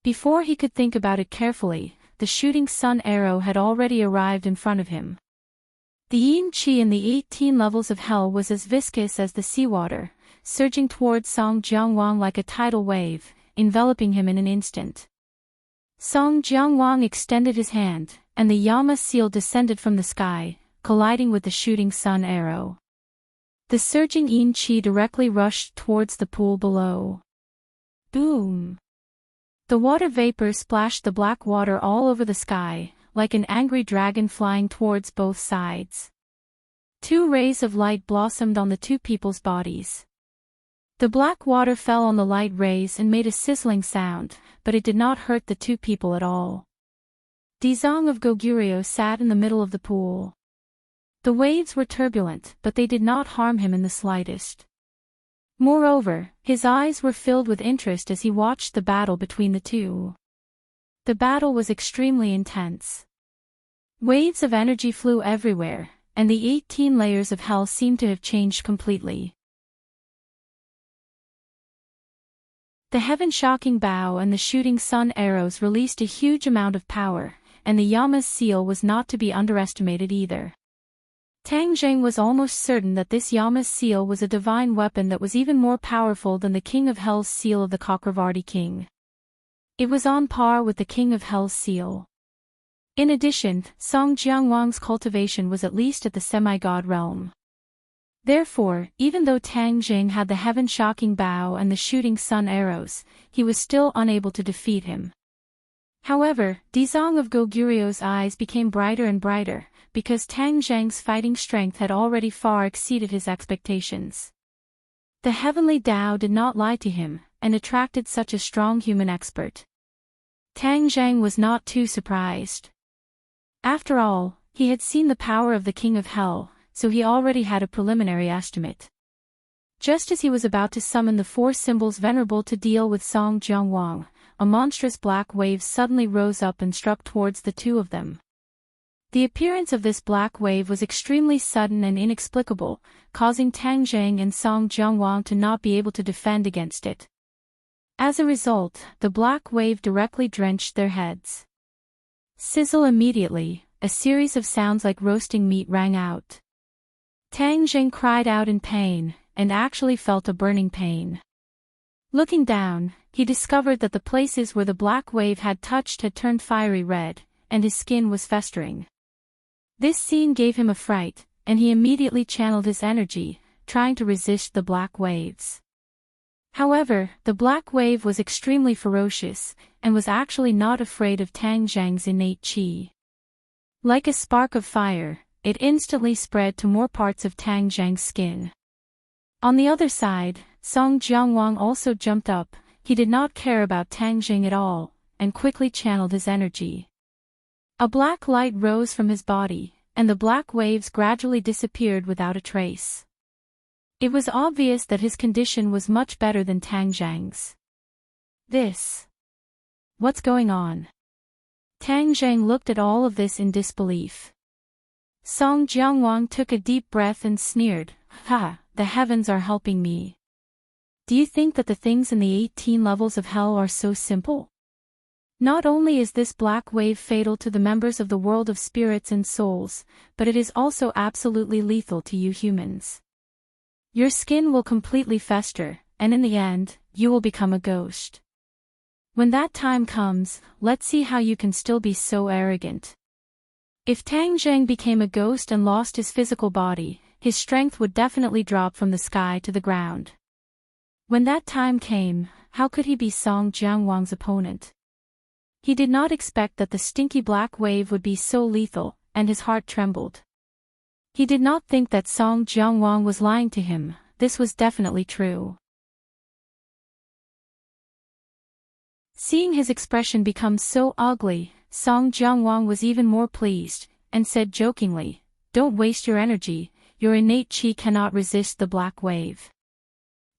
Before he could think about it carefully, the shooting sun arrow had already arrived in front of him. The yin qi in the 18 levels of hell was as viscous as the seawater, surging towards Song Jiangwang like a tidal wave, enveloping him in an instant. Song Jiangwang extended his hand, and the Yama seal descended from the sky, colliding with the shooting sun arrow. The surging yin qi directly rushed towards the pool below. Boom! The water vapor splashed the black water all over the sky, like an angry dragon flying towards both sides. Two rays of light blossomed on the two people's bodies. The black water fell on the light rays and made a sizzling sound, but it did not hurt the two people at all. Dizong of Goguryeo sat in the middle of the pool. The waves were turbulent, but they did not harm him in the slightest. Moreover, his eyes were filled with interest as he watched the battle between the two. The battle was extremely intense. Waves of energy flew everywhere, and the 18 layers of hell seemed to have changed completely. The heaven-shocking bow and the shooting sun arrows released a huge amount of power, and the Yama's seal was not to be underestimated either. Tang Zheng was almost certain that this Yama's seal was a divine weapon that was even more powerful than the King of Hell's seal of the Chakravarti King. It was on par with the King of Hell's seal. In addition, Song Jiangwang's cultivation was at least at the semi-god realm. Therefore, even though Tang Zheng had the heaven-shocking bow and the shooting sun arrows, he was still unable to defeat him. However, Dizong of Goguryeo's eyes became brighter and brighter, because Tang Zheng's fighting strength had already far exceeded his expectations. The heavenly Tao did not lie to him, and attracted such a strong human expert. Tang Zheng was not too surprised. After all, he had seen the power of the King of Hell, so he already had a preliminary estimate. Just as he was about to summon the four symbols venerable to deal with Song Jiangwang, a monstrous black wave suddenly rose up and struck towards the two of them. The appearance of this black wave was extremely sudden and inexplicable, causing Tang Zheng and Song Jiangwang to not be able to defend against it. As a result, the black wave directly drenched their heads. Sizzle! Immediately, a series of sounds like roasting meat rang out. Tang Zheng cried out in pain, and actually felt a burning pain. Looking down, he discovered that the places where the black wave had touched had turned fiery red, and his skin was festering. This scene gave him a fright, and he immediately channeled his energy, trying to resist the black waves. However, the black wave was extremely ferocious, and was actually not afraid of Tang Zheng's innate qi. Like a spark of fire, it instantly spread to more parts of Tang Zheng's skin. On the other side, Song Jiangwang also jumped up. He did not care about Tang Zheng at all, and quickly channeled his energy. A black light rose from his body, and the black waves gradually disappeared without a trace. It was obvious that his condition was much better than Tang Zheng's. What's going on? Tang Zheng looked at all of this in disbelief. Song Jiangwang took a deep breath and sneered, "Ha, the heavens are helping me. Do you think that the things in the 18 levels of hell are so simple? Not only is this black wave fatal to the members of the world of spirits and souls, but it is also absolutely lethal to you humans. Your skin will completely fester, and in the end, you will become a ghost. When that time comes, let's see how you can still be so arrogant." If Tang Zheng became a ghost and lost his physical body, his strength would definitely drop from the sky to the ground. When that time came, how could he be Song Jiangwang's opponent? He did not expect that the stinky black wave would be so lethal, and his heart trembled. He did not think that Song Jiangwang was lying to him. This was definitely true. Seeing his expression become so ugly, Song Jiangwang was even more pleased, and said jokingly, "Don't waste your energy, your innate qi cannot resist the black wave.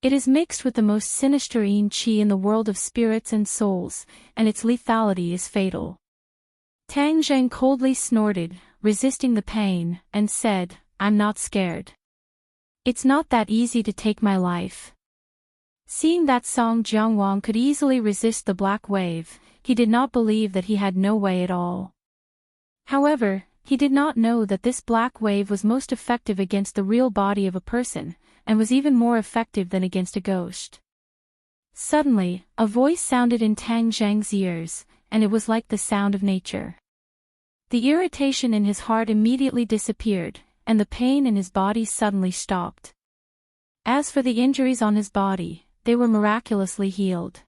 It is mixed with the most sinister qi in the world of spirits and souls, and its lethality is fatal. Tang Zheng coldly snorted, resisting the pain, and said, "I'm not scared. It's not that easy to take my life." Seeing that Song Jianguang could easily resist the black wave, he did not believe that he had no way at all. However, he did not know that this black wave was most effective against the real body of a person, and was even more effective than against a ghost. Suddenly, a voice sounded in Tang Zheng's ears, and it was like the sound of nature. The irritation in his heart immediately disappeared, and the pain in his body suddenly stopped. As for the injuries on his body, they were miraculously healed.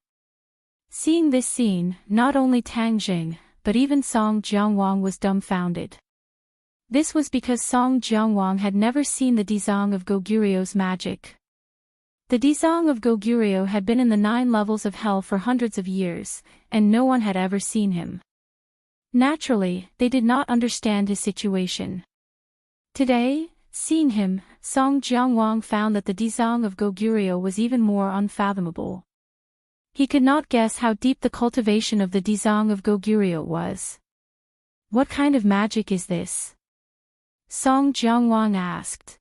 Seeing this scene, not only Tang Zheng, but even Song Jianguang was dumbfounded. This was because Song Jianguang had never seen the Dizang of Goguryu's magic. The Dizang of Goguryeo had been in the 9 levels of hell for hundreds of years, and no one had ever seen him. Naturally, they did not understand his situation. Today, seeing him, Song Jianguang found that the Dizang of Goguryeo was even more unfathomable. He could not guess how deep the cultivation of the Dizang of Goguryeo was. "What kind of magic is this?" Song Jianguang asked.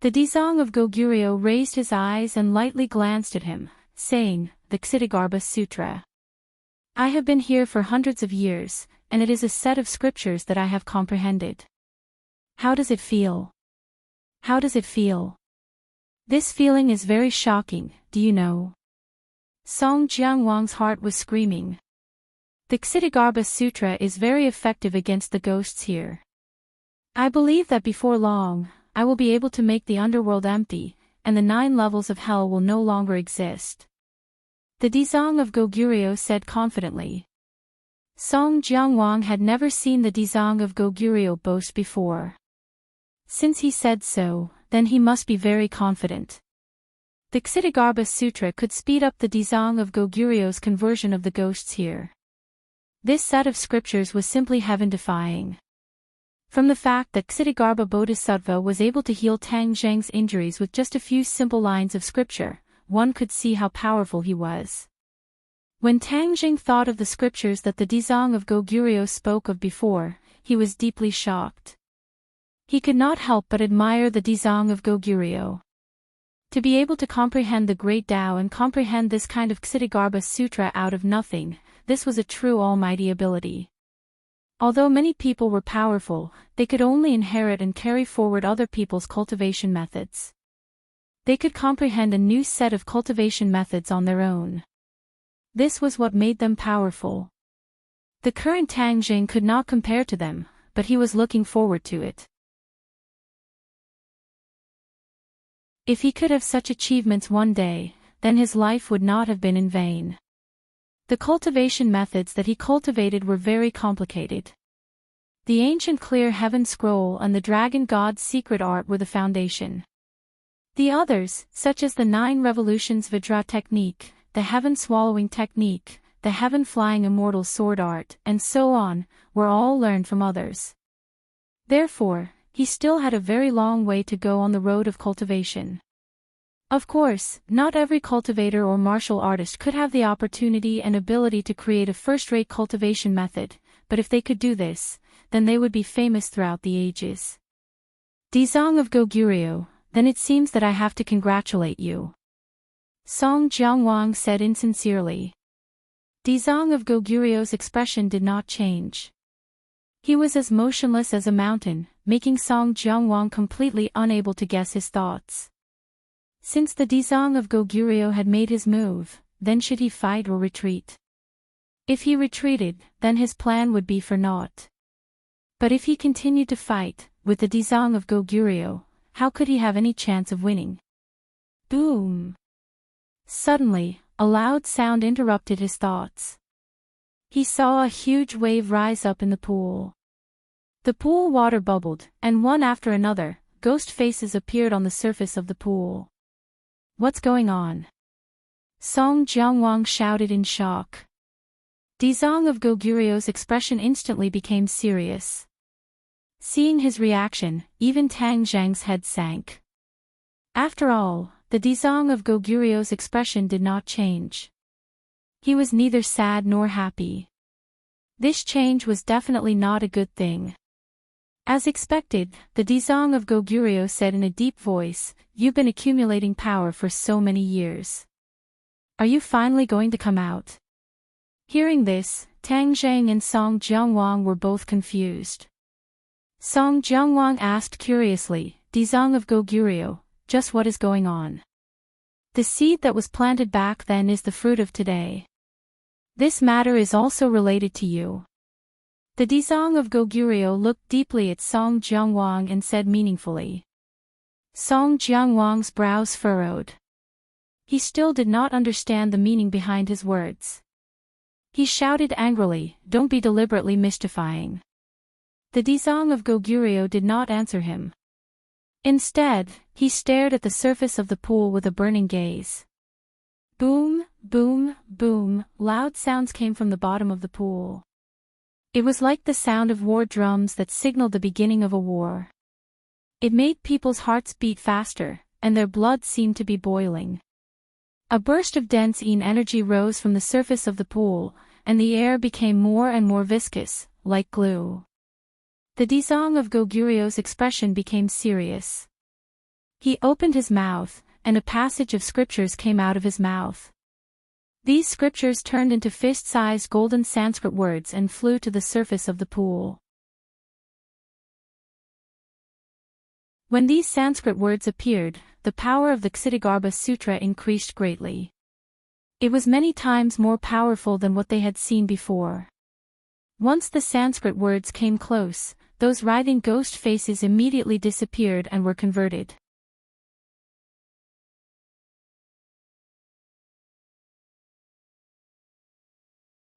The Dizang of Goguryeo raised his eyes and lightly glanced at him, saying, "The Ksitigarbha Sutra. I have been here for hundreds of years, and it is a set of scriptures that I have comprehended. How does it feel? How does it feel? This feeling is very shocking, do you know?" Song Jianguang's heart was screaming. The Ksitigarbha Sutra is very effective against the ghosts here. I believe that before long, I will be able to make the underworld empty, and the 9 levels of hell will no longer exist. The Dizang of Goguryeo said confidently. Song Jianguang had never seen the Dizang of Goguryeo boast before. Since he said so, then he must be very confident. The Ksitigarbha Sutra could speed up the Dizang of Goguryeo's conversion of the ghosts here. This set of scriptures was simply heaven-defying. From the fact that Ksitigarbha Bodhisattva was able to heal Tang Zheng's injuries with just a few simple lines of scripture, one could see how powerful he was. When Tang Zheng thought of the scriptures that the Dizang of Goguryeo spoke of before, he was deeply shocked. He could not help but admire the Dizang of Goguryeo. To be able to comprehend the Great Tao and comprehend this kind of Ksitigarbha Sutra out of nothing, this was a true almighty ability. Although many people were powerful, they could only inherit and carry forward other people's cultivation methods. They could comprehend a new set of cultivation methods on their own. This was what made them powerful. The current Tang Zheng could not compare to them, but he was looking forward to it. If he could have such achievements one day, then his life would not have been in vain. The cultivation methods that he cultivated were very complicated. The ancient clear heaven scroll and the dragon god's secret art were the foundation. The others, such as the 9 revolutions Vajra technique, the heaven swallowing technique, the heaven flying immortal sword art, and so on, were all learned from others. Therefore, he still had a very long way to go on the road of cultivation. Of course, not every cultivator or martial artist could have the opportunity and ability to create a first-rate cultivation method, but if they could do this, then they would be famous throughout the ages. Dizang of Goguryeo, then it seems that I have to congratulate you. Song Jianguang said insincerely. Dizang of Goguryeo's expression did not change. He was as motionless as a mountain, making Song Jianguang completely unable to guess his thoughts. Since the Dizang of Goguryeo had made his move, then should he fight or retreat? If he retreated, then his plan would be for naught. But if he continued to fight, with the Dizang of Goguryeo, how could he have any chance of winning? Boom! Suddenly, a loud sound interrupted his thoughts. He saw a huge wave rise up in the pool. The pool water bubbled, and one after another, ghost faces appeared on the surface of the pool. What's going on? Song Jianguang shouted in shock. Dizang of Goguryeo's expression instantly became serious. Seeing his reaction, even Tang Zheng's head sank. After all, the Dizong of Goguryu's expression did not change. He was neither sad nor happy. This change was definitely not a good thing. As expected, the Dizong of Goguryo said in a deep voice, "You've been accumulating power for so many years. Are you finally going to come out?" Hearing this, Tang Zheng and Song Jiangwang were both confused. Song Jiangwang asked curiously, "Dizong of Goguryo, just what is going on?" "The seed that was planted back then is the fruit of today. This matter is also related to you." The Dizong of Goguryo looked deeply at Song Jiangwang and said meaningfully. Song Jiangwang's brows furrowed. He still did not understand the meaning behind his words. He shouted angrily, "Don't be deliberately mystifying." The Dizong of Goguryo did not answer him. Instead, he stared at the surface of the pool with a burning gaze. Boom, boom, boom, loud sounds came from the bottom of the pool. It was like the sound of war drums that signaled the beginning of a war. It made people's hearts beat faster, and their blood seemed to be boiling. A burst of dense energy rose from the surface of the pool, and the air became more and more viscous, like glue. The Dizong of Goguryo's expression became serious. He opened his mouth, and a passage of scriptures came out of his mouth. These scriptures turned into fist-sized golden Sanskrit words and flew to the surface of the pool. When these Sanskrit words appeared, the power of the Ksitigarbha Sutra increased greatly. It was many times more powerful than what they had seen before. Once the Sanskrit words came close, those writhing ghost faces immediately disappeared and were converted.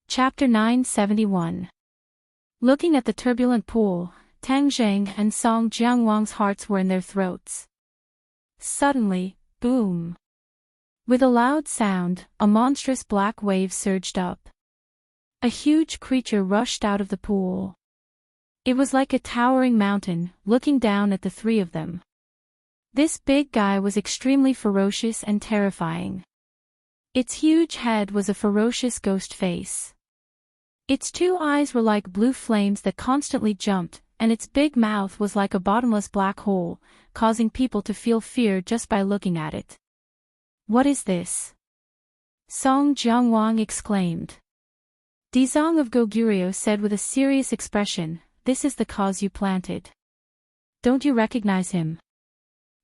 Chapter 971. Looking at the turbulent pool, Tang Zheng and Song Jiangwang's hearts were in their throats. Suddenly, boom! With a loud sound, a monstrous black wave surged up. A huge creature rushed out of the pool. It was like a towering mountain, looking down at the three of them. This big guy was extremely ferocious and terrifying. Its huge head was a ferocious ghost face. Its two eyes were like blue flames that constantly jumped, and its big mouth was like a bottomless black hole, causing people to feel fear just by looking at it. "What is this?" Song Jiangwang exclaimed. Dizong of Goguryo said with a serious expression, "This is the cause you planted. Don't you recognize him?"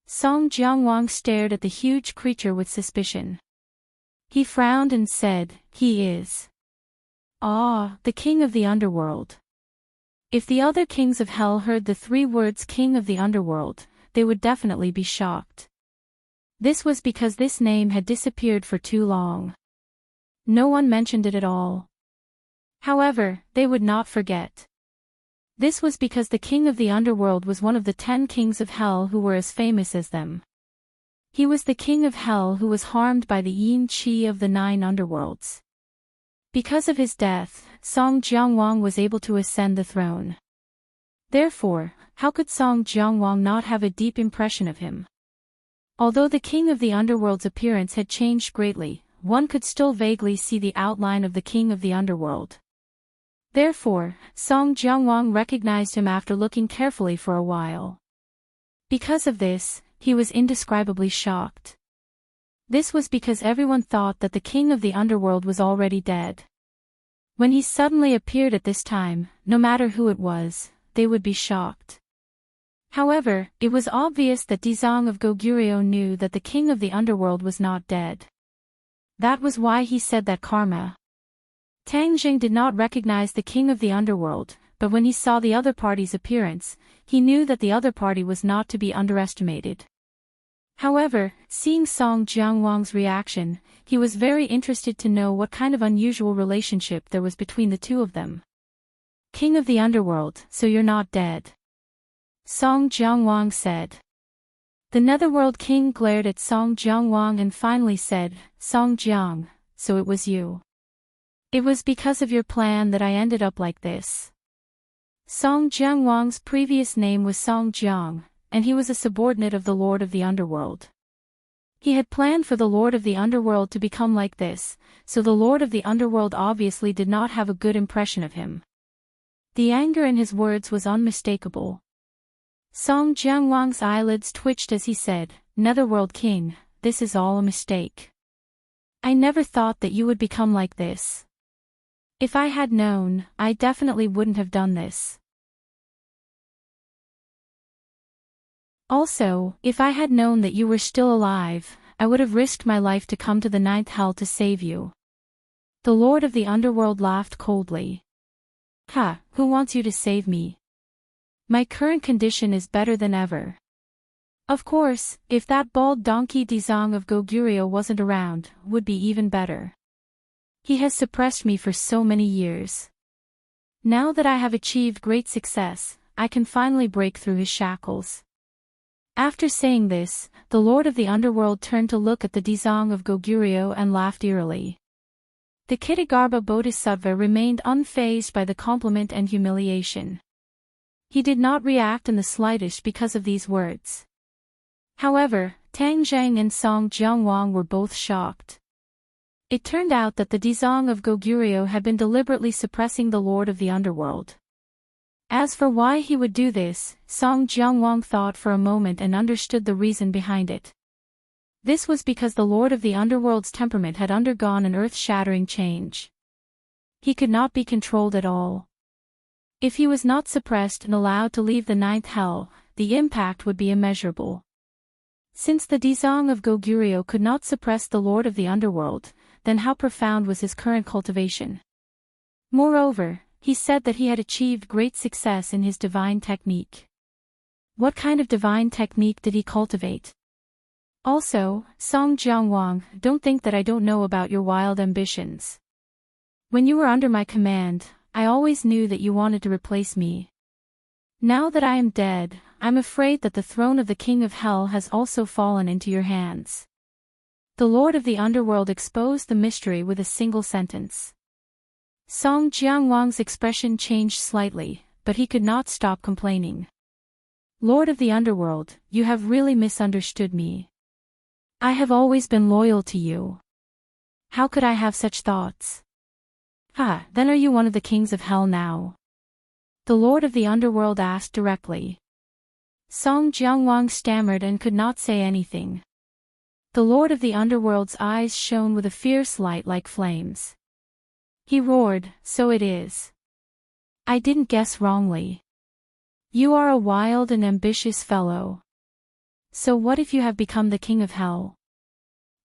Song Jiangwang stared at the huge creature with suspicion. He frowned and said, "He is. The king of the underworld." If the other kings of hell heard the three words king of the underworld, they would definitely be shocked. This was because this name had disappeared for too long. No one mentioned it at all. However, they would not forget. This was because the king of the underworld was one of the 10 kings of hell who were as famous as them. He was the king of hell who was harmed by the yin qi of the 9 underworlds. Because of his death, Song Jiangwang was able to ascend the throne. Therefore, how could Song Jiangwang not have a deep impression of him? Although the king of the underworld's appearance had changed greatly, one could still vaguely see the outline of the king of the underworld. Therefore, Song Jiangwang recognized him after looking carefully for a while. Because of this, he was indescribably shocked. This was because everyone thought that the king of the underworld was already dead. When he suddenly appeared at this time, no matter who it was, they would be shocked. However, it was obvious that Dizong of Goguryo knew that the king of the underworld was not dead. That was why he said that karma. Tang Zheng did not recognize the king of the underworld, but when he saw the other party's appearance, he knew that the other party was not to be underestimated. However, seeing Song Jiangwang's reaction, he was very interested to know what kind of unusual relationship there was between the two of them. "King of the underworld, so you're not dead?" Song Jiangwang said. The Netherworld King glared at Song Jiangwang and finally said, "Song Jiang, so it was you. It was because of your plan that I ended up like this." Song Jiangwang's previous name was Song Jiang, and he was a subordinate of the Lord of the Underworld. He had planned for the Lord of the Underworld to become like this, so the Lord of the Underworld obviously did not have a good impression of him. The anger in his words was unmistakable. Song Jianguang's eyelids twitched as he said, "Netherworld King, this is all a mistake. I never thought that you would become like this. If I had known, I definitely wouldn't have done this. Also, if I had known that you were still alive, I would have risked my life to come to the ninth hell to save you." The Lord of the Underworld laughed coldly. "Ha, who wants you to save me? My current condition is better than ever. Of course, if that bald donkey Dizong of Goguryeo wasn't around, would be even better. He has suppressed me for so many years. Now that I have achieved great success, I can finally break through his shackles." After saying this, the Lord of the Underworld turned to look at the Dizong of Goguryeo and laughed eerily. The Kitagarbha Bodhisattva remained unfazed by the compliment and humiliation. He did not react in the slightest because of these words. However, Tang Zhang and Song Jianguang were both shocked. It turned out that the Dizong of Goguryeo had been deliberately suppressing the Lord of the Underworld. As for why he would do this, Song Jianguang thought for a moment and understood the reason behind it. This was because the Lord of the Underworld's temperament had undergone an earth-shattering change. He could not be controlled at all. If he was not suppressed and allowed to leave the ninth hell, the impact would be immeasurable. Since the Dizong of Goguryeo could not suppress the Lord of the Underworld, then how profound was his current cultivation? Moreover, he said that he had achieved great success in his divine technique. What kind of divine technique did he cultivate? Also, Song Jianguang, don't think that I don't know about your wild ambitions. When you were under my command, I always knew that you wanted to replace me. Now that I am dead, I'm afraid that the throne of the King of Hell has also fallen into your hands. The Lord of the Underworld exposed the mystery with a single sentence. Song Jianguang's expression changed slightly, but he could not stop complaining. Lord of the Underworld, you have really misunderstood me. I have always been loyal to you. How could I have such thoughts? Then are you one of the kings of hell now? The Lord of the Underworld asked directly. Song Jianguang stammered and could not say anything. The Lord of the Underworld's eyes shone with a fierce light like flames. He roared, "So it is. I didn't guess wrongly. You are a wild and ambitious fellow. So what if you have become the king of hell?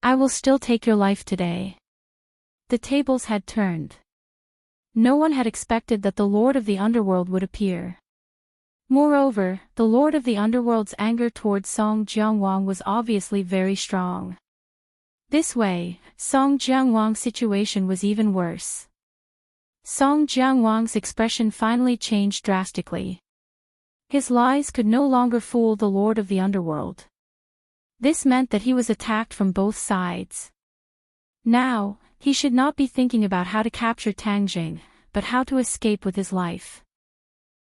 I will still take your life today." The tables had turned. No one had expected that the Lord of the Underworld would appear. Moreover, the Lord of the Underworld's anger towards Song Jianguang was obviously very strong. This way, Song Jianguang's situation was even worse. Song Jianguang's expression finally changed drastically. His lies could no longer fool the Lord of the Underworld. This meant that he was attacked from both sides. Now, he should not be thinking about how to capture Tang Jing, but how to escape with his life.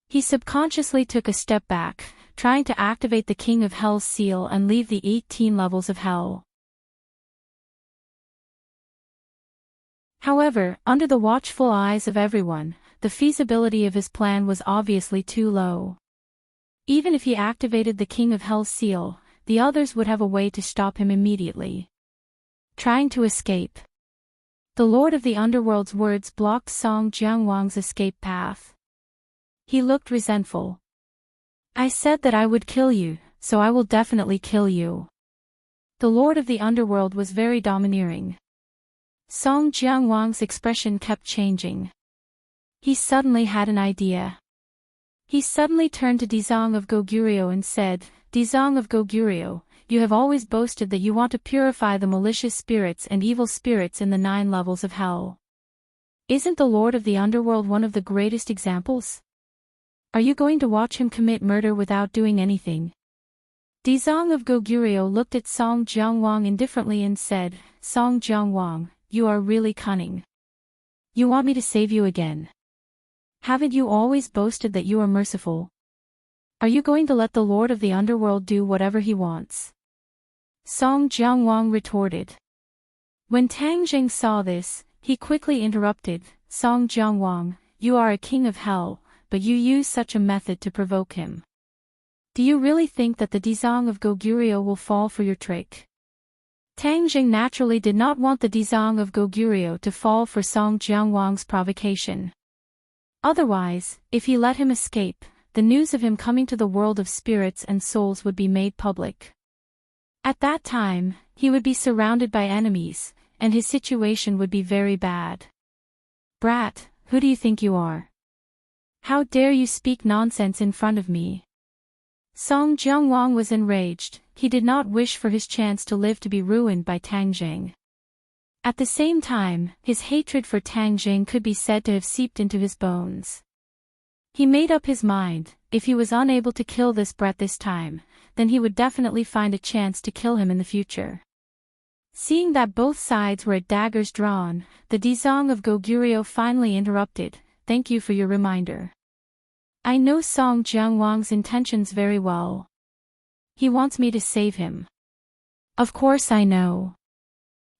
He subconsciously took a step back, trying to activate the King of Hell's seal and leave the 18 levels of hell. However, under the watchful eyes of everyone, the feasibility of his plan was obviously too low. Even if he activated the King of Hell's seal, the others would have a way to stop him immediately. Trying to escape. The Lord of the Underworld's words blocked Song Jianguang's escape path. He looked resentful. "I said that I would kill you, so I will definitely kill you." The Lord of the Underworld was very domineering. Song Jianguang's expression kept changing. He suddenly had an idea. He suddenly turned to Dizong of Goguryeo and said, "Dizong of Goguryeo, you have always boasted that you want to purify the malicious spirits and evil spirits in the 9 levels of hell. Isn't the Lord of the Underworld one of the greatest examples? Are you going to watch him commit murder without doing anything?" Dizong of Goguryeo looked at Song Jianguang indifferently and said, "Song Jianguang, you are really cunning. You want me to save you again. Haven't you always boasted that you are merciful? Are you going to let the Lord of the Underworld do whatever he wants?" Song Jianguang retorted. When Tang Jing saw this, he quickly interrupted, Song Jianguang, you are a king of hell, but you use such a method to provoke him. Do you really think that the Dizang of Goguryeo will fall for your trick? Tang Jing naturally did not want the Dizang of Goguryeo to fall for Song Jianguang's provocation. Otherwise, if he let him escape, the news of him coming to the world of spirits and souls would be made public. At that time, he would be surrounded by enemies, and his situation would be very bad. Brat, who do you think you are? How dare you speak nonsense in front of me? Song Jianguang was enraged. He did not wish for his chance to live to be ruined by Tang Jing. At the same time, his hatred for Tang Jing could be said to have seeped into his bones. He made up his mind, if he was unable to kill this brat this time, then he would definitely find a chance to kill him in the future. Seeing that both sides were at daggers drawn, the Dizang of Goguryeo finally interrupted, thank you for your reminder. I know Song Jianguang's intentions very well. He wants me to save him. Of course I know.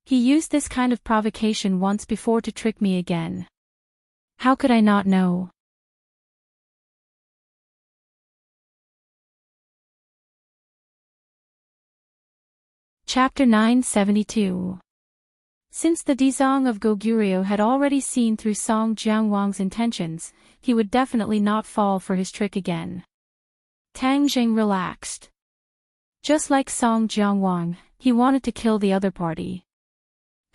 He used this kind of provocation once before to trick me again. How could I not know? Chapter 972. Since the Dizang of Goguryeo had already seen through Song Jianguang's intentions, he would definitely not fall for his trick again. Tang Jing relaxed. Just like Song Jianguang, he wanted to kill the other party.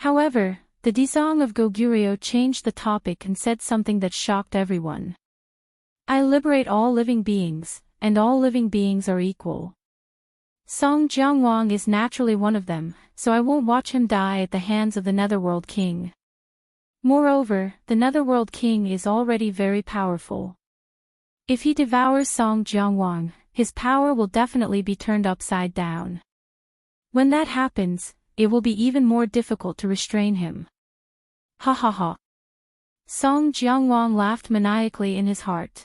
However, the Dizang of Goguryeo changed the topic and said something that shocked everyone. I liberate all living beings, and all living beings are equal. Song Jianguang is naturally one of them, so I won't watch him die at the hands of the Netherworld King. Moreover, the Netherworld King is already very powerful. If he devours Song Jianguang, his power will definitely be turned upside down. When that happens, it will be even more difficult to restrain him. Ha ha ha. Song Jianguang laughed maniacally in his heart.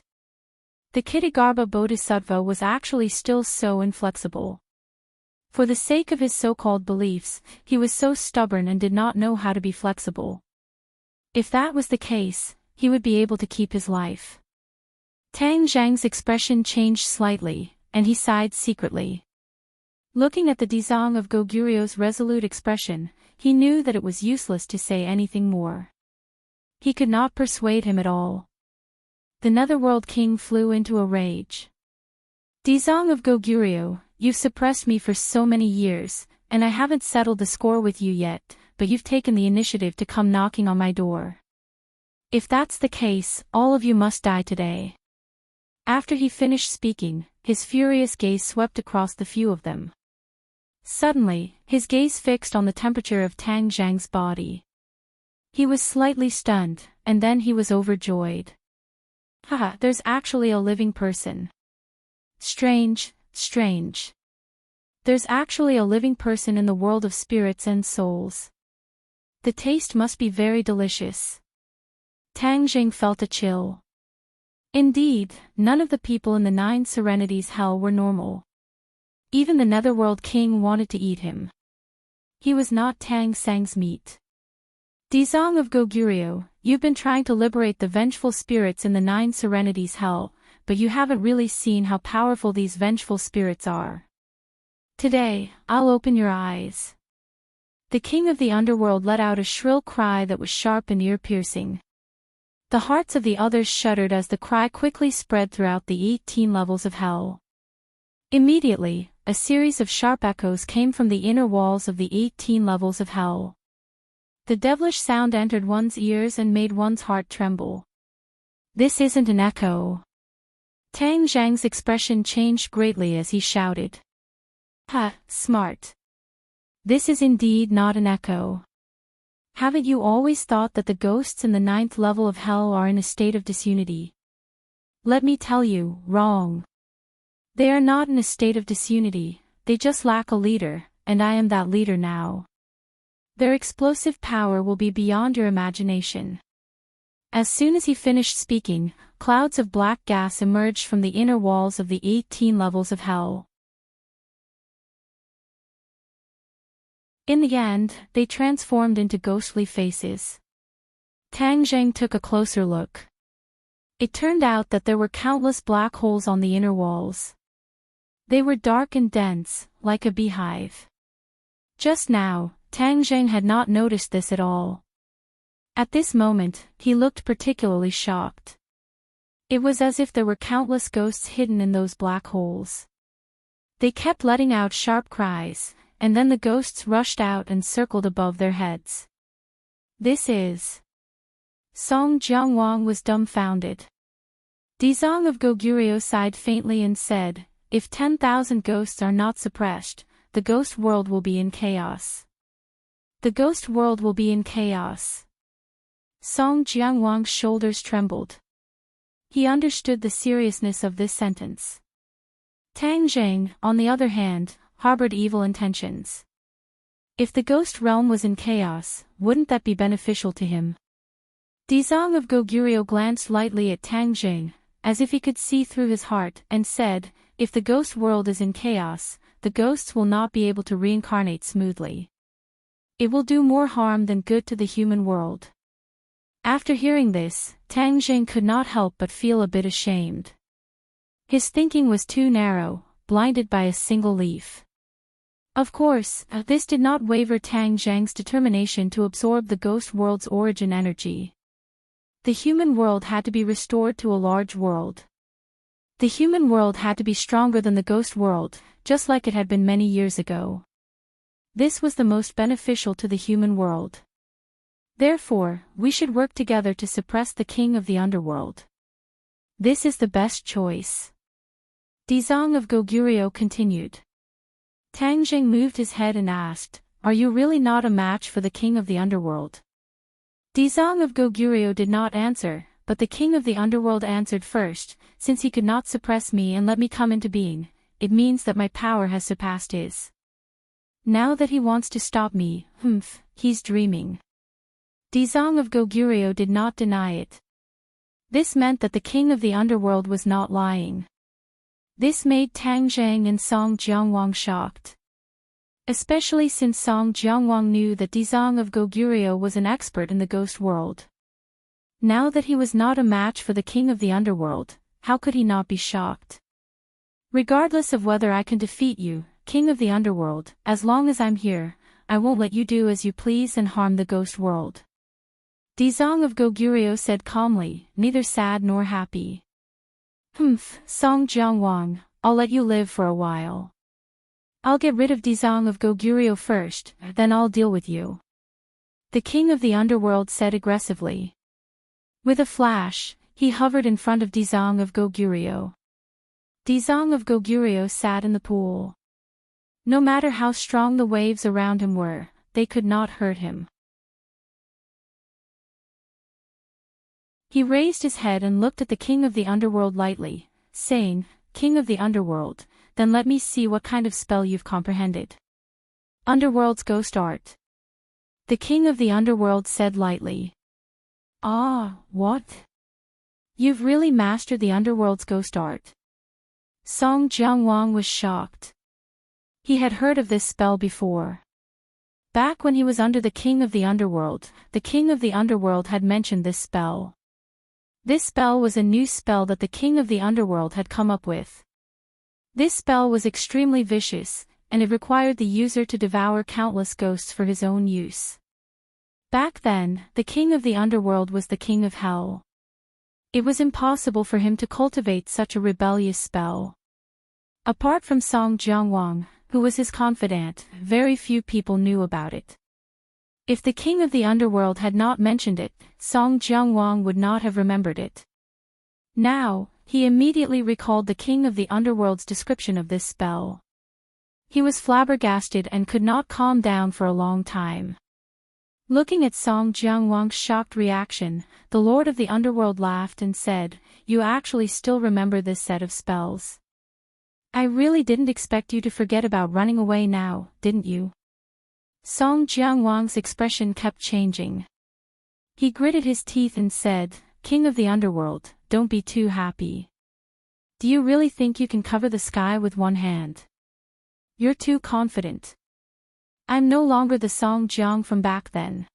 The Kitagarbha Bodhisattva was actually still so inflexible. For the sake of his so-called beliefs, he was so stubborn and did not know how to be flexible. If that was the case, he would be able to keep his life. Tang Zhang's expression changed slightly, and he sighed secretly. Looking at the Dizang of Goguryo's resolute expression, he knew that it was useless to say anything more. He could not persuade him at all. The Netherworld King flew into a rage. Dizang of Goguryeo, you've suppressed me for so many years, and I haven't settled the score with you yet, but you've taken the initiative to come knocking on my door. If that's the case, all of you must die today. After he finished speaking, his furious gaze swept across the few of them. Suddenly, his gaze fixed on the temperature of Tang Zhang's body. He was slightly stunned, and then he was overjoyed. Haha, there's actually a living person. Strange, strange. There's actually a living person in the world of spirits and souls. The taste must be very delicious. Tang Jing felt a chill. Indeed, none of the people in the 9 Serenities hell were normal. Even the Netherworld King wanted to eat him. He was not Tang Sang's meat. Dizang of Goguryeo, you've been trying to liberate the vengeful spirits in the 9 Serenities hell, but you haven't really seen how powerful these vengeful spirits are. Today, I'll open your eyes. The king of the underworld let out a shrill cry that was sharp and ear-piercing. The hearts of the others shuddered as the cry quickly spread throughout the 18 levels of hell. Immediately, a series of sharp echoes came from the inner walls of the 18 levels of hell. The devilish sound entered one's ears and made one's heart tremble. This isn't an echo. Tang Zhang's expression changed greatly as he shouted. Ha, smart. This is indeed not an echo. Haven't you always thought that the ghosts in the 9th level of hell are in a state of disunity? Let me tell you, wrong. They are not in a state of disunity, they just lack a leader, and I am that leader now. Their explosive power will be beyond your imagination. As soon as he finished speaking, clouds of black gas emerged from the inner walls of the 18 levels of hell. In the end, they transformed into ghostly faces. Tang Zheng took a closer look. It turned out that there were countless black holes on the inner walls. They were dark and dense, like a beehive. Just now, Tang Zheng had not noticed this at all. At this moment, he looked particularly shocked. It was as if there were countless ghosts hidden in those black holes. They kept letting out sharp cries, and then the ghosts rushed out and circled above their heads. This is... Song Jiangwang was dumbfounded. Dizong of Goguryeo sighed faintly and said, "If 10,000 ghosts are not suppressed, the ghost world will be in chaos. The ghost world will be in chaos." Song Jiangwang's shoulders trembled. He understood the seriousness of this sentence. Tang Zheng, on the other hand, harbored evil intentions. If the ghost realm was in chaos, wouldn't that be beneficial to him? Dizong of Goguryeo glanced lightly at Tang Zheng, as if he could see through his heart, and said, "If the ghost world is in chaos, the ghosts will not be able to reincarnate smoothly. It will do more harm than good to the human world." After hearing this, Tang Zheng could not help but feel a bit ashamed. His thinking was too narrow, blinded by a single leaf. Of course, this did not waver Tang Zheng's determination to absorb the ghost world's origin energy. The human world had to be restored to a large world. The human world had to be stronger than the ghost world, just like it had been many years ago. This was the most beneficial to the human world. Therefore, we should work together to suppress the king of the underworld. This is the best choice. Dizong of Goguryeo continued. Tang Zheng moved his head and asked, "Are you really not a match for the king of the underworld?" Dizong of Goguryeo did not answer, but the king of the underworld answered first. "Since he could not suppress me and let me come into being, it means that my power has surpassed his. Now that he wants to stop me, he's dreaming." Dizong of Goguryeo did not deny it. This meant that the king of the underworld was not lying. This made Tang Zheng and Song Jiangwang shocked. Especially since Song Jiangwang knew that Dizong of Goguryeo was an expert in the ghost world. Now that he was not a match for the king of the underworld, how could he not be shocked? "Regardless of whether I can defeat you, king of the underworld, as long as I'm here, I won't let you do as you please and harm the ghost world." Dizong of Goguryeo said calmly, neither sad nor happy. Song Jiangwang, I'll let you live for a while. I'll get rid of Dizong of Goguryeo first, then I'll deal with you," the king of the underworld said aggressively. With a flash, he hovered in front of Dizong of Goguryeo. Dizong of Goguryeo sat in the pool. No matter how strong the waves around him were, they could not hurt him. He raised his head and looked at the king of the underworld lightly, saying, "King of the underworld, then let me see what kind of spell you've comprehended." "Underworld's ghost art," the king of the underworld said lightly. "Ah, what? You've really mastered the underworld's ghost art?" Song Jiangwang was shocked. He had heard of this spell before. Back when he was under the king of the underworld had mentioned this spell. This spell was a new spell that the king of the underworld had come up with. This spell was extremely vicious, and it required the user to devour countless ghosts for his own use. Back then, the king of the underworld was the king of hell. It was impossible for him to cultivate such a rebellious spell. Apart from Song Jiangwang, who was his confidant, very few people knew about it. If the king of the underworld had not mentioned it, Song Jiangwang would not have remembered it. Now, he immediately recalled the king of the underworld's description of this spell. He was flabbergasted and could not calm down for a long time. Looking at Song Jiangwang's shocked reaction, the lord of the underworld laughed and said, "You actually still remember this set of spells. I really didn't expect you to forget about running away now, didn't you?" Song Jiangwang's expression kept changing. He gritted his teeth and said, "King of the underworld, don't be too happy. Do you really think you can cover the sky with one hand? You're too confident." I'm no longer the Song Jiang from back then.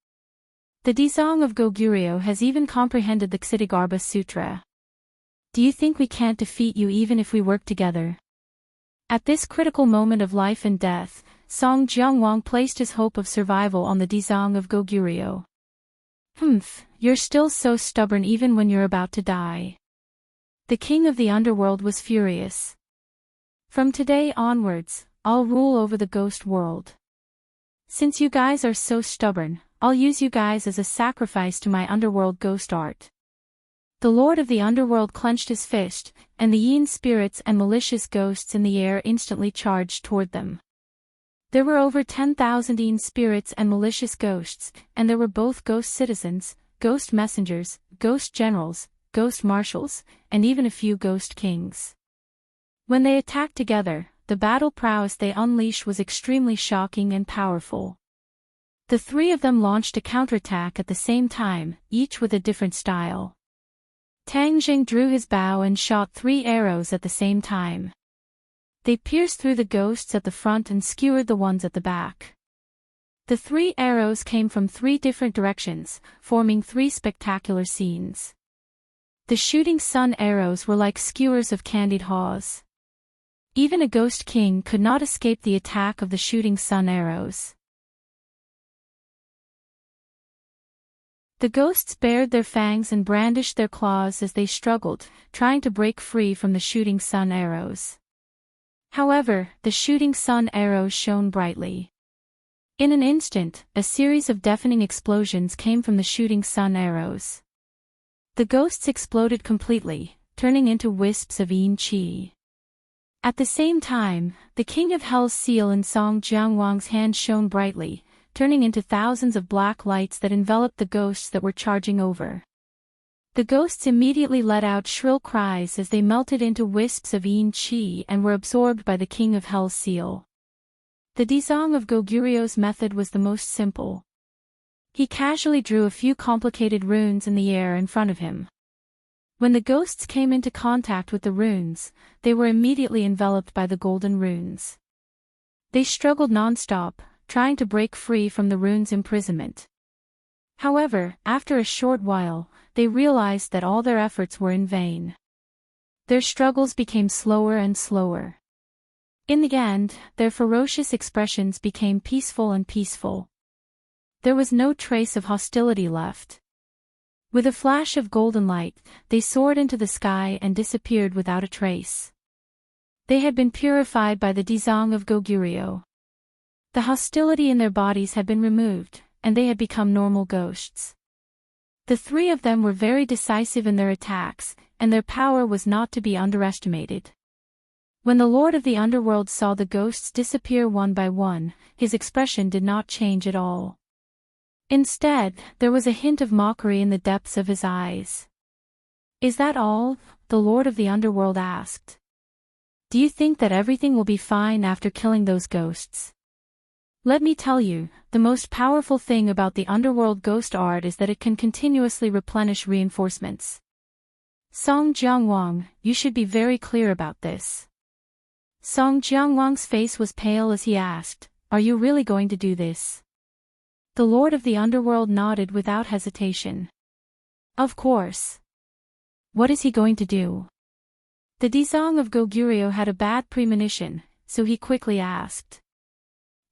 The Dizang of Goguryeo has even comprehended the Ksitigarbha Sutra. Do you think we can't defeat you even if we work together? At this critical moment of life and death, Song Jiangwang placed his hope of survival on the Dizang of Goguryeo. You're still so stubborn even when you're about to die. The king of the underworld was furious. From today onwards, I'll rule over the ghost world. Since you guys are so stubborn, I'll use you guys as a sacrifice to my underworld ghost art. The lord of the underworld clenched his fist, and the yin spirits and malicious ghosts in the air instantly charged toward them. There were over 10,000 yin spirits and malicious ghosts, and there were both ghost citizens, ghost messengers, ghost generals, ghost marshals, and even a few ghost kings. When they attacked together, the battle prowess they unleashed was extremely shocking and powerful. The three of them launched a counterattack at the same time, each with a different style. Tang Jing drew his bow and shot 3 arrows at the same time. They pierced through the ghosts at the front and skewered the ones at the back. The 3 arrows came from 3 different directions, forming 3 spectacular scenes. The shooting sun arrows were like skewers of candied haws. Even a ghost king could not escape the attack of the shooting sun arrows. The ghosts bared their fangs and brandished their claws as they struggled, trying to break free from the shooting sun arrows. However, the shooting sun arrows shone brightly. In an instant, a series of deafening explosions came from the shooting sun arrows. The ghosts exploded completely, turning into wisps of yin qi. At the same time, the King of Hell's seal in Song Jiangwang's hand shone brightly, turning into thousands of black lights that enveloped the ghosts that were charging over. The ghosts immediately let out shrill cries as they melted into wisps of yin qi and were absorbed by the King of Hell's seal. The Dizang of Goguryeo's method was the most simple. He casually drew a few complicated runes in the air in front of him. When the ghosts came into contact with the runes, they were immediately enveloped by the golden runes. They struggled non-stop, trying to break free from the rune's imprisonment. However, after a short while, they realized that all their efforts were in vain. Their struggles became slower and slower. In the end, their ferocious expressions became peaceful and peaceful. There was no trace of hostility left. With a flash of golden light, they soared into the sky and disappeared without a trace. They had been purified by the Dizang of Goguryeo. The hostility in their bodies had been removed, and they had become normal ghosts. The 3 of them were very decisive in their attacks, and their power was not to be underestimated. When the Lord of the Underworld saw the ghosts disappear one by one, his expression did not change at all. Instead, there was a hint of mockery in the depths of his eyes. "Is that all?" the Lord of the Underworld asked. "Do you think that everything will be fine after killing those ghosts? Let me tell you, the most powerful thing about the underworld ghost art is that it can continuously replenish reinforcements. Song Jiangwang, you should be very clear about this." Song Jiangwang's face was pale as he asked, "Are you really going to do this?" The Lord of the Underworld nodded without hesitation. "Of course. What is he going to do?" The Dizang of Goguryeo had a bad premonition, so he quickly asked.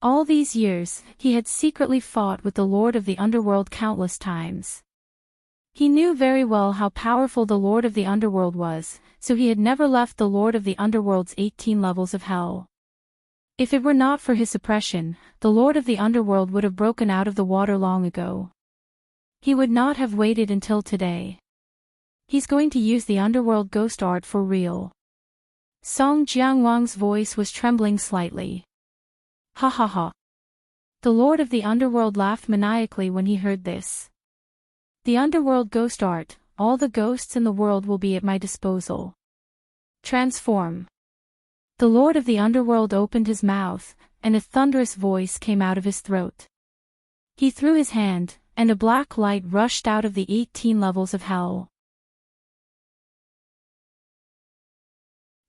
All these years, he had secretly fought with the Lord of the Underworld countless times. He knew very well how powerful the Lord of the Underworld was, so he had never left the Lord of the Underworld's 18 levels of hell. If it were not for his suppression, the Lord of the Underworld would have broken out of the water long ago. He would not have waited until today. He's going to use the Underworld ghost art for real. Song Jiangwang's voice was trembling slightly. Ha ha ha. The Lord of the Underworld laughed maniacally when he heard this. The Underworld ghost art, all the ghosts in the world will be at my disposal. Transform. The Lord of the Underworld opened his mouth, and a thunderous voice came out of his throat. He threw his hand, and a black light rushed out of the 18 levels of hell.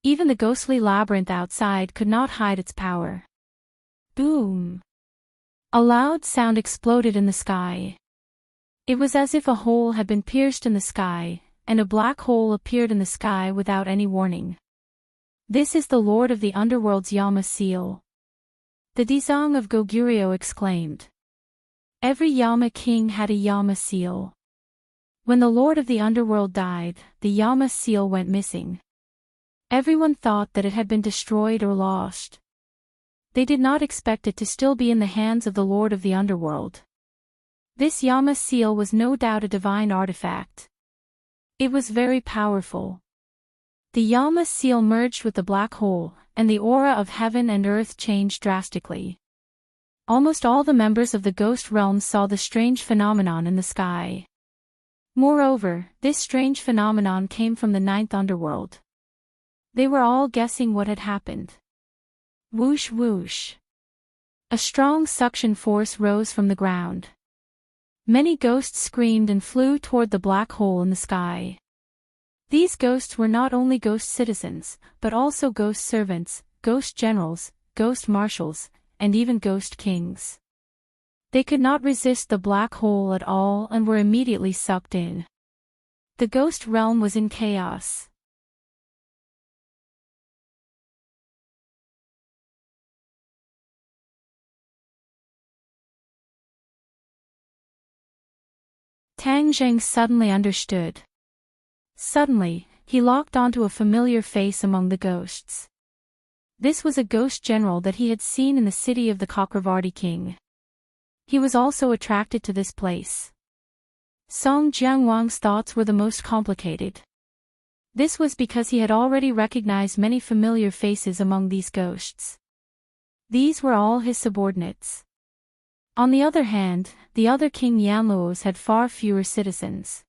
Even the ghostly labyrinth outside could not hide its power. Boom! A loud sound exploded in the sky. It was as if a hole had been pierced in the sky, and a black hole appeared in the sky without any warning. This is the Lord of the Underworld's Yama seal. The Dizang of Goguryeo exclaimed. Every Yama king had a Yama seal. When the Lord of the Underworld died, the Yama seal went missing. Everyone thought that it had been destroyed or lost. They did not expect it to still be in the hands of the Lord of the Underworld. This Yama seal was no doubt a divine artifact. It was very powerful. The Yama seal merged with the black hole, and the aura of heaven and earth changed drastically. Almost all the members of the ghost realm saw the strange phenomenon in the sky. Moreover, this strange phenomenon came from the ninth underworld. They were all guessing what had happened. Whoosh whoosh. A strong suction force rose from the ground. Many ghosts screamed and flew toward the black hole in the sky. These ghosts were not only ghost citizens, but also ghost servants, ghost generals, ghost marshals, and even ghost kings. They could not resist the black hole at all and were immediately sucked in. The ghost realm was in chaos. Tang Zheng suddenly understood. Suddenly, he locked onto a familiar face among the ghosts. This was a ghost general that he had seen in the city of the Chakravarti king. He was also attracted to this place. Song Jiangwang's thoughts were the most complicated. This was because he had already recognized many familiar faces among these ghosts. These were all his subordinates. On the other hand, the other King Yanluo's had far fewer citizens.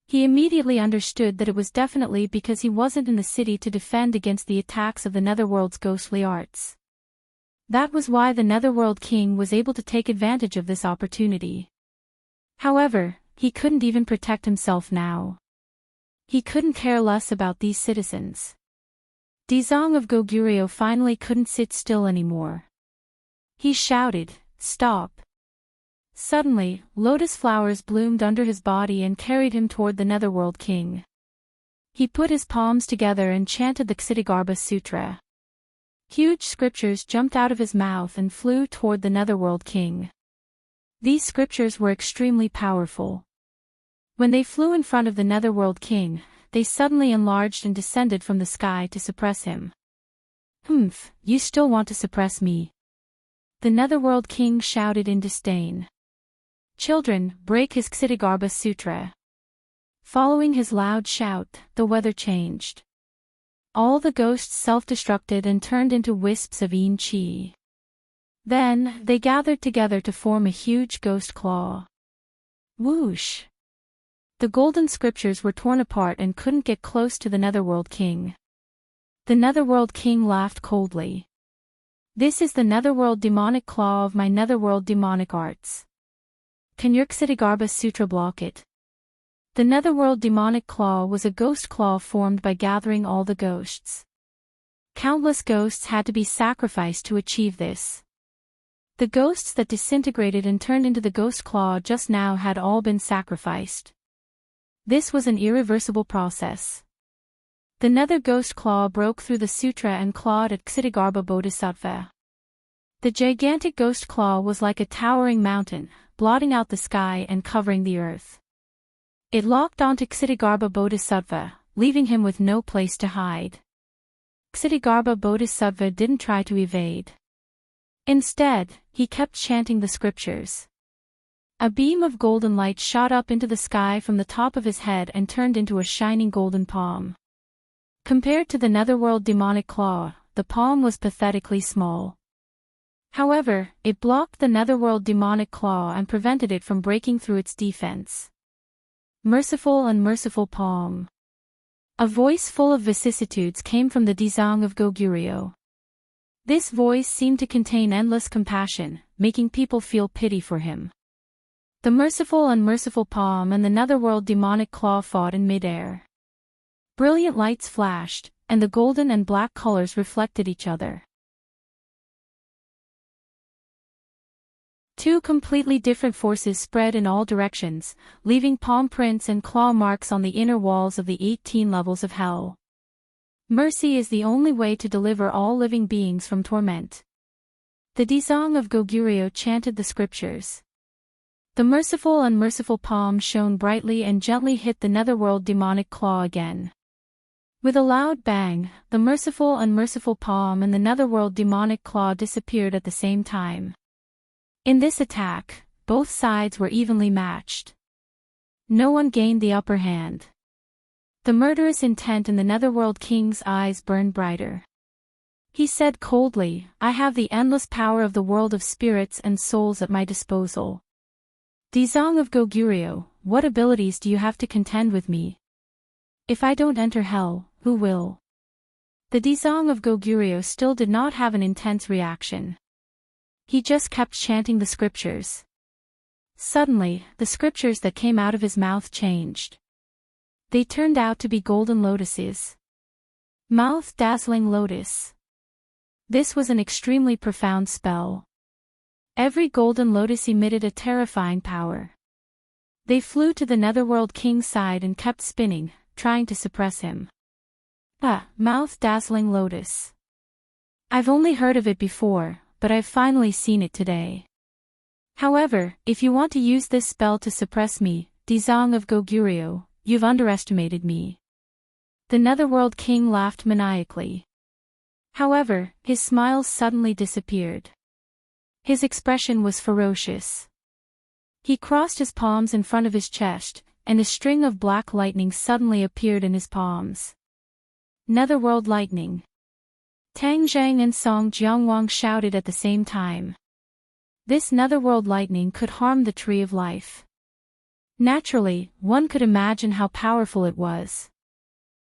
He immediately understood that it was definitely because he wasn't in the city to defend against the attacks of the Netherworld's ghostly arts. That was why the Netherworld King was able to take advantage of this opportunity. However, he couldn't even protect himself now. He couldn't care less about these citizens. Dizang of Goguryeo finally couldn't sit still anymore. He shouted, "Stop!" Suddenly, lotus flowers bloomed under his body and carried him toward the Netherworld King. He put his palms together and chanted the Ksitigarbha Sutra. Huge scriptures jumped out of his mouth and flew toward the Netherworld King. These scriptures were extremely powerful. When they flew in front of the Netherworld King, they suddenly enlarged and descended from the sky to suppress him. "Humph, you still want to suppress me?" The Netherworld King shouted in disdain. "Children, break his Ksitigarbha Sutra." Following his loud shout, the weather changed. All the ghosts self-destructed and turned into wisps of yin qi. Then, they gathered together to form a huge ghost claw. Whoosh! The golden scriptures were torn apart and couldn't get close to the Netherworld King. The Netherworld King laughed coldly. "This is the Netherworld demonic claw of my Netherworld demonic arts. Can your Ksitigarbha Sutra block it?" The Netherworld demonic claw was a ghost claw formed by gathering all the ghosts. Countless ghosts had to be sacrificed to achieve this. The ghosts that disintegrated and turned into the ghost claw just now had all been sacrificed. This was an irreversible process. The nether ghost claw broke through the sutra and clawed at Ksitigarbha Bodhisattva. The gigantic ghost claw was like a towering mountain, blotting out the sky and covering the earth. It locked onto Ksitigarbha Bodhisattva, leaving him with no place to hide. Ksitigarbha Bodhisattva didn't try to evade. Instead, he kept chanting the scriptures. A beam of golden light shot up into the sky from the top of his head and turned into a shining golden palm. Compared to the Netherworld demonic claw, the palm was pathetically small. However, it blocked the Netherworld demonic claw and prevented it from breaking through its defense. Merciful and merciful palm. A voice full of vicissitudes came from the Dizang of Goguryeo. This voice seemed to contain endless compassion, making people feel pity for him. The merciful and merciful palm and the Netherworld demonic claw fought in midair. Brilliant lights flashed, and the golden and black colors reflected each other. Two completely different forces spread in all directions, leaving palm prints and claw marks on the inner walls of the 18 levels of hell. Mercy is the only way to deliver all living beings from torment. The Dizang of Goguryeo chanted the scriptures. The merciful unmerciful palm shone brightly and gently hit the netherworld demonic claw again. With a loud bang, the merciful unmerciful palm and the netherworld demonic claw disappeared at the same time. In this attack, both sides were evenly matched. No one gained the upper hand. The murderous intent in the netherworld king's eyes burned brighter. He said coldly, "I have the endless power of the world of spirits and souls at my disposal. Dizang of Goguryeo, what abilities do you have to contend with me? If I don't enter hell, who will?" The Dizang of Goguryeo still did not have an intense reaction. He just kept chanting the scriptures. Suddenly, the scriptures that came out of his mouth changed. They turned out to be golden lotuses. Mouth dazzling lotus. This was an extremely profound spell. Every golden lotus emitted a terrifying power. They flew to the netherworld king's side and kept spinning, trying to suppress him. Mouth dazzling lotus. I've only heard of it before, but I've finally seen it today. However, if you want to use this spell to suppress me, Dizang of Goguryeo, you've underestimated me. The netherworld king laughed maniacally. However, his smile suddenly disappeared. His expression was ferocious. He crossed his palms in front of his chest, and a string of black lightning suddenly appeared in his palms. Netherworld lightning. Tang Zhang and Song Jiangwang shouted at the same time. This netherworld lightning could harm the tree of life. Naturally, one could imagine how powerful it was.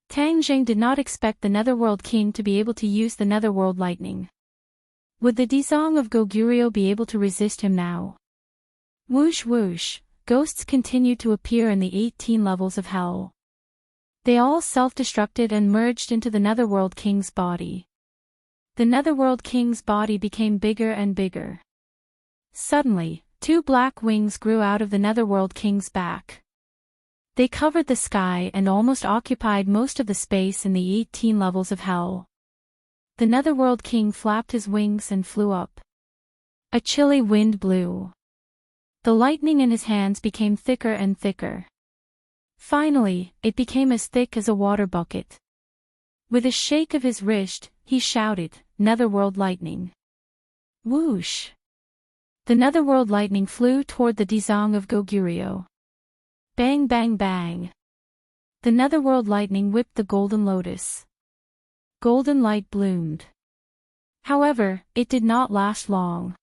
Tang Zhang did not expect the netherworld king to be able to use the netherworld lightning. Would the Dizang of Goguryeo be able to resist him now? Whoosh whoosh, ghosts continued to appear in the 18 levels of hell. They all self-destructed and merged into the netherworld king's body. The netherworld king's body became bigger and bigger. Suddenly, two black wings grew out of the netherworld king's back. They covered the sky and almost occupied most of the space in the 18 levels of hell. The netherworld king flapped his wings and flew up. A chilly wind blew. The lightning in his hands became thicker and thicker. Finally, it became as thick as a water bucket. With a shake of his wrist, he shouted, "Netherworld lightning." Whoosh! The netherworld lightning flew toward the Dizang of Goguryeo. Bang bang bang! The netherworld lightning whipped the golden lotus. Golden light bloomed. However, it did not last long.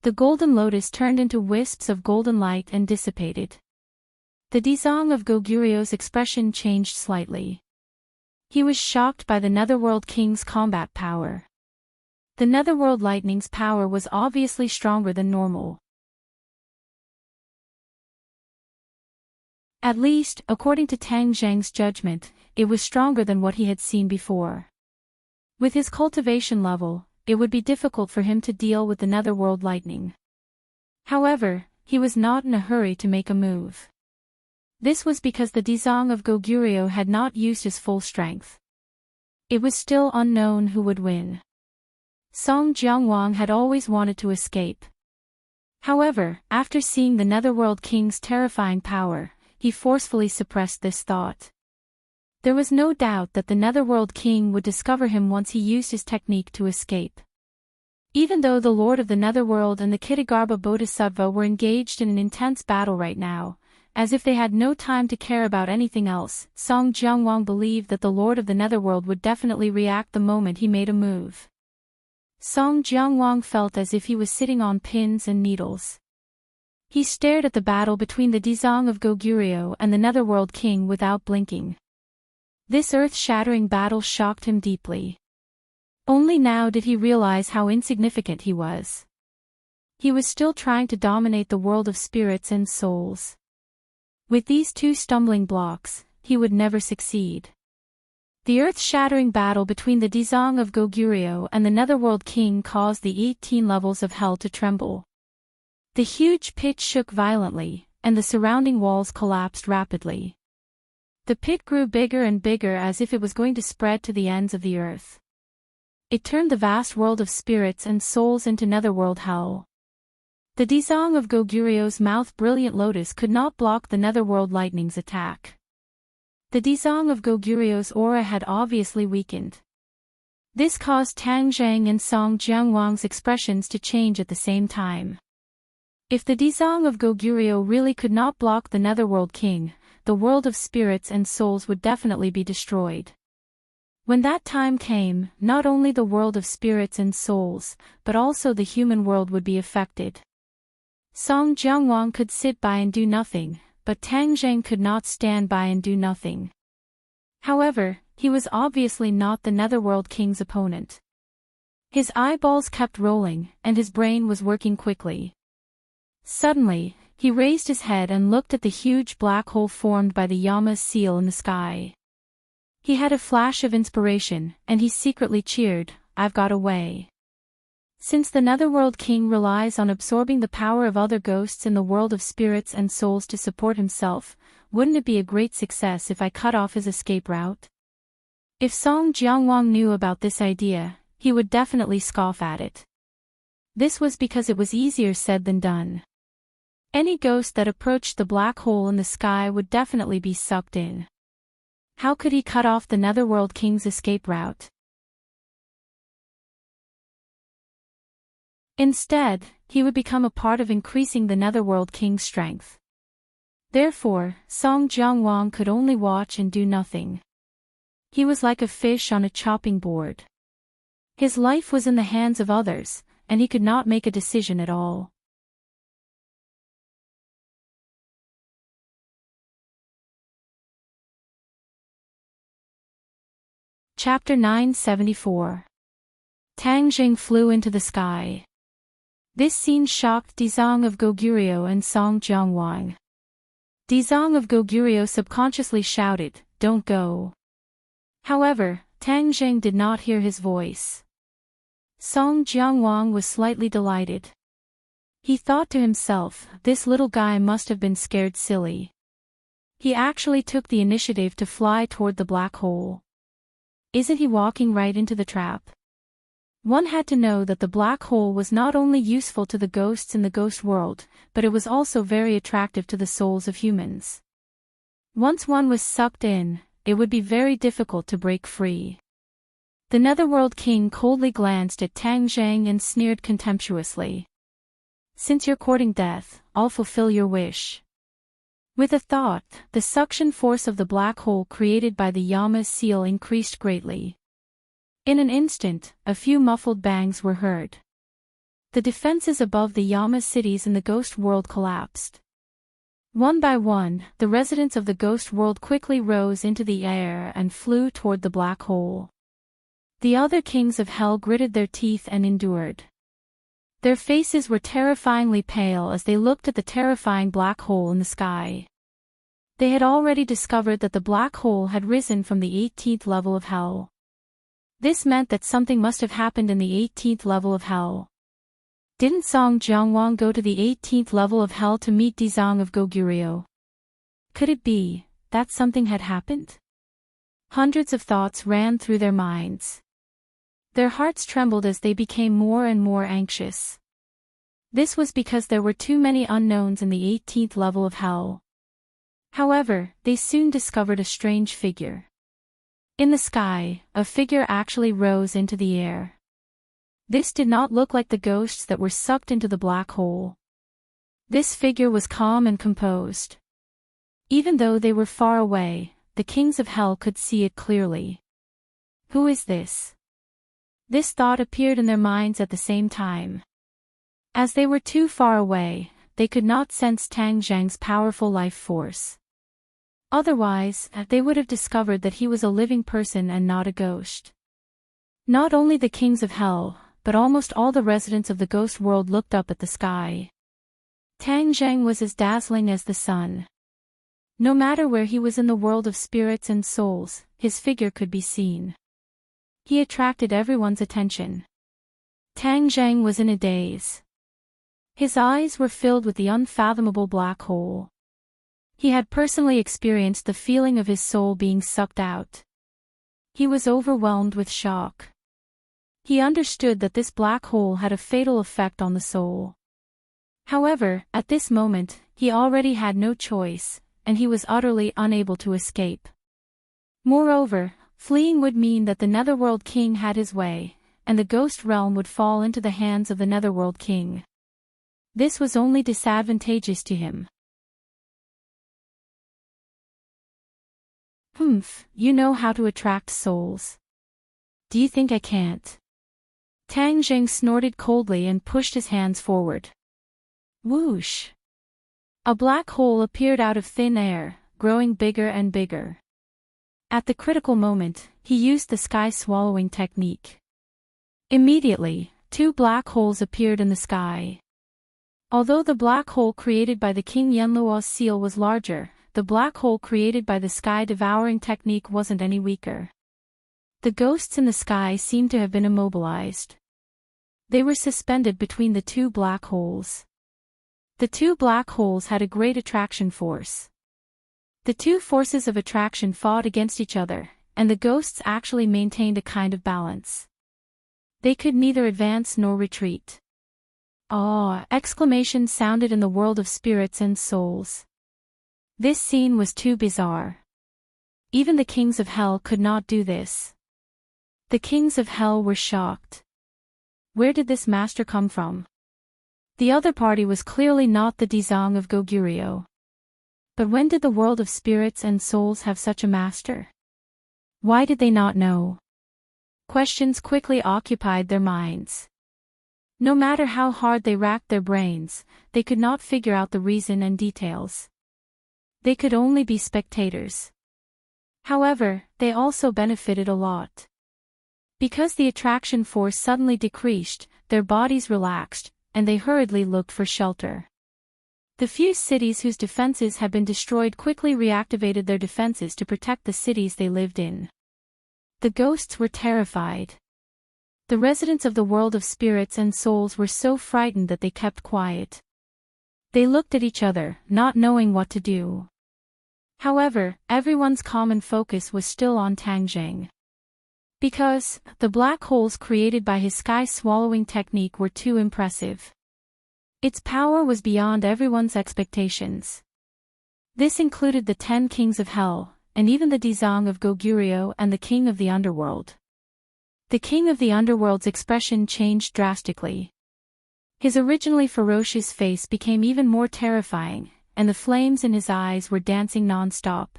The golden lotus turned into wisps of golden light and dissipated. The Dizang of Goguryeo's expression changed slightly. He was shocked by the netherworld king's combat power. The netherworld lightning's power was obviously stronger than normal. At least, according to Tang Zhang's judgment, it was stronger than what he had seen before. With his cultivation level, it would be difficult for him to deal with the netherworld lightning. However, he was not in a hurry to make a move. This was because the Dizang of Goguryeo had not used his full strength. It was still unknown who would win. Song Jiangwang had always wanted to escape. However, after seeing the netherworld king's terrifying power, he forcefully suppressed this thought. There was no doubt that the netherworld king would discover him once he used his technique to escape. Even though the Lord of the Netherworld and the Kitagarbha Bodhisattva were engaged in an intense battle right now, as if they had no time to care about anything else, Song Jiangwang believed that the Lord of the Netherworld would definitely react the moment he made a move. Song Jiangwang felt as if he was sitting on pins and needles. He stared at the battle between the Dizang of Goguryeo and the Netherworld King without blinking. This earth-shattering battle shocked him deeply. Only now did he realize how insignificant he was. He was still trying to dominate the world of spirits and souls. With these two stumbling blocks, he would never succeed. The earth-shattering battle between the Dizang of Goguryeo and the Netherworld King caused the 18 levels of hell to tremble. The huge pit shook violently, and the surrounding walls collapsed rapidly. The pit grew bigger and bigger as if it was going to spread to the ends of the earth. It turned the vast world of spirits and souls into netherworld hell. The Dizong of Goguryo's mouth brilliant lotus could not block the netherworld lightning's attack. The Dizong of Goguryo's aura had obviously weakened. This caused Tang Zhang and Song Jiangwang's expressions to change at the same time. If the Dizong of Goguryo really could not block the netherworld king, the world of spirits and souls would definitely be destroyed. When that time came, not only the world of spirits and souls, but also the human world would be affected. Song Jiangwang could sit by and do nothing, but Tang Zhang could not stand by and do nothing. However, he was obviously not the netherworld king's opponent. His eyeballs kept rolling, and his brain was working quickly. Suddenly, he raised his head and looked at the huge black hole formed by the Yama's seal in the sky. He had a flash of inspiration, and he secretly cheered, "I've got a way." Since the netherworld king relies on absorbing the power of other ghosts in the world of spirits and souls to support himself, wouldn't it be a great success if I cut off his escape route? If Song Jiangwang knew about this idea, he would definitely scoff at it. This was because it was easier said than done. Any ghost that approached the black hole in the sky would definitely be sucked in. How could he cut off the netherworld king's escape route? Instead, he would become a part of increasing the netherworld king's strength. Therefore, Song Jiangwang could only watch and do nothing. He was like a fish on a chopping board. His life was in the hands of others, and he could not make a decision at all. Chapter 974. Tang Jing flew into the sky. This scene shocked Dizong of Goguryo and Song Jiangwang. Dizong of Goguryo subconsciously shouted, "Don't go." However, Tang Jing did not hear his voice. Song Jiangwang was slightly delighted. He thought to himself, this little guy must have been scared silly. He actually took the initiative to fly toward the black hole. Isn't he walking right into the trap? One had to know that the black hole was not only useful to the ghosts in the ghost world, but it was also very attractive to the souls of humans. Once one was sucked in, it would be very difficult to break free. The netherworld king coldly glanced at Tang Zhang and sneered contemptuously. "Since you're courting death, I'll fulfill your wish." With a thought, the suction force of the black hole created by the Yama's seal increased greatly. In an instant, a few muffled bangs were heard. The defenses above the Yama cities in the ghost world collapsed. One by one, the residents of the ghost world quickly rose into the air and flew toward the black hole. The other kings of hell gritted their teeth and endured. Their faces were terrifyingly pale as they looked at the terrifying black hole in the sky. They had already discovered that the black hole had risen from the 18th level of hell. This meant that something must have happened in the 18th level of hell. Didn't Song Jiangwang go to the 18th level of hell to meet Dizong of Goguryo? Could it be that something had happened? Hundreds of thoughts ran through their minds. Their hearts trembled as they became more and more anxious. This was because there were too many unknowns in the 18th level of hell. However, they soon discovered a strange figure. In the sky, a figure actually rose into the air. This did not look like the ghosts that were sucked into the black hole. This figure was calm and composed. Even though they were far away, the kings of hell could see it clearly. Who is this? This thought appeared in their minds at the same time. As they were too far away, they could not sense Tang Zhang's powerful life force. Otherwise, they would have discovered that he was a living person and not a ghost. Not only the kings of hell, but almost all the residents of the ghost world looked up at the sky. Tang Zhang was as dazzling as the sun. No matter where he was in the world of spirits and souls, his figure could be seen. He attracted everyone's attention. Tang Zhang was in a daze. His eyes were filled with the unfathomable black hole. He had personally experienced the feeling of his soul being sucked out. He was overwhelmed with shock. He understood that this black hole had a fatal effect on the soul. However, at this moment, he already had no choice, and he was utterly unable to escape. Moreover, fleeing would mean that the Netherworld King had his way, and the ghost realm would fall into the hands of the Netherworld King. This was only disadvantageous to him. You know how to attract souls. Do you think I can't? Tang Zheng snorted coldly and pushed his hands forward. Whoosh! A black hole appeared out of thin air, growing bigger and bigger. At the critical moment, he used the sky-swallowing technique. Immediately, 2 black holes appeared in the sky. Although the black hole created by the King Yanluo's seal was larger, the black hole created by the sky-devouring technique wasn't any weaker. The ghosts in the sky seemed to have been immobilized. They were suspended between the 2 black holes. The 2 black holes had a great attraction force. The 2 forces of attraction fought against each other, and the ghosts actually maintained a kind of balance. They could neither advance nor retreat. "Awe!" exclamations sounded in the world of spirits and souls. This scene was too bizarre. Even the kings of hell could not do this. The kings of hell were shocked. Where did this master come from? The other party was clearly not the Dizang of Goguryeo. But when did the world of spirits and souls have such a master? Why did they not know? Questions quickly occupied their minds. No matter how hard they racked their brains, they could not figure out the reason and details. They could only be spectators. However, they also benefited a lot. Because the attraction force suddenly decreased, their bodies relaxed, and they hurriedly looked for shelter. The few cities whose defenses had been destroyed quickly reactivated their defenses to protect the cities they lived in. The ghosts were terrified. The residents of the world of spirits and souls were so frightened that they kept quiet. They looked at each other, not knowing what to do. However, everyone's common focus was still on Tang Zheng. Because the black holes created by his sky-swallowing technique were too impressive. Its power was beyond everyone's expectations. This included the 10 kings of hell, and even the Dizang of Goguryeo and the king of the underworld. The king of the underworld's expression changed drastically. His originally ferocious face became even more terrifying, and the flames in his eyes were dancing non-stop.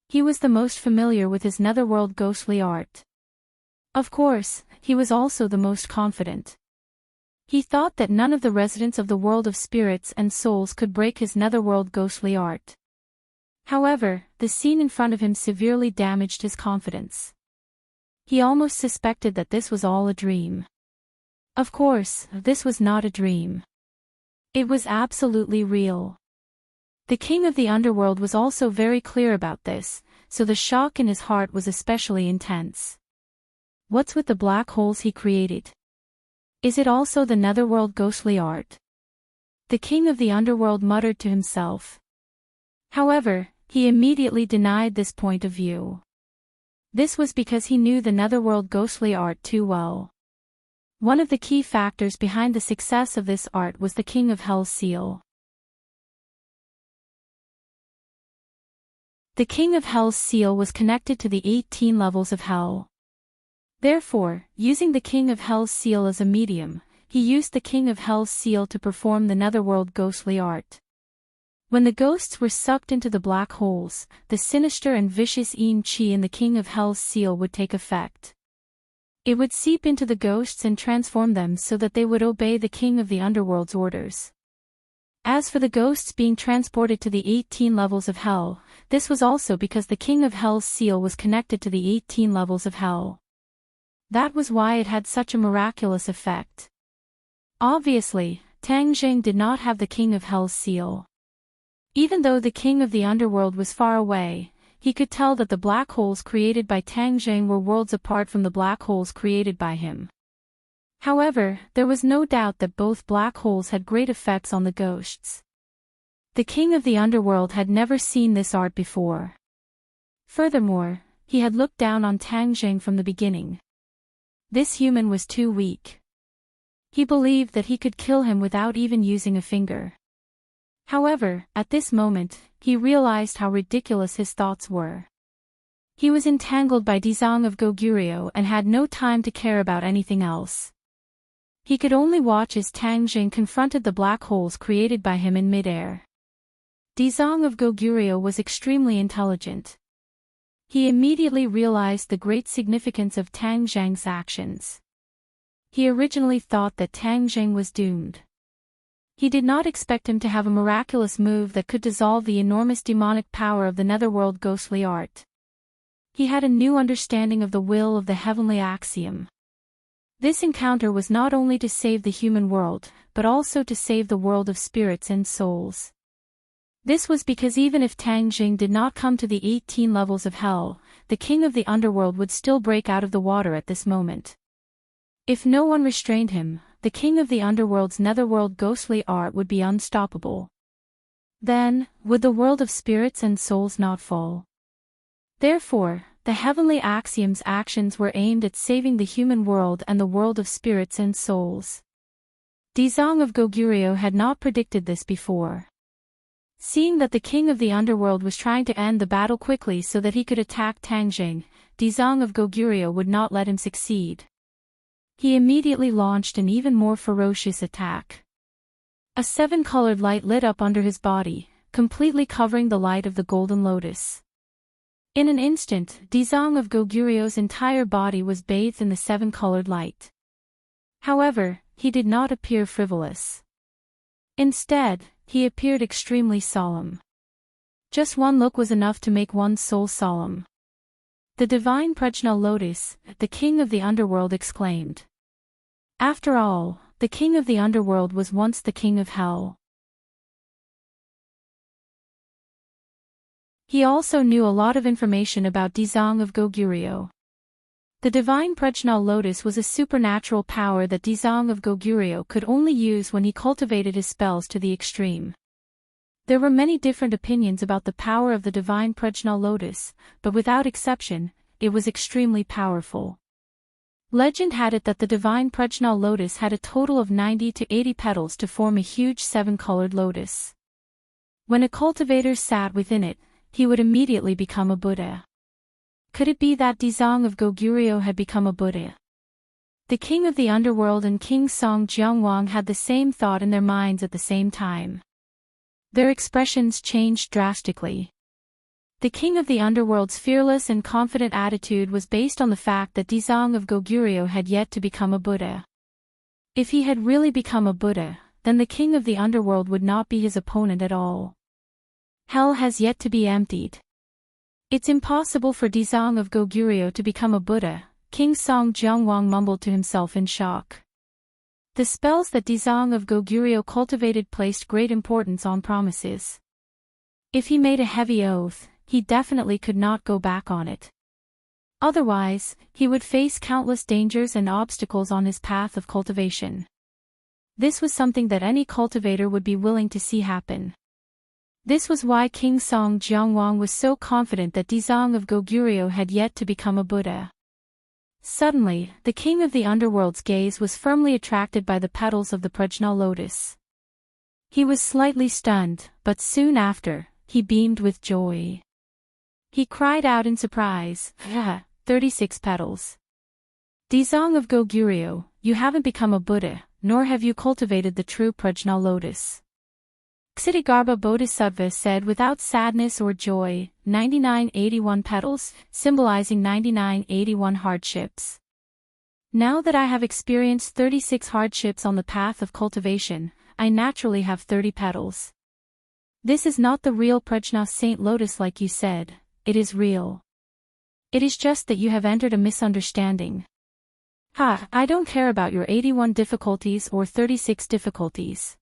He was the most familiar with his netherworld ghostly art. Of course, he was also the most confident. He thought that none of the residents of the world of spirits and souls could break his netherworld ghostly art. However, the scene in front of him severely damaged his confidence. He almost suspected that this was all a dream. Of course, this was not a dream. It was absolutely real. The king of the underworld was also very clear about this, so the shock in his heart was especially intense. What's with the black holes he created? Is it also the netherworld ghostly art? The king of the underworld muttered to himself. However, he immediately denied this point of view. This was because he knew the netherworld ghostly art too well. One of the key factors behind the success of this art was the king of hell's seal. The king of hell's seal was connected to the 18 levels of hell. Therefore, using the king of hell's seal as a medium, he used the king of hell's seal to perform the netherworld ghostly art. When the ghosts were sucked into the black holes, the sinister and vicious Yin Qi in the king of hell's seal would take effect. It would seep into the ghosts and transform them so that they would obey the king of the underworld's orders. As for the ghosts being transported to the 18 levels of hell, this was also because the king of hell's seal was connected to the 18 levels of hell. That was why it had such a miraculous effect. Obviously, Tang Zheng did not have the king of hell's seal. Even though the king of the underworld was far away, he could tell that the black holes created by Tang Zheng were worlds apart from the black holes created by him. However, there was no doubt that both black holes had great effects on the ghosts. The king of the underworld had never seen this art before. Furthermore, he had looked down on Tang Jing from the beginning. This human was too weak. He believed that he could kill him without even using a finger. However, at this moment, he realized how ridiculous his thoughts were. He was entangled by Dizang of Goguryeo and had no time to care about anything else. He could only watch as Tang Jing confronted the black holes created by him in midair. Dizang of Goguryeo was extremely intelligent. He immediately realized the great significance of Tang Jing's actions. He originally thought that Tang Jing was doomed. He did not expect him to have a miraculous move that could dissolve the enormous demonic power of the netherworld ghostly art. He had a new understanding of the will of the heavenly axiom. This encounter was not only to save the human world, but also to save the world of spirits and souls. This was because even if Tang Jing did not come to the 18 levels of hell, the king of the underworld would still break out of the water at this moment. If no one restrained him, the king of the underworld's netherworld ghostly art would be unstoppable. Then, would the world of spirits and souls not fall? Therefore, the heavenly axiom's actions were aimed at saving the human world and the world of spirits and souls. Dizang of Goguryeo had not predicted this before. Seeing that the king of the underworld was trying to end the battle quickly so that he could attack Tang Jing, Dizang of Goguryeo would not let him succeed. He immediately launched an even more ferocious attack. A 7-colored light lit up under his body, completely covering the light of the golden lotus. In an instant, Dizang of Goguryeo's entire body was bathed in the 7-colored light. However, he did not appear frivolous. Instead, he appeared extremely solemn. Just one look was enough to make one's soul solemn. The divine Prajna Lotus, the king of the underworld exclaimed. After all, the king of the underworld was once the king of hell. He also knew a lot of information about Dizang of Goguryeo. The divine Prajna Lotus was a supernatural power that Dizang of Goguryeo could only use when he cultivated his spells to the extreme. There were many different opinions about the power of the divine Prajna Lotus, but without exception, it was extremely powerful. Legend had it that the divine Prajna Lotus had a total of 90 to 80 petals to form a huge 7-colored lotus. When a cultivator sat within it, he would immediately become a Buddha. Could it be that Dizang of Goguryeo had become a Buddha? The king of the underworld and King Song Jiangwang had the same thought in their minds at the same time. Their expressions changed drastically. The king of the underworld's fearless and confident attitude was based on the fact that Dizang of Goguryeo had yet to become a Buddha. If he had really become a Buddha, then the king of the underworld would not be his opponent at all. Hell has yet to be emptied. It's impossible for Dizang of Goguryeo to become a Buddha, King Song Jiangwang mumbled to himself in shock. The spells that Dizang of Goguryeo cultivated placed great importance on promises. If he made a heavy oath, he definitely could not go back on it. Otherwise, he would face countless dangers and obstacles on his path of cultivation. This was something that any cultivator would be willing to see happen. This was why King Song Jiangwang was so confident that Dizang of Goguryeo had yet to become a Buddha. Suddenly, the king of the underworld's gaze was firmly attracted by the petals of the Prajna lotus. He was slightly stunned, but soon after, he beamed with joy. He cried out in surprise, 36 petals. Dizang of Goguryeo, you haven't become a Buddha, nor have you cultivated the true Prajna lotus. Ksitigarbha Bodhisattva said without sadness or joy, 9981 petals, symbolizing 9981 hardships. Now that I have experienced 36 hardships on the path of cultivation, I naturally have 30 petals. This is not the real Prajna Saint Lotus like you said, it is real. It is just that you have entered a misunderstanding. I don't care about your 81 difficulties or 36 difficulties.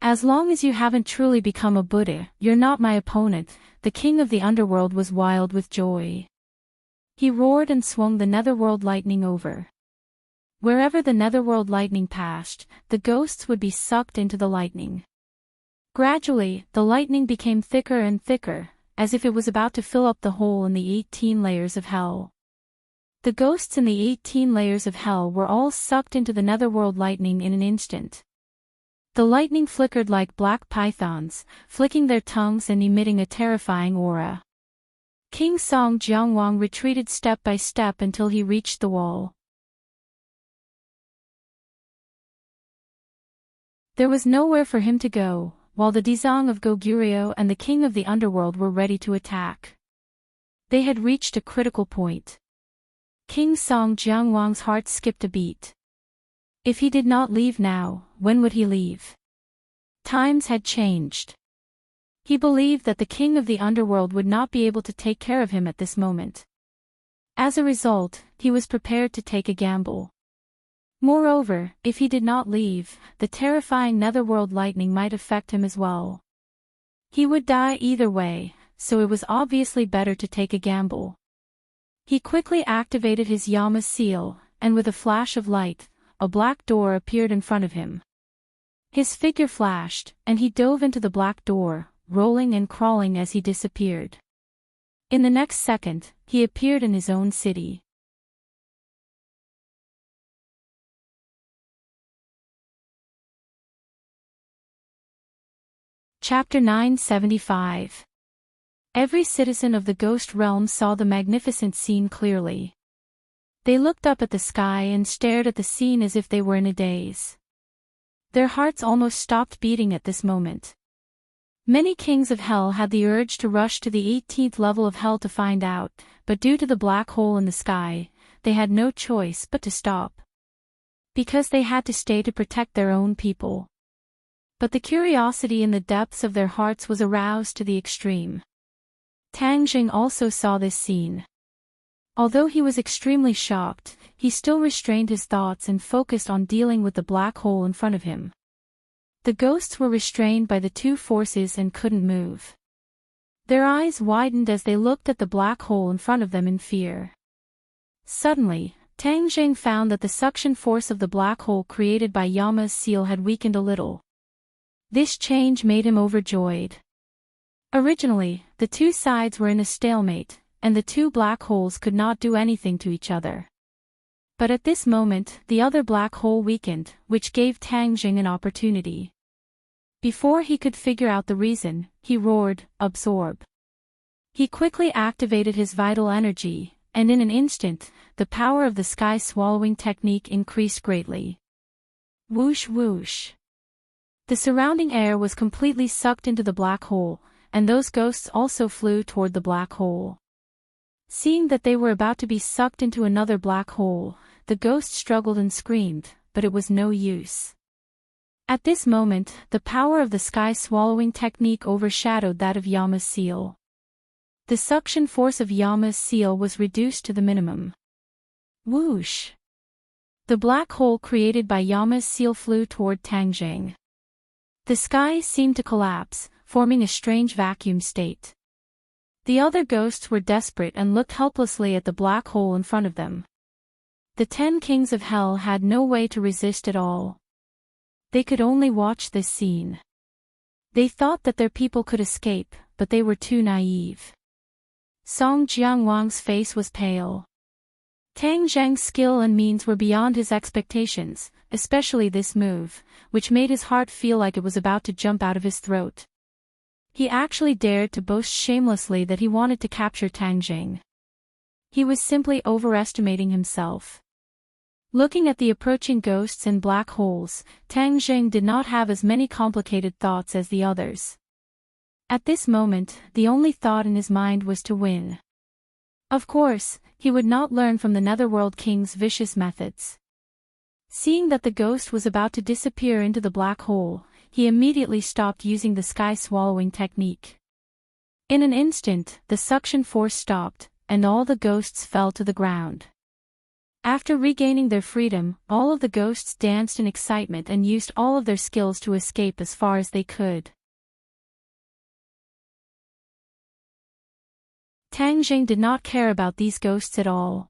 As long as you haven't truly become a Buddha, you're not my opponent. The king of the underworld was wild with joy. He roared and swung the netherworld lightning over. Wherever the netherworld lightning passed, the ghosts would be sucked into the lightning. Gradually, the lightning became thicker and thicker, as if it was about to fill up the hole in the 18 layers of hell. The ghosts in the 18 layers of hell were all sucked into the netherworld lightning in an instant. The lightning flickered like black pythons, flicking their tongues and emitting a terrifying aura. King Song Jianguang retreated step by step until he reached the wall. There was nowhere for him to go, while the Dezong of Goguryeo and the king of the underworld were ready to attack. They had reached a critical point. King Song Jianguang's heart skipped a beat. If he did not leave now, when would he leave? Times had changed. He believed that the king of the underworld would not be able to take care of him at this moment. As a result, he was prepared to take a gamble. Moreover, if he did not leave, the terrifying netherworld lightning might affect him as well. He would die either way, so it was obviously better to take a gamble. He quickly activated his Yama seal, and with a flash of light, a black door appeared in front of him. His figure flashed, and he dove into the black door, rolling and crawling as he disappeared. In the next second, he appeared in his own city. Chapter 975. Every citizen of the Ghost Realm saw the magnificent scene clearly. They looked up at the sky and stared at the scene as if they were in a daze. Their hearts almost stopped beating at this moment. Many kings of hell had the urge to rush to the 18th level of hell to find out, but due to the black hole in the sky, they had no choice but to stop. Because they had to stay to protect their own people. But the curiosity in the depths of their hearts was aroused to the extreme. Tang Jing also saw this scene. Although he was extremely shocked, he still restrained his thoughts and focused on dealing with the black hole in front of him. The ghosts were restrained by the two forces and couldn't move. Their eyes widened as they looked at the black hole in front of them in fear. Suddenly, Tang Jing found that the suction force of the black hole created by Yama's seal had weakened a little. This change made him overjoyed. Originally, the two sides were in a stalemate, and the two black holes could not do anything to each other. But at this moment, the other black hole weakened, which gave Tang Jing an opportunity. Before he could figure out the reason, he roared, "Absorb." He quickly activated his vital energy, and in an instant, the power of the sky swallowing technique increased greatly. Whoosh whoosh. The surrounding air was completely sucked into the black hole, and those ghosts also flew toward the black hole. Seeing that they were about to be sucked into another black hole, the ghost struggled and screamed, but it was no use. At this moment, the power of the sky-swallowing technique overshadowed that of Yama's seal. The suction force of Yama's seal was reduced to the minimum. Whoosh! The black hole created by Yama's seal flew toward Tang Jing. The sky seemed to collapse, forming a strange vacuum state. The other ghosts were desperate and looked helplessly at the black hole in front of them. The 10 kings of hell had no way to resist at all. They could only watch this scene. They thought that their people could escape, but they were too naive. Song Jianguang's face was pale. Tang Zheng's skill and means were beyond his expectations, especially this move, which made his heart feel like it was about to jump out of his throat. He actually dared to boast shamelessly that he wanted to capture Tang Jing. He was simply overestimating himself. Looking at the approaching ghosts and black holes, Tang Jing did not have as many complicated thoughts as the others. At this moment, the only thought in his mind was to win. Of course, he would not learn from the Netherworld King's vicious methods. Seeing that the ghost was about to disappear into the black hole, he immediately stopped using the sky-swallowing technique. In an instant, the suction force stopped, and all the ghosts fell to the ground. After regaining their freedom, all of the ghosts danced in excitement and used all of their skills to escape as far as they could. Tang Jing did not care about these ghosts at all.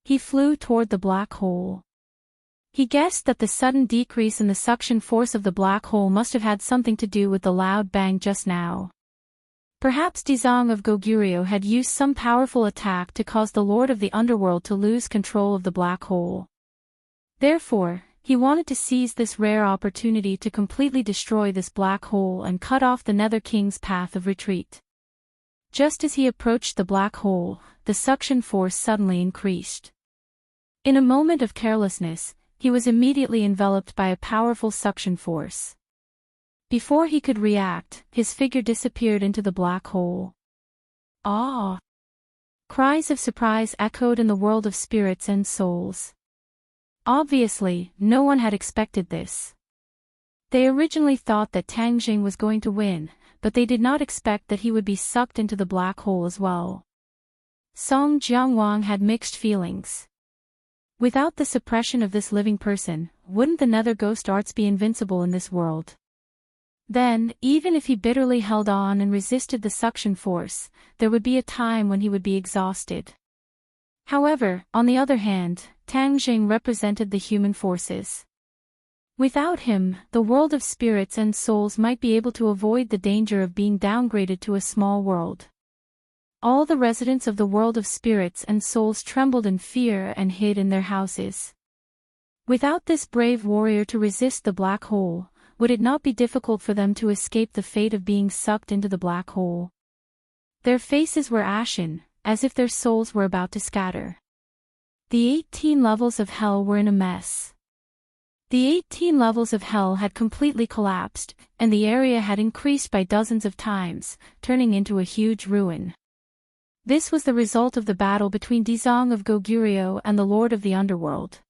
He flew toward the black hole. He guessed that the sudden decrease in the suction force of the black hole must have had something to do with the loud bang just now. Perhaps Dizong of Goguryeo had used some powerful attack to cause the Lord of the Underworld to lose control of the black hole. Therefore, he wanted to seize this rare opportunity to completely destroy this black hole and cut off the Nether King's path of retreat. Just as he approached the black hole, the suction force suddenly increased. In a moment of carelessness, he was immediately enveloped by a powerful suction force. Before he could react, his figure disappeared into the black hole. Ah! Cries of surprise echoed in the world of spirits and souls. Obviously, no one had expected this. They originally thought that Tang Jing was going to win, but they did not expect that he would be sucked into the black hole as well. Song Jiangwang had mixed feelings. Without the suppression of this living person, wouldn't the Nether Ghost Arts be invincible in this world? Then, even if he bitterly held on and resisted the suction force, there would be a time when he would be exhausted. However, on the other hand, Tang Jing represented the human forces. Without him, the world of spirits and souls might be able to avoid the danger of being downgraded to a small world. All the residents of the world of spirits and souls trembled in fear and hid in their houses. Without this brave warrior to resist the black hole, would it not be difficult for them to escape the fate of being sucked into the black hole? Their faces were ashen, as if their souls were about to scatter. The 18 levels of hell were in a mess. The 18 levels of hell had completely collapsed, and the area had increased by dozens of times, turning into a huge ruin. This was the result of the battle between Dizong of Goguryeo and the Lord of the Underworld.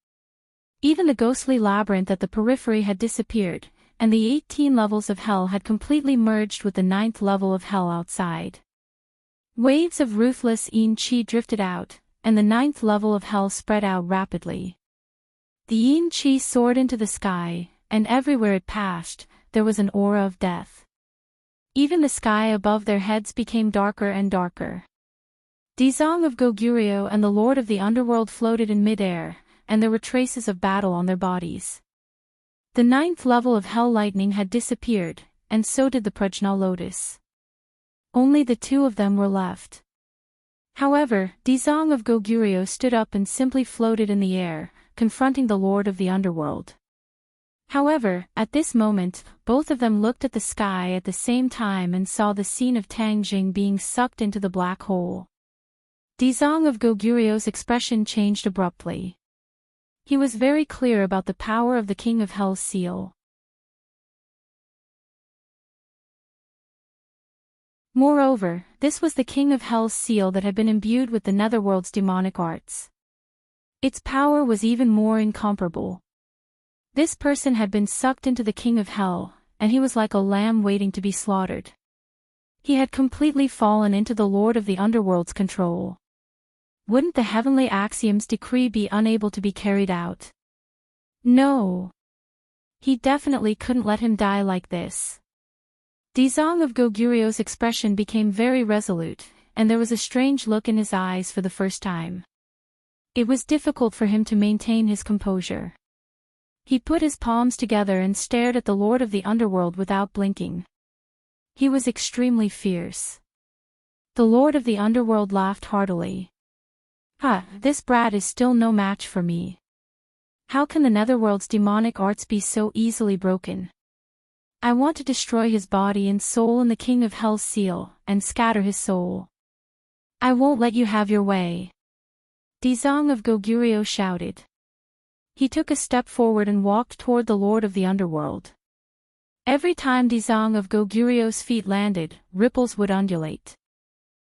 Even the ghostly labyrinth at the periphery had disappeared, and the 18 levels of hell had completely merged with the 9th level of hell outside. Waves of ruthless Yin Qi drifted out, and the 9th level of hell spread out rapidly. The Yin Qi soared into the sky, and everywhere it passed, there was an aura of death. Even the sky above their heads became darker and darker. Dizong of Goguryeo and the Lord of the Underworld floated in midair, and there were traces of battle on their bodies. The 9th level of hell lightning had disappeared, and so did the Prajna lotus. Only the two of them were left. However, Dizong of Goguryeo stood up and simply floated in the air, confronting the Lord of the Underworld. However, at this moment, both of them looked at the sky at the same time and saw the scene of Tang Jing being sucked into the black hole. Dizong of Goguryeo's expression changed abruptly. He was very clear about the power of the King of Hell's seal. Moreover, this was the King of Hell's seal that had been imbued with the Netherworld's demonic arts. Its power was even more incomparable. This person had been sucked into the King of Hell, and he was like a lamb waiting to be slaughtered. He had completely fallen into the Lord of the Underworld's control. Wouldn't the heavenly axiom's decree be unable to be carried out? No. He definitely couldn't let him die like this. Dizong of Goguryeo's expression became very resolute, and there was a strange look in his eyes for the first time. It was difficult for him to maintain his composure. He put his palms together and stared at the Lord of the Underworld without blinking. He was extremely fierce. The Lord of the Underworld laughed heartily. This brat is still no match for me. How can the Netherworld's demonic arts be so easily broken? I want to destroy his body and soul in the King of Hell's seal, and scatter his soul. I won't let you have your way. Dizong of Goguryeo shouted. He took a step forward and walked toward the Lord of the Underworld. Every time Dizong of Goguryeo's feet landed, ripples would undulate.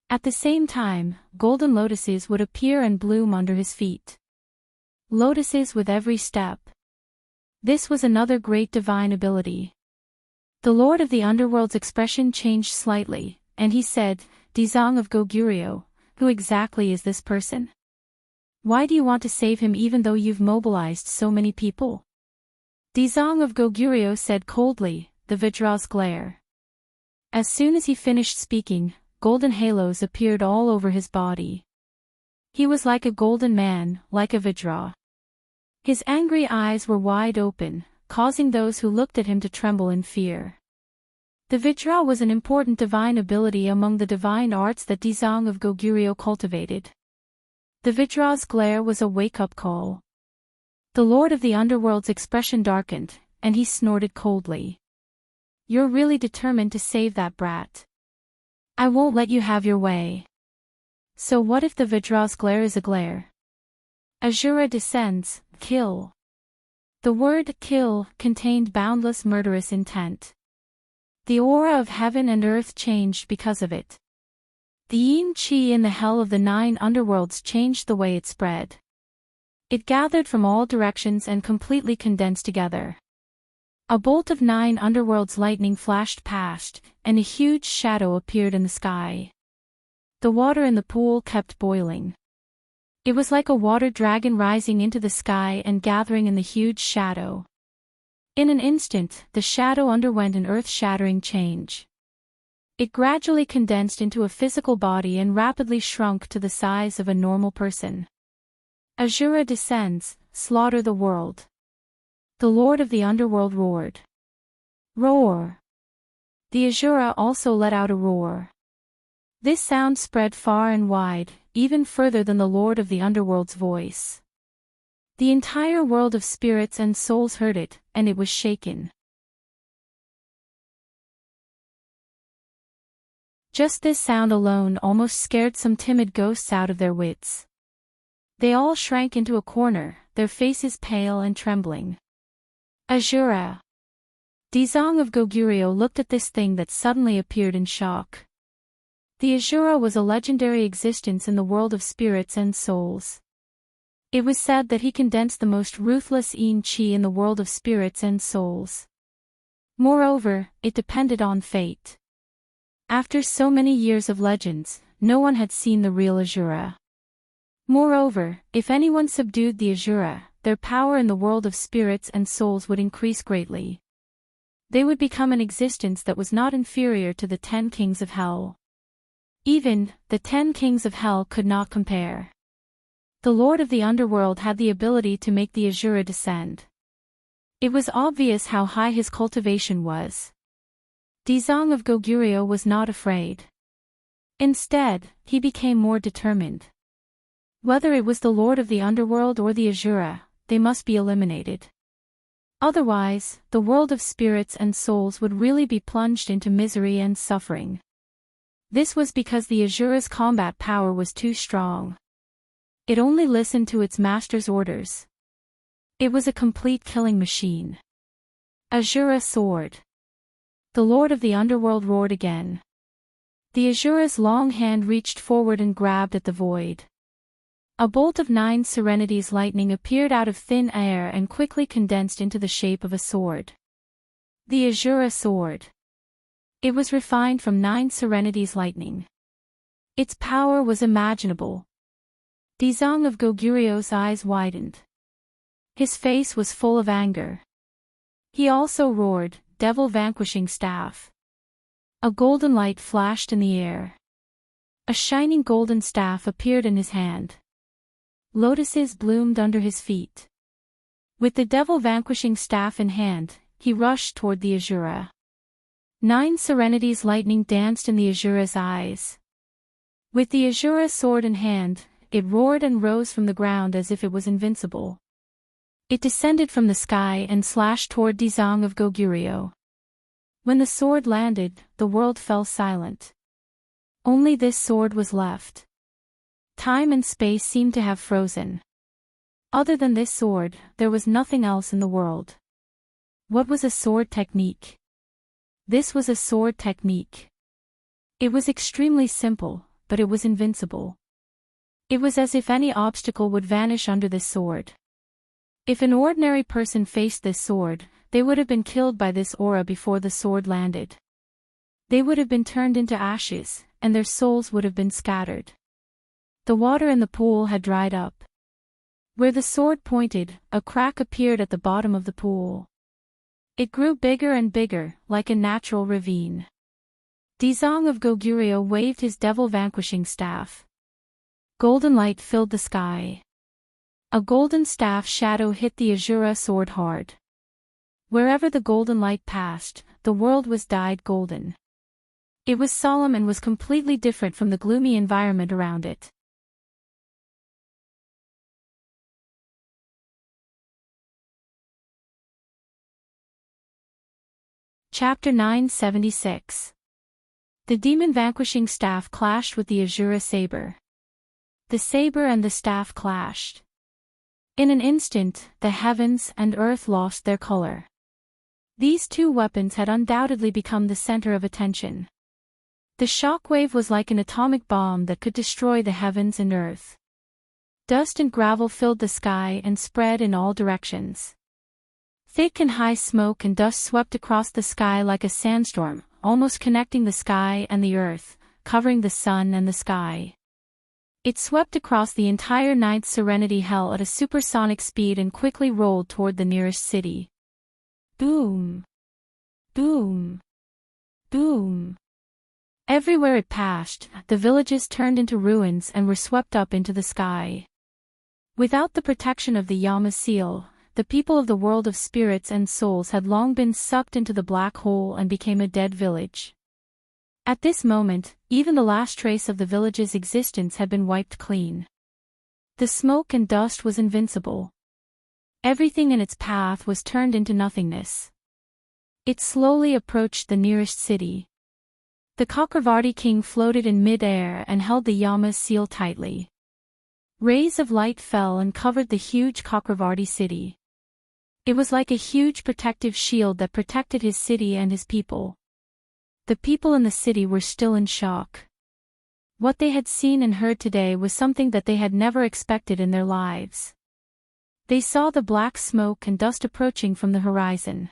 At the same time, golden lotuses would appear and bloom under his feet. Lotuses with every step. This was another great divine ability. The Lord of the Underworld's expression changed slightly, and he said, Dizong of Goguryeo, who exactly is this person? Why do you want to save him even though you've mobilized so many people? Dizong of Goguryeo said coldly, the Vajra's glare. As soon as he finished speaking, golden halos appeared all over his body. He was like a golden man, like a Vajra. His angry eyes were wide open, causing those who looked at him to tremble in fear. The Vajra was an important divine ability among the divine arts that Dizang of Goguryeo cultivated. The Vajra's glare was a wake-up call. The Lord of the Underworld's expression darkened, and he snorted coldly. "You're really determined to save that brat. I won't let you have your way." So what if the Vajra's glare is a glare? Asura descends, kill. The word kill contained boundless murderous intent. The aura of heaven and earth changed because of it. The yin qi in the hell of the 9 underworlds changed the way it spread. It gathered from all directions and completely condensed together. A bolt of 9 underworlds lightning flashed past, and a huge shadow appeared in the sky. The water in the pool kept boiling. It was like a water dragon rising into the sky and gathering in the huge shadow. In an instant, the shadow underwent an earth-shattering change. It gradually condensed into a physical body and rapidly shrunk to the size of a normal person. Asura descends, slaughter the world. The Lord of the Underworld roared. Roar! The Asura also let out a roar. This sound spread far and wide, even further than the Lord of the Underworld's voice. The entire world of spirits and souls heard it, and it was shaken. Just this sound alone almost scared some timid ghosts out of their wits. They all shrank into a corner, their faces pale and trembling. Asura! Dizang of Goguryeo looked at this thing that suddenly appeared in shock. The Asura was a legendary existence in the world of spirits and souls. It was said that he condensed the most ruthless yin qi in the world of spirits and souls. Moreover, it depended on fate. After so many years of legends, no one had seen the real Asura. Moreover, if anyone subdued the Asura, their power in the world of spirits and souls would increase greatly. They would become an existence that was not inferior to the 10 kings of hell. Even, the 10 kings of hell could not compare. The Lord of the Underworld had the ability to make the Asura descend. It was obvious how high his cultivation was. Dizang of Goguryeo was not afraid. Instead, he became more determined. Whether it was the Lord of the Underworld or the Asura, they must be eliminated. Otherwise, the world of spirits and souls would really be plunged into misery and suffering. This was because the Asura's combat power was too strong. It only listened to its master's orders. It was a complete killing machine. Asura soared. The Lord of the Underworld roared again. The Asura's long hand reached forward and grabbed at the void. A bolt of 9 serenities lightning appeared out of thin air and quickly condensed into the shape of a sword. The Asura sword. It was refined from 9 serenities lightning. Its power was imaginable. Dizang of Goguryeo's eyes widened. His face was full of anger. He also roared, "Devil vanquishing staff." A golden light flashed in the air. A shining golden staff appeared in his hand. Lotuses bloomed under his feet. With the devil vanquishing staff in hand, he rushed toward the Asura. 9 serenities lightning danced in the Asura's eyes. With the Asura sword in hand, it roared and rose from the ground as if it was invincible. It descended from the sky and slashed toward Dizang of Goguryeo. When the sword landed, the world fell silent. Only this sword was left. Time and space seemed to have frozen. Other than this sword, there was nothing else in the world. What was a sword technique? This was a sword technique. It was extremely simple, but it was invincible. It was as if any obstacle would vanish under this sword. If an ordinary person faced this sword, they would have been killed by this aura before the sword landed. They would have been turned into ashes, and their souls would have been scattered. The water in the pool had dried up. Where the sword pointed, a crack appeared at the bottom of the pool. It grew bigger and bigger, like a natural ravine. Dizang of Goguryeo waved his devil vanquishing staff. Golden light filled the sky. A golden staff shadow hit the azura sword hard. Wherever the golden light passed, the world was dyed golden. It was solemn and was completely different from the gloomy environment around it. Chapter 976. The demon-vanquishing staff clashed with the azura saber. The saber and the staff clashed. In an instant, the heavens and earth lost their color. These two weapons had undoubtedly become the center of attention. The shockwave was like an atomic bomb that could destroy the heavens and earth. Dust and gravel filled the sky and spread in all directions. Thick and high smoke and dust swept across the sky like a sandstorm, almost connecting the sky and the earth, covering the sun and the sky. It swept across the entire night's serenity hell at a supersonic speed and quickly rolled toward the nearest city. Boom! Boom! Boom! Everywhere it passed, the villages turned into ruins and were swept up into the sky. Without the protection of the Yama seal, the people of the world of spirits and souls had long been sucked into the black hole and became a dead village. At this moment, even the last trace of the village's existence had been wiped clean. The smoke and dust was invincible. Everything in its path was turned into nothingness. It slowly approached the nearest city. The Chakravarti king floated in mid-air and held the Yama's seal tightly. Rays of light fell and covered the huge Chakravarti city. It was like a huge protective shield that protected his city and his people. The people in the city were still in shock. What they had seen and heard today was something that they had never expected in their lives. They saw the black smoke and dust approaching from the horizon.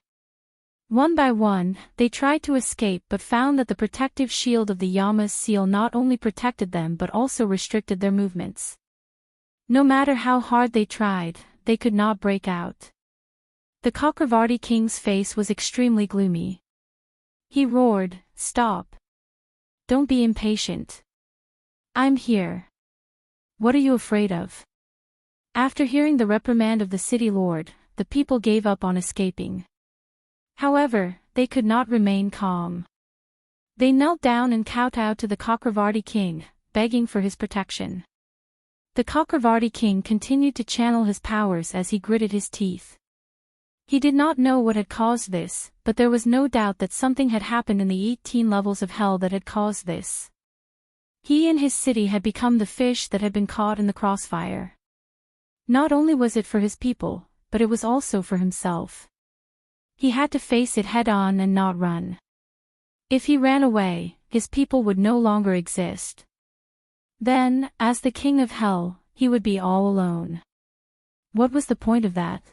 One by one, they tried to escape but found that the protective shield of the Yama's seal not only protected them but also restricted their movements. No matter how hard they tried, they could not break out. The Chakravarti king's face was extremely gloomy. He roared, "Stop! Don't be impatient. I'm here. What are you afraid of?" After hearing the reprimand of the city lord, the people gave up on escaping. However, they could not remain calm. They knelt down and kowtowed to the Chakravarti king, begging for his protection. The Chakravarti king continued to channel his powers as he gritted his teeth. He did not know what had caused this, but there was no doubt that something had happened in the 18 levels of hell that had caused this. He and his city had become the fish that had been caught in the crossfire. Not only was it for his people, but it was also for himself. He had to face it head-on and not run. If he ran away, his people would no longer exist. Then, as the king of hell, he would be all alone. What was the point of that?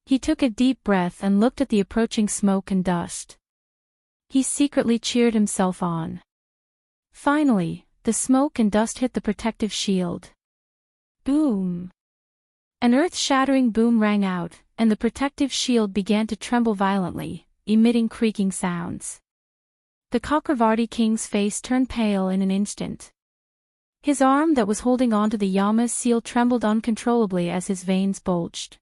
He took a deep breath and looked at the approaching smoke and dust. He secretly cheered himself on. Finally, the smoke and dust hit the protective shield. Boom! An earth-shattering boom rang out, and the protective shield began to tremble violently, emitting creaking sounds. The Chakravarti king's face turned pale in an instant. His arm that was holding onto the Yama's seal trembled uncontrollably as his veins bulged.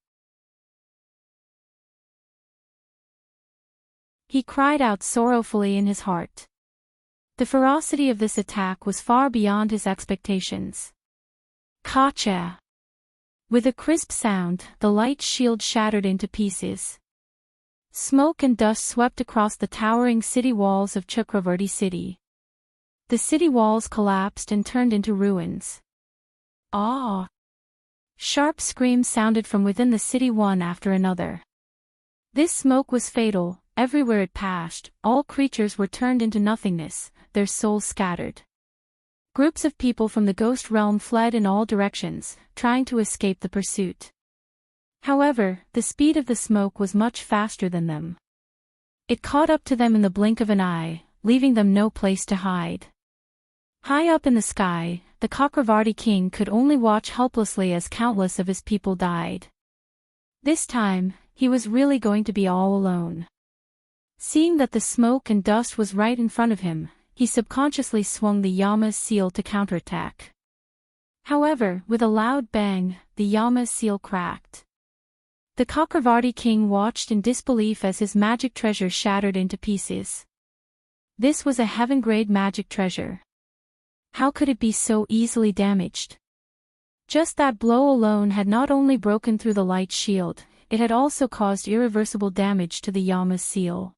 He cried out sorrowfully in his heart. The ferocity of this attack was far beyond his expectations. Kacha! With a crisp sound, the light shield shattered into pieces. Smoke and dust swept across the towering city walls of Chakravarti city. The city walls collapsed and turned into ruins. Ah! Sharp screams sounded from within the city one after another. This smoke was fatal. Everywhere it passed, all creatures were turned into nothingness, their souls scattered. Groups of people from the ghost realm fled in all directions, trying to escape the pursuit. However, the speed of the smoke was much faster than them. It caught up to them in the blink of an eye, leaving them no place to hide. High up in the sky, the Chakravarti king could only watch helplessly as countless of his people died. This time, he was really going to be all alone. Seeing that the smoke and dust was right in front of him, he subconsciously swung the Yama's seal to counterattack. However, with a loud bang, the Yama's seal cracked. The Chakravarti king watched in disbelief as his magic treasure shattered into pieces. This was a heaven-grade magic treasure. How could it be so easily damaged? Just that blow alone had not only broken through the light shield, it had also caused irreversible damage to the Yama's seal.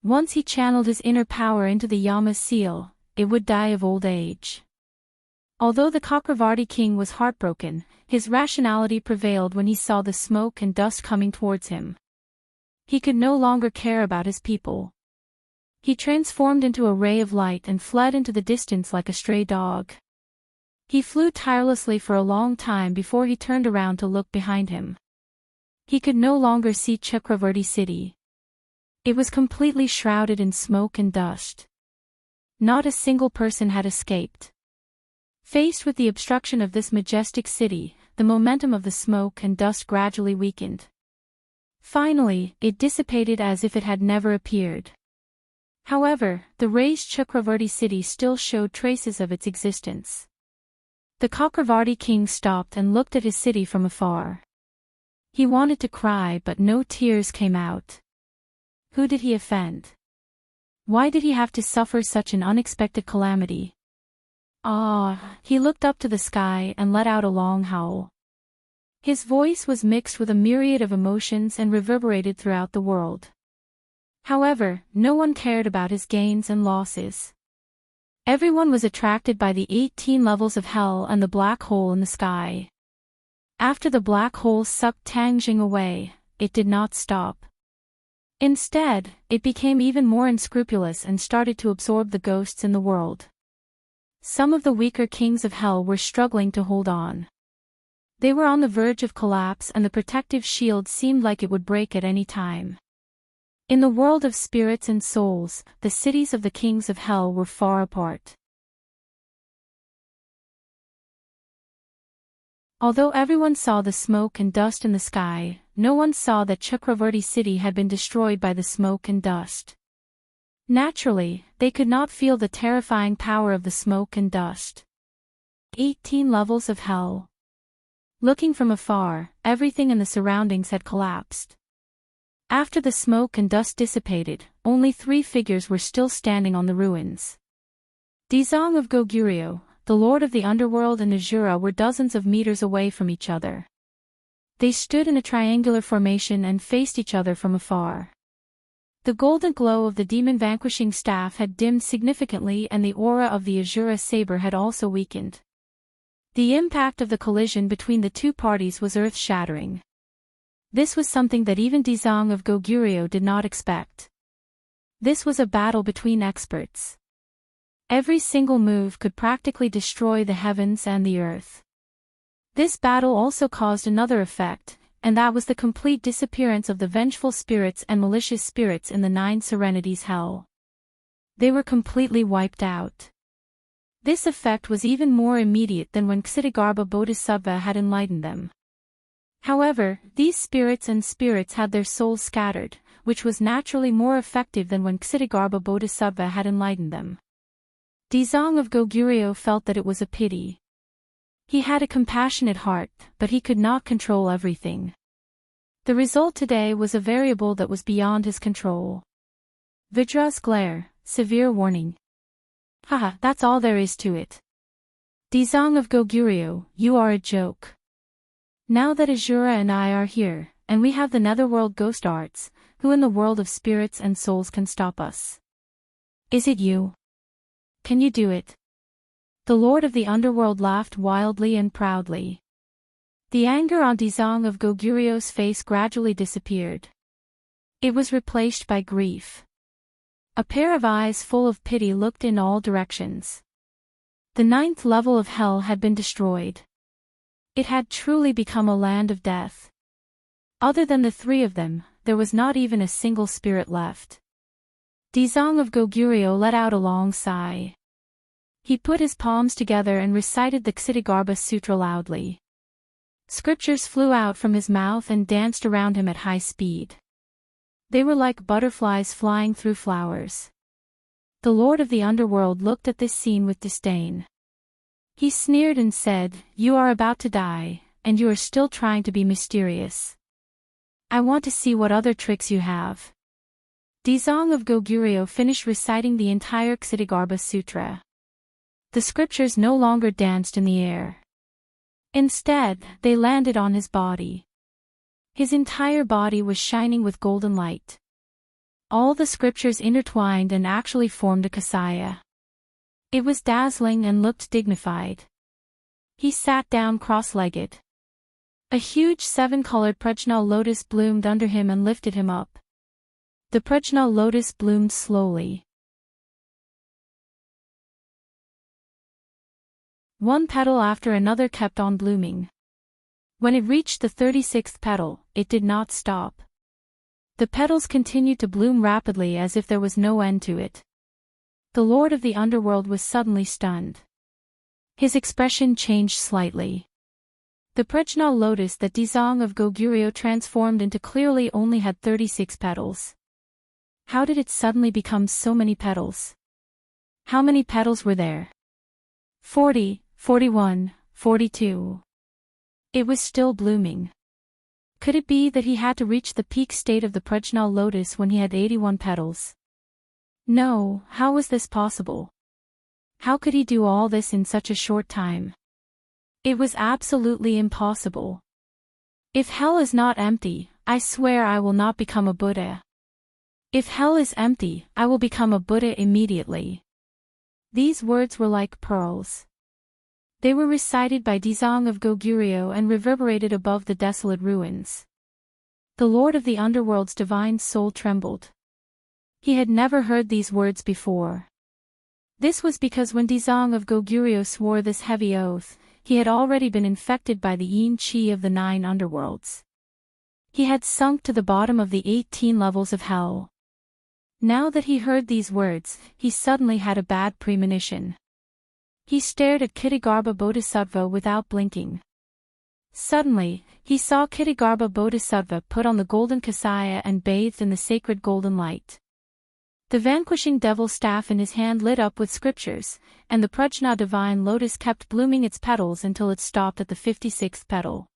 Once he channeled his inner power into the Yama's seal, it would die of old age. Although the Chakravarti king was heartbroken, his rationality prevailed when he saw the smoke and dust coming towards him. He could no longer care about his people. He transformed into a ray of light and fled into the distance like a stray dog. He flew tirelessly for a long time before he turned around to look behind him. He could no longer see Chakravarti city. It was completely shrouded in smoke and dust. Not a single person had escaped. Faced with the obstruction of this majestic city, the momentum of the smoke and dust gradually weakened. Finally, it dissipated as if it had never appeared. However, the raised Chakravarti city still showed traces of its existence. The Chakravarti king stopped and looked at his city from afar. He wanted to cry but no tears came out. Who did he offend? Why did he have to suffer such an unexpected calamity? He looked up to the sky and let out a long howl. His voice was mixed with a myriad of emotions and reverberated throughout the world. However, no one cared about his gains and losses. Everyone was attracted by the 18 levels of hell and the black hole in the sky. After the black hole sucked Tang Jing away, it did not stop. Instead, it became even more unscrupulous and started to absorb the ghosts in the world. Some of the weaker kings of hell were struggling to hold on. They were on the verge of collapse and the protective shield seemed like it would break at any time. In the world of spirits and souls, the cities of the kings of hell were far apart. Although everyone saw the smoke and dust in the sky, no one saw that Chakravarti city had been destroyed by the smoke and dust. Naturally, they could not feel the terrifying power of the smoke and dust. 18 levels of hell. Looking from afar, everything in the surroundings had collapsed. After the smoke and dust dissipated, only 3 figures were still standing on the ruins. Dizong of Goguryeo, the lord of the underworld, and Azura were dozens of meters away from each other. They stood in a triangular formation and faced each other from afar. The golden glow of the demon-vanquishing staff had dimmed significantly and the aura of the Azura saber had also weakened. The impact of the collision between the two parties was earth-shattering. This was something that even Dizong of Goguryeo did not expect. This was a battle between experts. Every single move could practically destroy the heavens and the earth. This battle also caused another effect, and that was the complete disappearance of the vengeful spirits and malicious spirits in the 9 Serenities hell. They were completely wiped out. This effect was even more immediate than when Ksitigarbha Bodhisattva had enlightened them. However, these spirits had their souls scattered, which was naturally more effective than when Ksitigarbha Bodhisattva had enlightened them. Dizong of Goguryeo felt that it was a pity. He had a compassionate heart, but he could not control everything. The result today was a variable that was beyond his control. Vidra's glare, severe warning. Haha, that's all there is to it. Dizong of Goguryeo, you are a joke. Now that Azura and I are here, and we have the netherworld ghost arts, who in the world of spirits and souls can stop us? Is it you? Can you do it? The lord of the underworld laughed wildly and proudly. The anger on Dizong of Goguryeo's face gradually disappeared. It was replaced by grief. A pair of eyes full of pity looked in all directions. The 9th level of hell had been destroyed. It had truly become a land of death. Other than the 3 of them, there was not even a single spirit left. Dizong of Goguryeo let out a long sigh. He put his palms together and recited the Ksitigarbha Sutra loudly. Scriptures flew out from his mouth and danced around him at high speed. They were like butterflies flying through flowers. The lord of the underworld looked at this scene with disdain. He sneered and said, "You are about to die, and you are still trying to be mysterious. I want to see what other tricks you have." Dizong of Goguryeo finished reciting the entire Ksitigarbha Sutra. The scriptures no longer danced in the air. Instead, they landed on his body. His entire body was shining with golden light. All the scriptures intertwined and actually formed a kasaya. It was dazzling and looked dignified. He sat down cross-legged. A huge 7-colored Prajna lotus bloomed under him and lifted him up. The Prajna lotus bloomed slowly. One petal after another kept on blooming. When it reached the 36th petal, it did not stop. The petals continued to bloom rapidly as if there was no end to it. The Lord of the Underworld was suddenly stunned. His expression changed slightly. The Prajna lotus that Dizong of Goguryeo transformed into clearly only had 36 petals. How did it suddenly become so many petals? How many petals were there? 40, 41, 42. It was still blooming. Could it be that he had to reach the peak state of the Prajna lotus when he had 81 petals? No, how was this possible? How could he do all this in such a short time? It was absolutely impossible. If hell is not empty, I swear I will not become a Buddha. If hell is empty, I will become a Buddha immediately. These words were like pearls. They were recited by Dizong of Goguryeo and reverberated above the desolate ruins. The Lord of the Underworld's divine soul trembled. He had never heard these words before. This was because when Dizong of Goguryeo swore this heavy oath, he had already been infected by the yin qi of the 9 underworlds. He had sunk to the bottom of the 18 levels of hell. Now that he heard these words, he suddenly had a bad premonition. He stared at Ksitigarbha Bodhisattva without blinking. Suddenly, he saw Ksitigarbha Bodhisattva put on the golden kasaya and bathed in the sacred golden light. The vanquishing devil staff in his hand lit up with scriptures, and the Prajna divine lotus kept blooming its petals until it stopped at the 56th petal.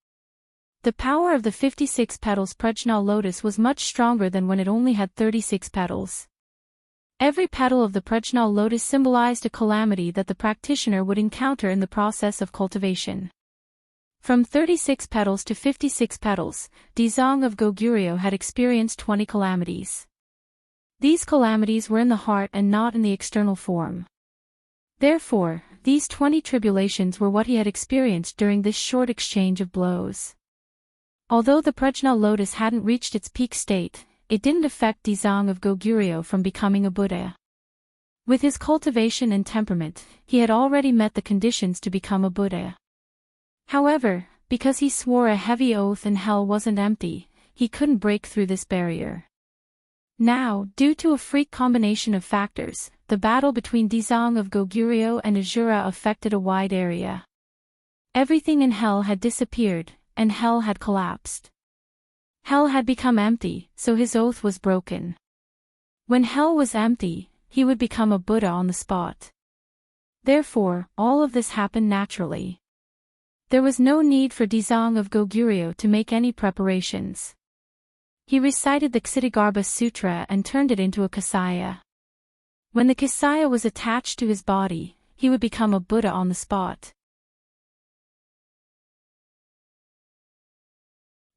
The power of the 56 petals Prajna lotus was much stronger than when it only had 36 petals. Every petal of the Prajna lotus symbolized a calamity that the practitioner would encounter in the process of cultivation. From 36 petals to 56 petals, Dizong of Goguryeo had experienced 20 calamities. These calamities were in the heart and not in the external form. Therefore, these 20 tribulations were what he had experienced during this short exchange of blows. Although the Prajna lotus hadn't reached its peak state, it didn't affect Dizong of Goguryeo from becoming a Buddha. With his cultivation and temperament, he had already met the conditions to become a Buddha. However, because he swore a heavy oath and hell wasn't empty, he couldn't break through this barrier. Now, due to a freak combination of factors, the battle between Dizong of Goguryeo and Asura affected a wide area. Everything in hell had disappeared, and hell had collapsed. Hell had become empty, so his oath was broken. When hell was empty, he would become a Buddha on the spot. Therefore, all of this happened naturally. There was no need for Dizong of Goguryeo to make any preparations. He recited the Ksitigarbha Sutra and turned it into a kasaya. When the kasaya was attached to his body, he would become a Buddha on the spot.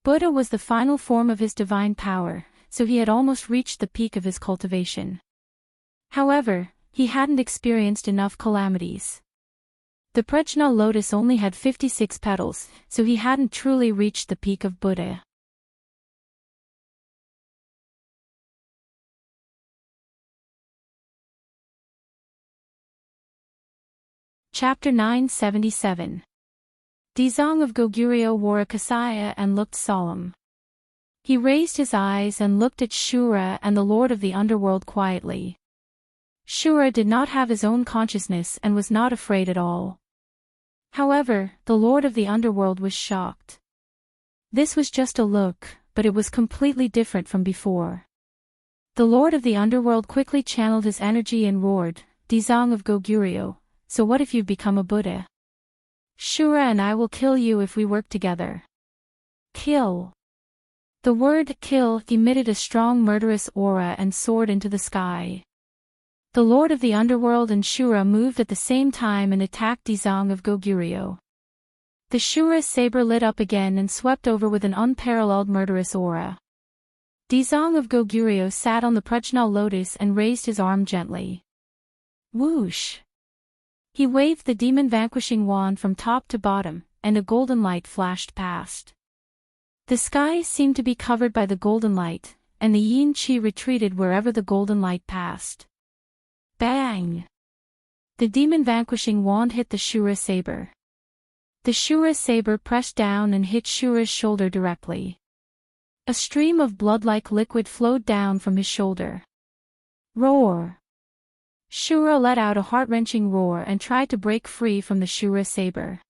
Buddha was the final form of his divine power, so he had almost reached the peak of his cultivation. However, he hadn't experienced enough calamities. The Prajna lotus only had 56 petals, so he hadn't truly reached the peak of Buddha. Chapter 977. Dizong of Goguryeo wore a kasaya and looked solemn. He raised his eyes and looked at Shura and the Lord of the Underworld quietly. Shura did not have his own consciousness and was not afraid at all. However, the Lord of the Underworld was shocked. This was just a look, but it was completely different from before. The Lord of the Underworld quickly channeled his energy and roared, "Dizong of Goguryeo, so what if you've become a Buddha? Shura and I will kill you if we work together. Kill. The word kill emitted a strong murderous aura and soared into the sky. The Lord of the Underworld and Shura moved at the same time and attacked Dizong of Goguryeo. The Shura saber lit up again and swept over with an unparalleled murderous aura. Dizong of Goguryeo sat on the Prajna lotus and raised his arm gently. Whoosh! He waved the demon-vanquishing wand from top to bottom, and a golden light flashed past. The sky seemed to be covered by the golden light, and the yin qi retreated wherever the golden light passed. Bang! The demon-vanquishing wand hit the Shura saber. The Shura saber pressed down and hit Shura's shoulder directly. A stream of blood-like liquid flowed down from his shoulder. Roar! Shura let out a heart-wrenching roar and tried to break free from the Shura saber.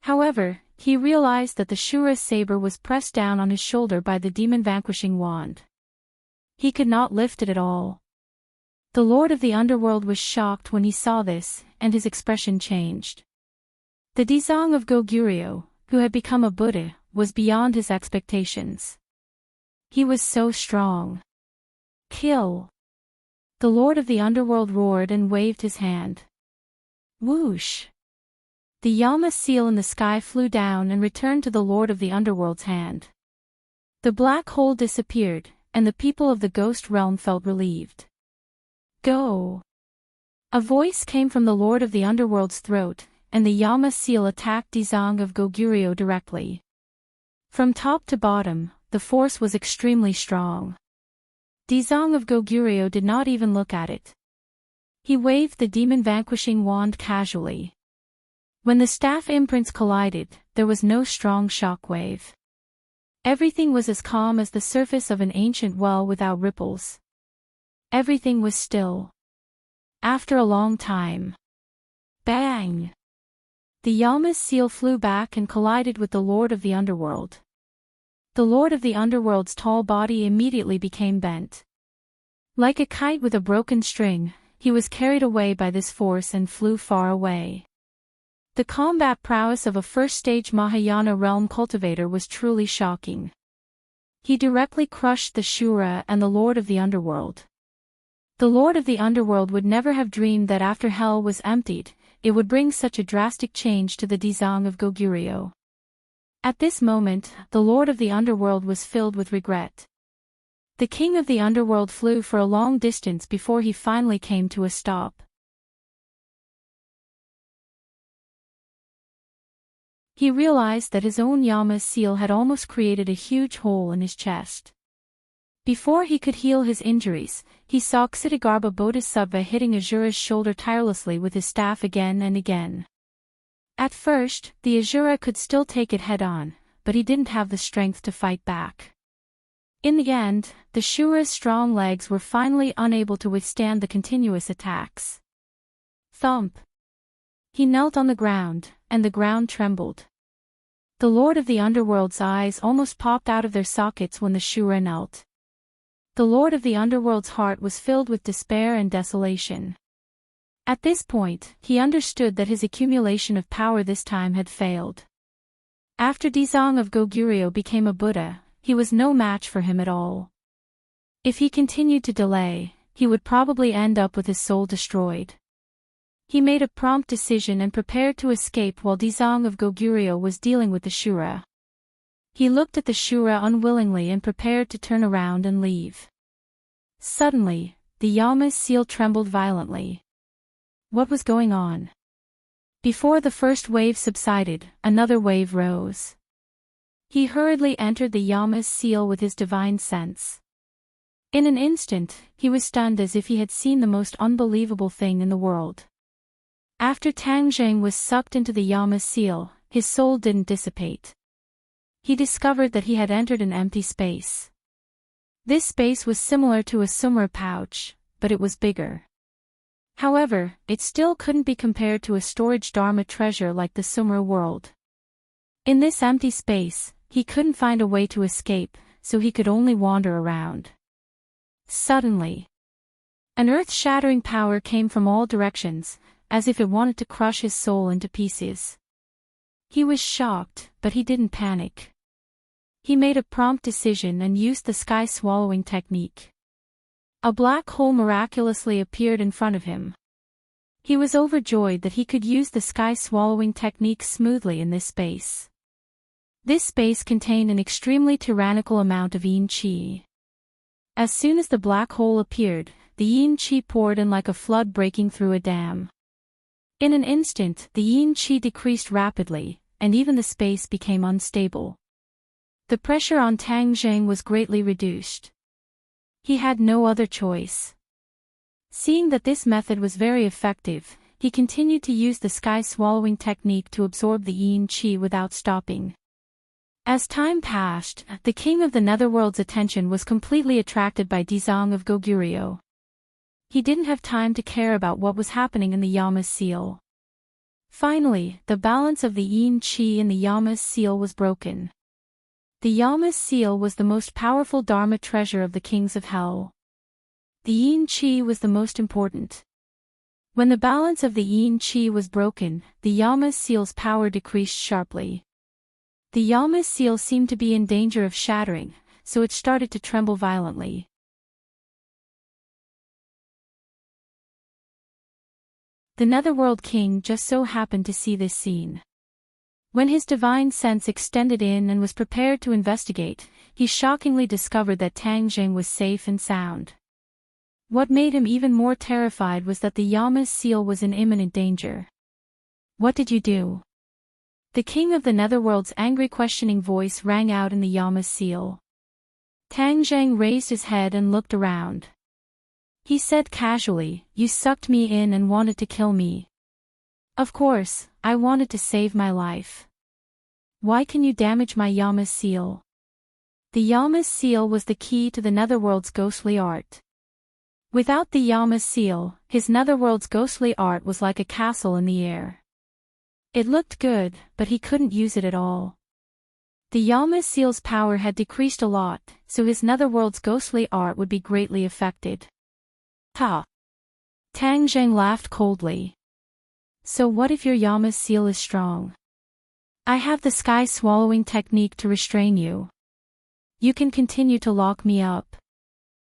However, he realized that the Shura saber was pressed down on his shoulder by the demon-vanquishing wand. He could not lift it at all. The Lord of the Underworld was shocked when he saw this, and his expression changed. The Dizong of Goguryeo, who had become a Buddha, was beyond his expectations. He was so strong. Kill! The Lord of the Underworld roared and waved his hand. Whoosh! The Yama seal in the sky flew down and returned to the Lord of the Underworld's hand. The black hole disappeared, and the people of the ghost realm felt relieved. Go! A voice came from the Lord of the Underworld's throat, and the Yama seal attacked Dizong of Goguryeo directly. From top to bottom, the force was extremely strong. Dizong of Goguryeo did not even look at it. He waved the demon-vanquishing wand casually. When the staff imprints collided, there was no strong shock wave. Everything was as calm as the surface of an ancient well without ripples. Everything was still. After a long time. Bang! The Yama's seal flew back and collided with the Lord of the Underworld. The Lord of the Underworld's tall body immediately became bent. Like a kite with a broken string, he was carried away by this force and flew far away. The combat prowess of a first-stage Mahayana realm cultivator was truly shocking. He directly crushed the Shura and the Lord of the Underworld. The Lord of the Underworld would never have dreamed that after hell was emptied, it would bring such a drastic change to the Dizong of Goguryeo. At this moment, the Lord of the Underworld was filled with regret. The King of the Underworld flew for a long distance before he finally came to a stop. He realized that his own Yama's seal had almost created a huge hole in his chest. Before he could heal his injuries, he saw Ksitigarbha Bodhisattva hitting Azura's shoulder tirelessly with his staff again and again. At first, the Azura could still take it head-on, but he didn't have the strength to fight back. In the end, the Shura's strong legs were finally unable to withstand the continuous attacks. Thump! He knelt on the ground, and the ground trembled. The Lord of the Underworld's eyes almost popped out of their sockets when the Shura knelt. The Lord of the Underworld's heart was filled with despair and desolation. At this point, he understood that his accumulation of power this time had failed. After Dizong of Goguryeo became a Buddha, he was no match for him at all. If he continued to delay, he would probably end up with his soul destroyed. He made a prompt decision and prepared to escape while Dizong of Goguryeo was dealing with the Shura. He looked at the Shura unwillingly and prepared to turn around and leave. Suddenly, the Yama's seal trembled violently. What was going on? Before the first wave subsided, another wave rose. He hurriedly entered the Yama's seal with his divine sense. In an instant, he was stunned as if he had seen the most unbelievable thing in the world. After Tangzheng was sucked into the Yama's seal, his soul didn't dissipate. He discovered that he had entered an empty space. This space was similar to a sumra pouch, but it was bigger. However, it still couldn't be compared to a storage dharma treasure like the sumra world. In this empty space, he couldn't find a way to escape, so he could only wander around. Suddenly, an earth-shattering power came from all directions, as if it wanted to crush his soul into pieces. He was shocked, but he didn't panic. He made a prompt decision and used the sky swallowing technique. A black hole miraculously appeared in front of him. He was overjoyed that he could use the sky swallowing technique smoothly in this space. This space contained an extremely tyrannical amount of yin qi. As soon as the black hole appeared, the yin qi poured in like a flood breaking through a dam. In an instant, the yin qi decreased rapidly, and even the space became unstable. The pressure on Tang Zheng was greatly reduced. He had no other choice. Seeing that this method was very effective, he continued to use the sky swallowing technique to absorb the yin qi without stopping. As time passed, the king of the netherworld's attention was completely attracted by Dizong of Goguryeo. He didn't have time to care about what was happening in the Yama's seal. Finally, the balance of the yin qi in the Yama's seal was broken. The Yama's seal was the most powerful Dharma treasure of the kings of hell. The yin qi was the most important. When the balance of the yin qi was broken, the Yama's seal's power decreased sharply. The Yama's seal seemed to be in danger of shattering, so it started to tremble violently. The Netherworld King just so happened to see this scene. When his divine sense extended in and was prepared to investigate, he shockingly discovered that Tang Zheng was safe and sound. What made him even more terrified was that the Yama's seal was in imminent danger. "What did you do?" The king of the netherworld's angry questioning voice rang out in the Yama's seal. Tang Zheng raised his head and looked around. He said casually, "You sucked me in and wanted to kill me." "Of course, I wanted to save my life. Why can you damage my Yama's seal?" The Yama's seal was the key to the netherworld's ghostly art. Without the Yama's seal, his netherworld's ghostly art was like a castle in the air. It looked good, but he couldn't use it at all. The Yama's seal's power had decreased a lot, so his netherworld's ghostly art would be greatly affected. Ha! Tang Zheng laughed coldly. "So what if your Yama's seal is strong? I have the sky swallowing technique to restrain you. You can continue to lock me up.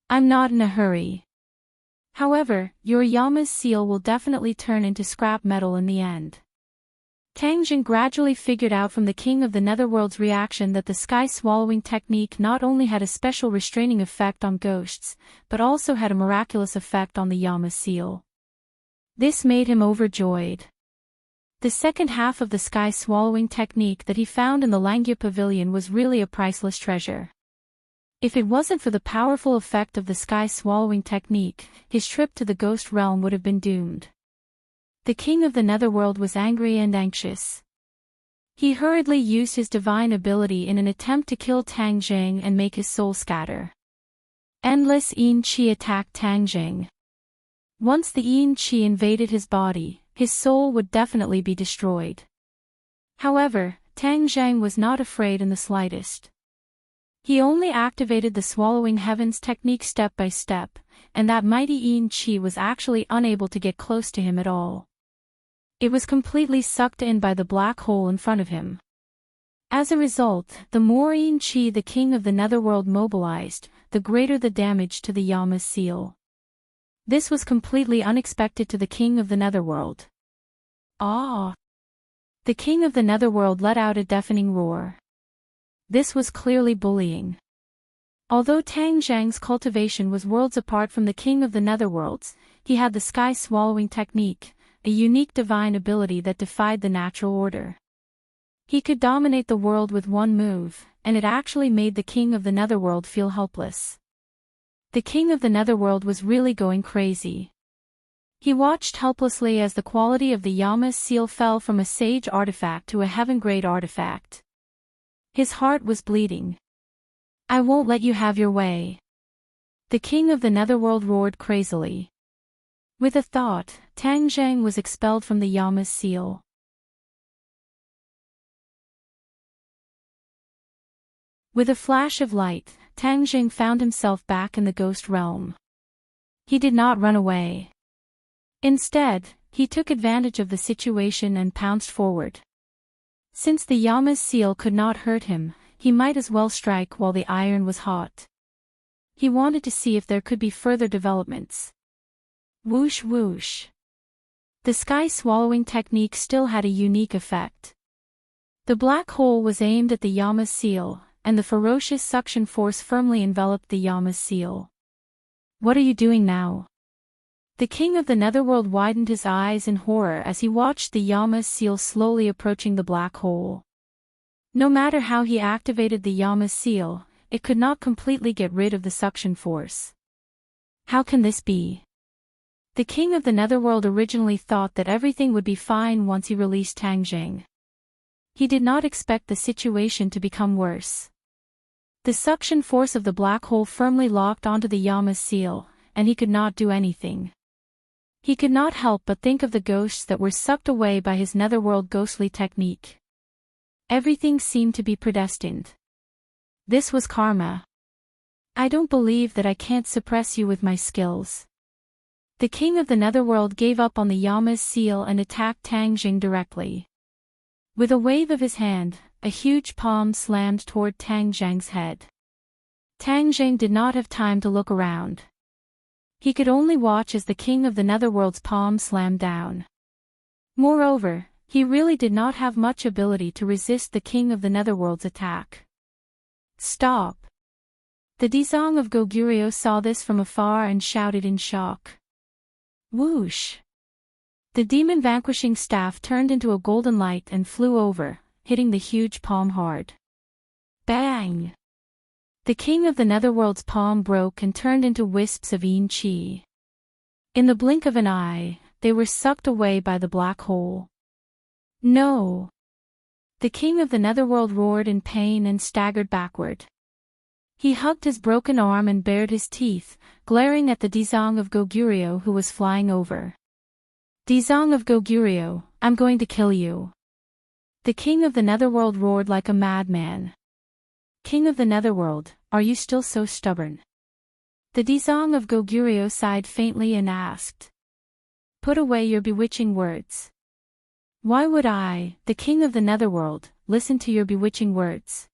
I'm not in a hurry. However, your Yama's seal will definitely turn into scrap metal in the end." Tang Zheng gradually figured out from the king of the netherworld's reaction that the sky swallowing technique not only had a special restraining effect on ghosts, but also had a miraculous effect on the Yama's seal. This made him overjoyed. The second half of the sky swallowing technique that he found in the Langya Pavilion was really a priceless treasure. If it wasn't for the powerful effect of the sky swallowing technique, his trip to the ghost realm would have been doomed. The king of the netherworld was angry and anxious. He hurriedly used his divine ability in an attempt to kill Tang Zheng and make his soul scatter. Endless yin qi attacked Tang Zheng. Once the yin qi invaded his body, his soul would definitely be destroyed. However, Tang Zheng was not afraid in the slightest. He only activated the swallowing heavens technique step by step, and that mighty yin qi was actually unable to get close to him at all. It was completely sucked in by the black hole in front of him. As a result, the more yin qi the king of the netherworld mobilized, the greater the damage to the Yama's seal. This was completely unexpected to the king of the netherworld. Ah! The king of the netherworld let out a deafening roar. This was clearly bullying. Although Tang Zheng's cultivation was worlds apart from the king of the netherworlds, he had the sky swallowing technique, a unique divine ability that defied the natural order. He could dominate the world with one move, and it actually made the king of the netherworld feel helpless. The king of the netherworld was really going crazy. He watched helplessly as the quality of the Yama's seal fell from a sage artifact to a heaven-grade artifact. His heart was bleeding. "I won't let you have your way." The king of the netherworld roared crazily. With a thought, Tang Zheng was expelled from the Yama's seal. With a flash of light, Tang Zheng found himself back in the ghost realm. He did not run away. Instead, he took advantage of the situation and pounced forward. Since the Yama's seal could not hurt him, he might as well strike while the iron was hot. He wanted to see if there could be further developments. Whoosh whoosh. The sky-swallowing technique still had a unique effect. The black hole was aimed at the Yama's seal, and the ferocious suction force firmly enveloped the Yama's seal. What are you doing now? The king of the netherworld widened his eyes in horror as he watched the Yama's seal slowly approaching the black hole. No matter how he activated the Yama's seal, it could not completely get rid of the suction force. How can this be? The king of the netherworld originally thought that everything would be fine once he released Tangjing. He did not expect the situation to become worse. The suction force of the black hole firmly locked onto the Yama's seal, and he could not do anything. He could not help but think of the ghosts that were sucked away by his netherworld ghostly technique. Everything seemed to be predestined. This was karma. I don't believe that I can't suppress you with my skills. The king of the netherworld gave up on the Yama's seal and attacked Tangjing directly. With a wave of his hand, a huge palm slammed toward Tangjing's head. Tangjing did not have time to look around. He could only watch as the king of the netherworld's palm slammed down. Moreover, he really did not have much ability to resist the king of the netherworld's attack. Stop! The Dizong of Goguryeo saw this from afar and shouted in shock. Whoosh! The demon-vanquishing staff turned into a golden light and flew over, hitting the huge palm hard. Bang! The king of the netherworld's palm broke and turned into wisps of yin qi. In the blink of an eye, they were sucked away by the black hole. No! The king of the netherworld roared in pain and staggered backward. He hugged his broken arm and bared his teeth, glaring at the Dizong of Goguryeo who was flying over. Dizong of Goguryeo, I'm going to kill you. The king of the netherworld roared like a madman. King of the netherworld, are you still so stubborn? The Dizong of Goguryeo sighed faintly and asked. Put away your bewitching words. Why would I, the king of the netherworld, listen to your bewitching words?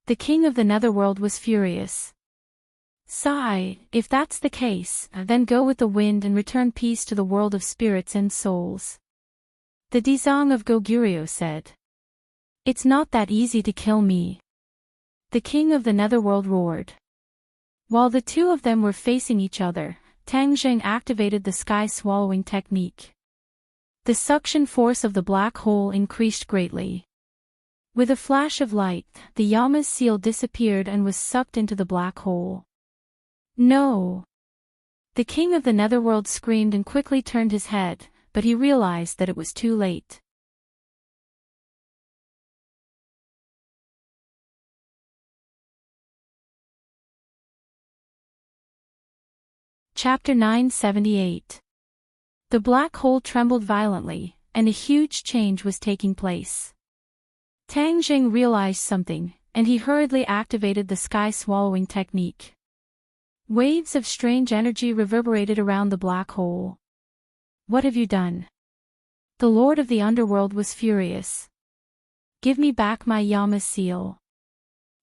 The king of the netherworld was furious. Sigh, if that's the case, then go with the wind and return peace to the world of spirits and souls. The Dizong of Goguryeo said. It's not that easy to kill me. The king of the netherworld roared. While the two of them were facing each other, Tangjing activated the sky-swallowing technique. The suction force of the black hole increased greatly. With a flash of light, the Yama's seal disappeared and was sucked into the black hole. No! The king of the netherworld screamed and quickly turned his head, but he realized that it was too late. Chapter 978. The black hole trembled violently, and a huge change was taking place. Tangjing realized something, and he hurriedly activated the sky-swallowing technique. Waves of strange energy reverberated around the black hole. What have you done? The lord of the underworld was furious. Give me back my Yama's seal.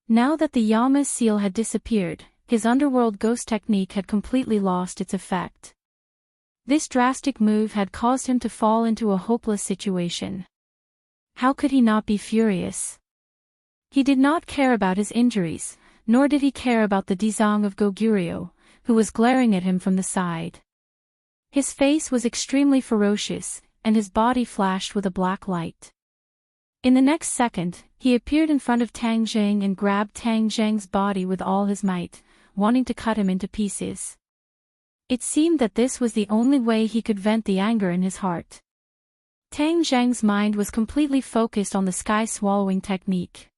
Now that the Yama's seal had disappeared, his underworld ghost technique had completely lost its effect. This drastic move had caused him to fall into a hopeless situation. How could he not be furious? He did not care about his injuries, nor did he care about the Dizong of Goguryeo, who was glaring at him from the side. His face was extremely ferocious, and his body flashed with a black light. In the next second, he appeared in front of Tangjing and grabbed Tangjing's body with all his might, wanting to cut him into pieces. It seemed that this was the only way he could vent the anger in his heart. Tangjing's mind was completely focused on the sky-swallowing technique.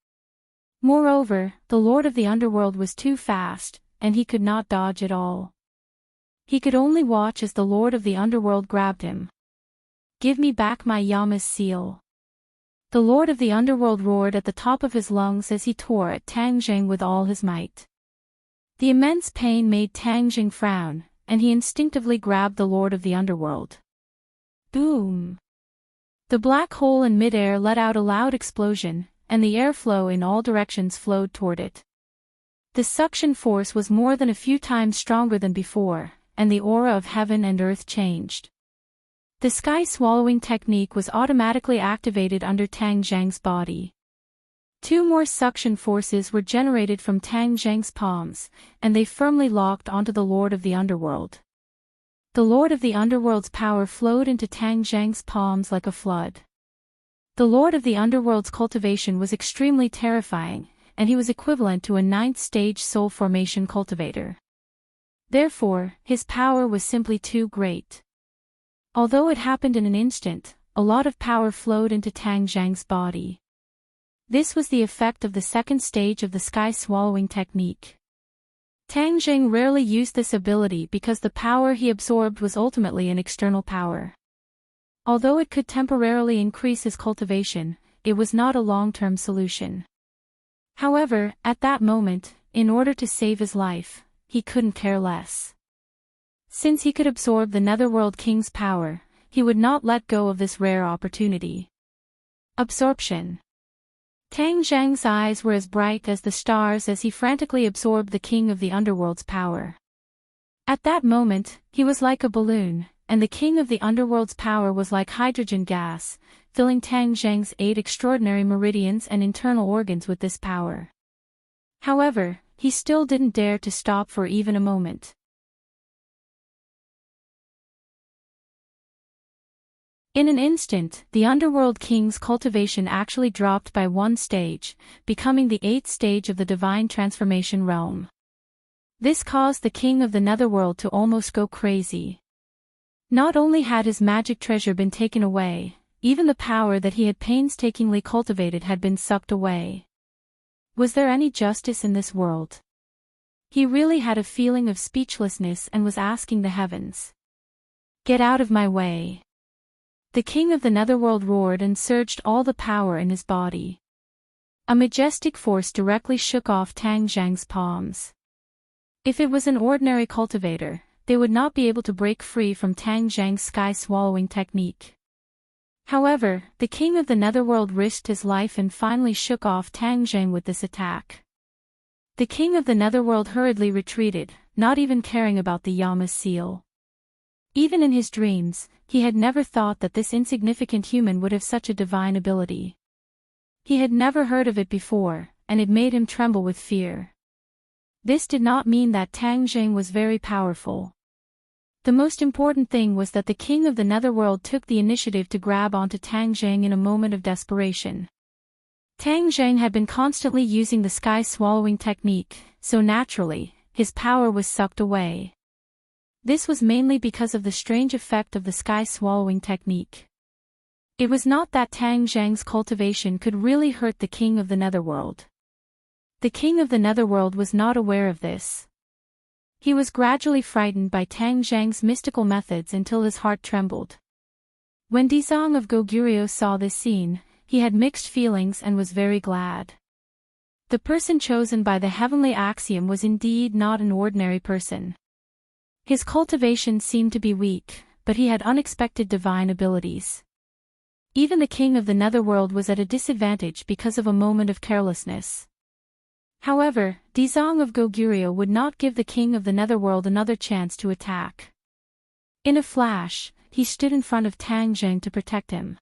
Moreover, the lord of the underworld was too fast, and he could not dodge at all. He could only watch as the lord of the underworld grabbed him. Give me back my Yama's seal. The lord of the underworld roared at the top of his lungs as he tore at Tangjing with all his might. The immense pain made Tangjing frown, and he instinctively grabbed the lord of the underworld. Boom! The black hole in midair let out a loud explosion, and the airflow in all directions flowed toward it. The suction force was more than a few times stronger than before, and the aura of heaven and earth changed. The sky-swallowing technique was automatically activated under Tang Zhang's body. 2 more suction forces were generated from Tang Zhang's palms, and they firmly locked onto the Lord of the Underworld. The Lord of the Underworld's power flowed into Tang Zhang's palms like a flood. The Lord of the Underworld's cultivation was extremely terrifying, and he was equivalent to a 9th-stage soul formation cultivator. Therefore, his power was simply too great. Although it happened in an instant, a lot of power flowed into Tang Zhang's body. This was the effect of the 2nd stage of the sky-swallowing technique. Tang Zhang rarely used this ability because the power he absorbed was ultimately an external power. Although it could temporarily increase his cultivation, it was not a long-term solution. However, at that moment, in order to save his life, he couldn't care less. Since he could absorb the Netherworld King's power, he would not let go of this rare opportunity. Absorption. Tang Zhang's eyes were as bright as the stars as he frantically absorbed the King of the Underworld's power. At that moment, he was like a balloon, and the King of the Underworld's power was like hydrogen gas, filling Tang Zhang's 8 extraordinary meridians and internal organs with this power. However, he still didn't dare to stop for even a moment. In an instant, the Underworld King's cultivation actually dropped by 1 stage, becoming the 8th stage of the Divine Transformation realm. This caused the King of the Netherworld to almost go crazy. Not only had his magic treasure been taken away, even the power that he had painstakingly cultivated had been sucked away. Was there any justice in this world? He really had a feeling of speechlessness and was asking the heavens, "Get out of my way." The King of the Netherworld roared and surged all the power in his body. A majestic force directly shook off Tang Zhang's palms. If it was an ordinary cultivator, they would not be able to break free from Tang Zhang's sky-swallowing technique. However, the King of the Netherworld risked his life and finally shook off Tang Zhang with this attack. The King of the Netherworld hurriedly retreated, not even caring about the Yama's seal. Even in his dreams, he had never thought that this insignificant human would have such a divine ability. He had never heard of it before, and it made him tremble with fear. This did not mean that Tang Zhang was very powerful. The most important thing was that the King of the Netherworld took the initiative to grab onto Tang Zhang in a moment of desperation. Tang Zhang had been constantly using the sky-swallowing technique, so naturally, his power was sucked away. This was mainly because of the strange effect of the sky-swallowing technique. It was not that Tang Zhang's cultivation could really hurt the King of the Netherworld. The King of the Netherworld was not aware of this. He was gradually frightened by Tang Zhang's mystical methods until his heart trembled. When Dizong of Goguryeo saw this scene, he had mixed feelings and was very glad. The person chosen by the heavenly axiom was indeed not an ordinary person. His cultivation seemed to be weak, but he had unexpected divine abilities. Even the King of the Netherworld was at a disadvantage because of a moment of carelessness. However, Dizong of Goguryeo would not give the King of the Netherworld another chance to attack. In a flash, he stood in front of Tang Zhang to protect him.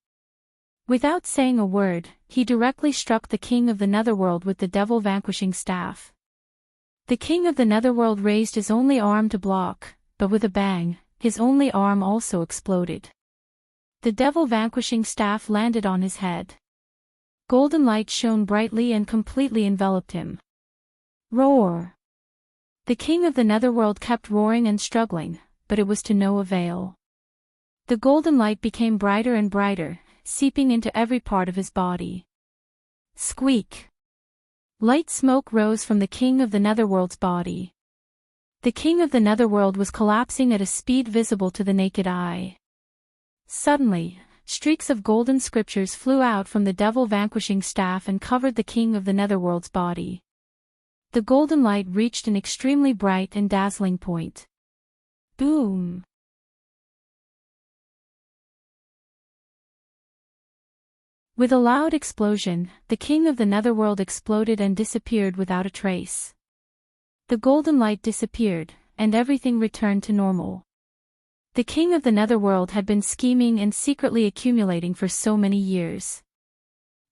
Without saying a word, he directly struck the King of the Netherworld with the Devil Vanquishing Staff. The King of the Netherworld raised his only arm to block, but with a bang, his only arm also exploded. The Devil Vanquishing Staff landed on his head. Golden light shone brightly and completely enveloped him. Roar! The King of the Netherworld kept roaring and struggling, but it was to no avail. The golden light became brighter and brighter, seeping into every part of his body. Squeak! Light smoke rose from the King of the Netherworld's body. The King of the Netherworld was collapsing at a speed visible to the naked eye. Suddenly, streaks of golden scriptures flew out from the Devil Vanquishing Staff and covered the King of the Netherworld's body. The golden light reached an extremely bright and dazzling point. Boom! With a loud explosion, the king of the netherworld exploded and disappeared without a trace. The golden light disappeared, and everything returned to normal. The king of the netherworld had been scheming and secretly accumulating for so many years.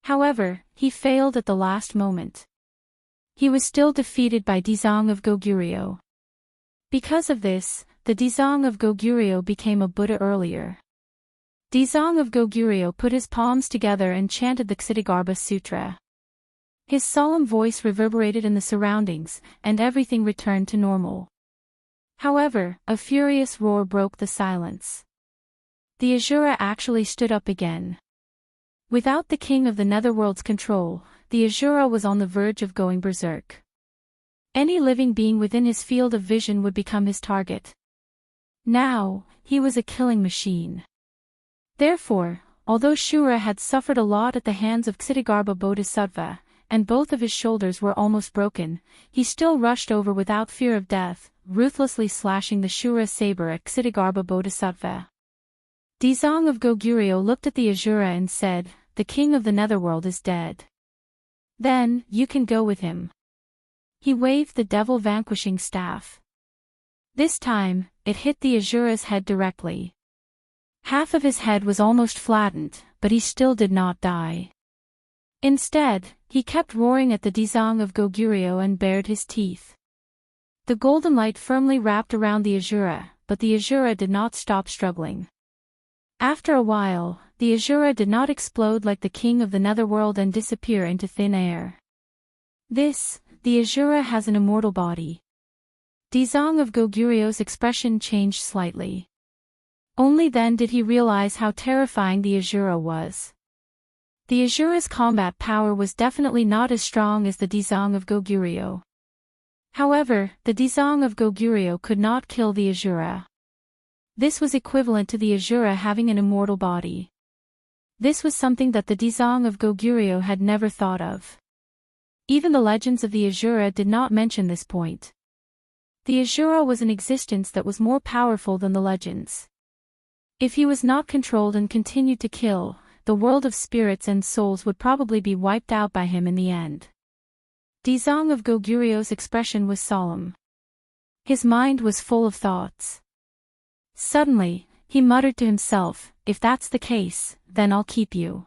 However, he failed at the last moment. He was still defeated by Dizong of Goguryeo. Because of this, the Dizong of Goguryeo became a Buddha earlier. Dizong of Goguryeo put his palms together and chanted the Ksitigarbha Sutra. His solemn voice reverberated in the surroundings, and everything returned to normal. However, a furious roar broke the silence. The Asura actually stood up again. Without the king of the netherworld's control, the Asura was on the verge of going berserk. Any living being within his field of vision would become his target. Now, he was a killing machine. Therefore, although Shura had suffered a lot at the hands of Ksitigarbha Bodhisattva, and both of his shoulders were almost broken, he still rushed over without fear of death, ruthlessly slashing the Shura saber at Ksitigarbha Bodhisattva. Dizong of Goguryeo looked at the Asura and said, "The king of the netherworld is dead. Then, you can go with him." He waved the devil vanquishing staff. This time, it hit the Asura's head directly. Half of his head was almost flattened, but he still did not die. Instead, he kept roaring at the Dizong of Goguryeo and bared his teeth. The golden light firmly wrapped around the Asura, but the Asura did not stop struggling. After a while, the Asura did not explode like the king of the netherworld and disappear into thin air. The Asura has an immortal body. Dizong of Goguryeo's expression changed slightly. Only then did he realize how terrifying the Asura was. The Asura's combat power was definitely not as strong as the Dizong of Goguryeo. However, the Dizong of Goguryeo could not kill the Asura. This was equivalent to the Asura having an immortal body. This was something that the Dizong of Goguryeo had never thought of. Even the legends of the Asura did not mention this point. The Asura was an existence that was more powerful than the legends. If he was not controlled and continued to kill, the world of spirits and souls would probably be wiped out by him in the end. Dizong of Goguryeo's expression was solemn. His mind was full of thoughts. Suddenly, he muttered to himself, "If that's the case, then I'll keep you.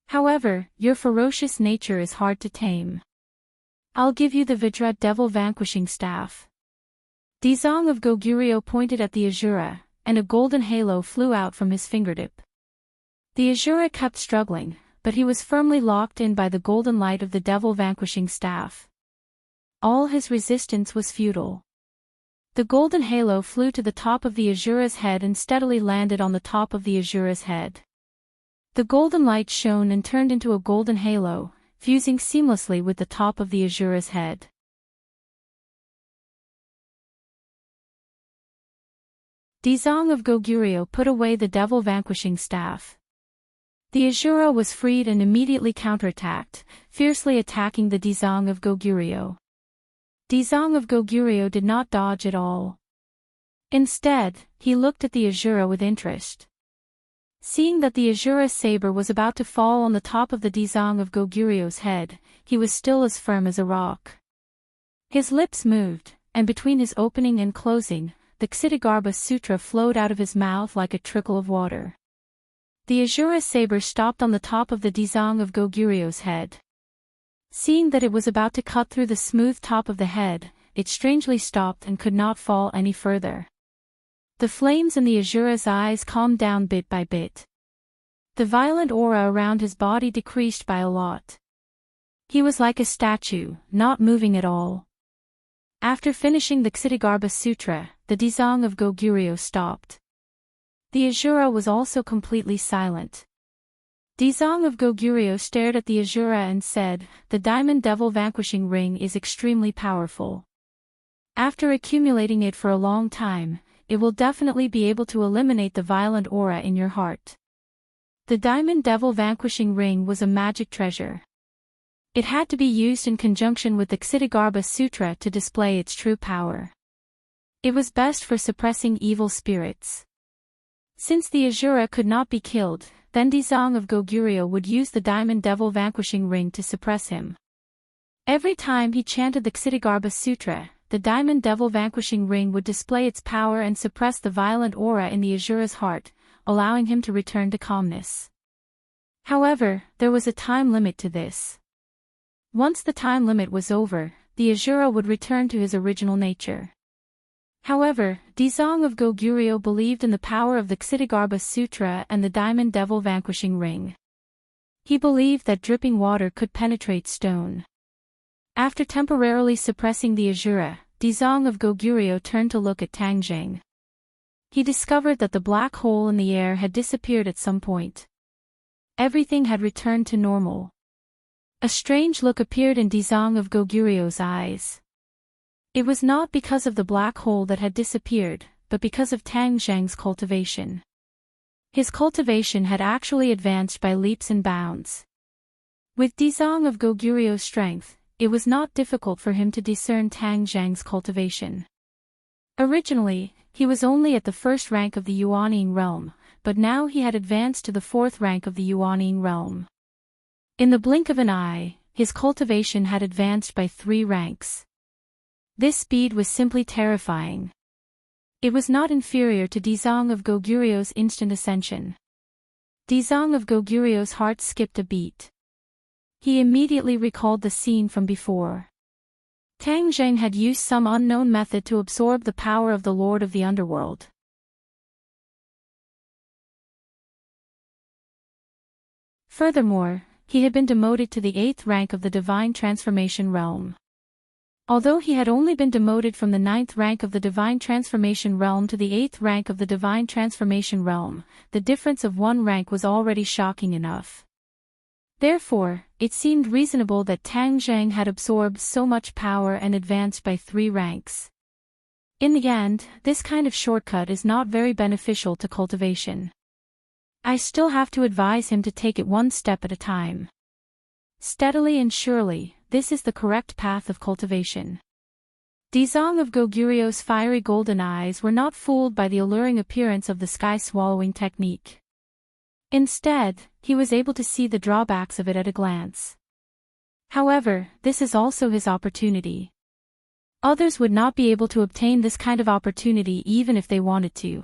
However, your ferocious nature is hard to tame. I'll give you the Vajra devil vanquishing staff." Dizong of Goguryeo pointed at the Asura, and a golden halo flew out from his fingertip. The Asura kept struggling, but he was firmly locked in by the golden light of the devil vanquishing staff. All his resistance was futile. The golden halo flew to the top of the Asura's head and steadily landed on the top of the Asura's head. The golden light shone and turned into a golden halo, fusing seamlessly with the top of the Asura's head. Dizong of Goguryeo put away the devil vanquishing staff. The Asura was freed and immediately counterattacked, fiercely attacking the Dizong of Goguryeo. Dizong of Goguryeo did not dodge at all. Instead, he looked at the Asura with interest. Seeing that the Asura's saber was about to fall on the top of the Dizong of Goguryeo's head, he was still as firm as a rock. His lips moved, and between his opening and closing, the Ksitigarbha Sutra flowed out of his mouth like a trickle of water. The Asura's saber stopped on the top of the Dizong of Goguryeo's head. Seeing that it was about to cut through the smooth top of the head, it strangely stopped and could not fall any further. The flames in the Asura's eyes calmed down bit by bit. The violent aura around his body decreased by a lot. He was like a statue, not moving at all. After finishing the Ksitigarbha Sutra, the Dizong of Goguryeo stopped. The Asura was also completely silent. Dizong of Goguryeo stared at the Asura and said, "The Diamond Devil Vanquishing Ring is extremely powerful. After accumulating it for a long time, it will definitely be able to eliminate the violent aura in your heart." The Diamond Devil Vanquishing Ring was a magic treasure. It had to be used in conjunction with the Ksitigarbha Sutra to display its true power. It was best for suppressing evil spirits. Since the Asura could not be killed, then Dizong of Goguryeo would use the Diamond Devil Vanquishing Ring to suppress him. Every time he chanted the Ksitigarbha Sutra, the Diamond Devil Vanquishing Ring would display its power and suppress the violent aura in the Asura's heart, allowing him to return to calmness. However, there was a time limit to this. Once the time limit was over, the Asura would return to his original nature. However, Dizong of Goguryeo believed in the power of the Ksitigarbha Sutra and the Diamond Devil Vanquishing Ring. He believed that dripping water could penetrate stone. After temporarily suppressing the Asura, Dizong of Goguryeo turned to look at Tang Zheng. He discovered that the black hole in the air had disappeared at some point. Everything had returned to normal. A strange look appeared in Dizong of Goguryeo's eyes. It was not because of the black hole that had disappeared, but because of Tang Zheng's cultivation. His cultivation had actually advanced by leaps and bounds. With Dizong of Goguryeo's strength, it was not difficult for him to discern Tang Zheng's cultivation. Originally, he was only at the first rank of the Yuanying realm, but now he had advanced to the fourth rank of the Yuanying realm. In the blink of an eye, his cultivation had advanced by 3 ranks. This speed was simply terrifying. It was not inferior to Dizong of Goguryeo's instant ascension. Dizong of Goguryeo's heart skipped a beat. He immediately recalled the scene from before. Tang Zheng had used some unknown method to absorb the power of the Lord of the Underworld. Furthermore, he had been demoted to the 8th rank of the Divine Transformation Realm. Although he had only been demoted from the 9th rank of the Divine Transformation Realm to the 8th rank of the Divine Transformation Realm, the difference of 1 rank was already shocking enough. Therefore, it seemed reasonable that Tang Zheng had absorbed so much power and advanced by 3 ranks. In the end, this kind of shortcut is not very beneficial to cultivation. I still have to advise him to take it 1 step at a time. Steadily and surely, this is the correct path of cultivation. Dizong of Goguryeo's fiery golden eyes were not fooled by the alluring appearance of the sky-swallowing technique. Instead, he was able to see the drawbacks of it at a glance. However, this is also his opportunity. Others would not be able to obtain this kind of opportunity even if they wanted to.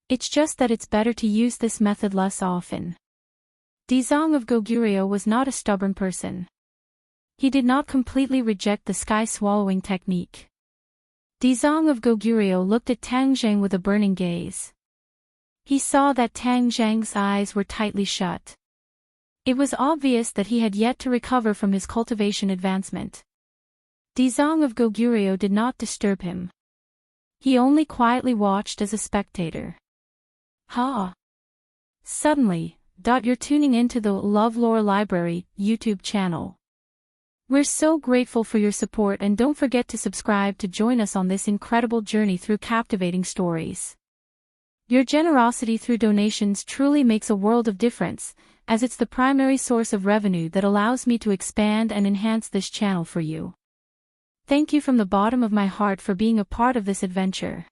It's just that it's better to use this method less often. Dizong of Goguryeo was not a stubborn person. He did not completely reject the sky-swallowing technique. Dizong of Goguryeo looked at Tang Zheng with a burning gaze. He saw that Tang Zheng's eyes were tightly shut. It was obvious that he had yet to recover from his cultivation advancement. Dizong of Goguryeo did not disturb him. He only quietly watched as a spectator. Ha! Suddenly, you're tuning into the LoveLore Library YouTube channel. We're so grateful for your support, and don't forget to subscribe to join us on this incredible journey through captivating stories. Your generosity through donations truly makes a world of difference, as it's the primary source of revenue that allows me to expand and enhance this channel for you. Thank you from the bottom of my heart for being a part of this adventure.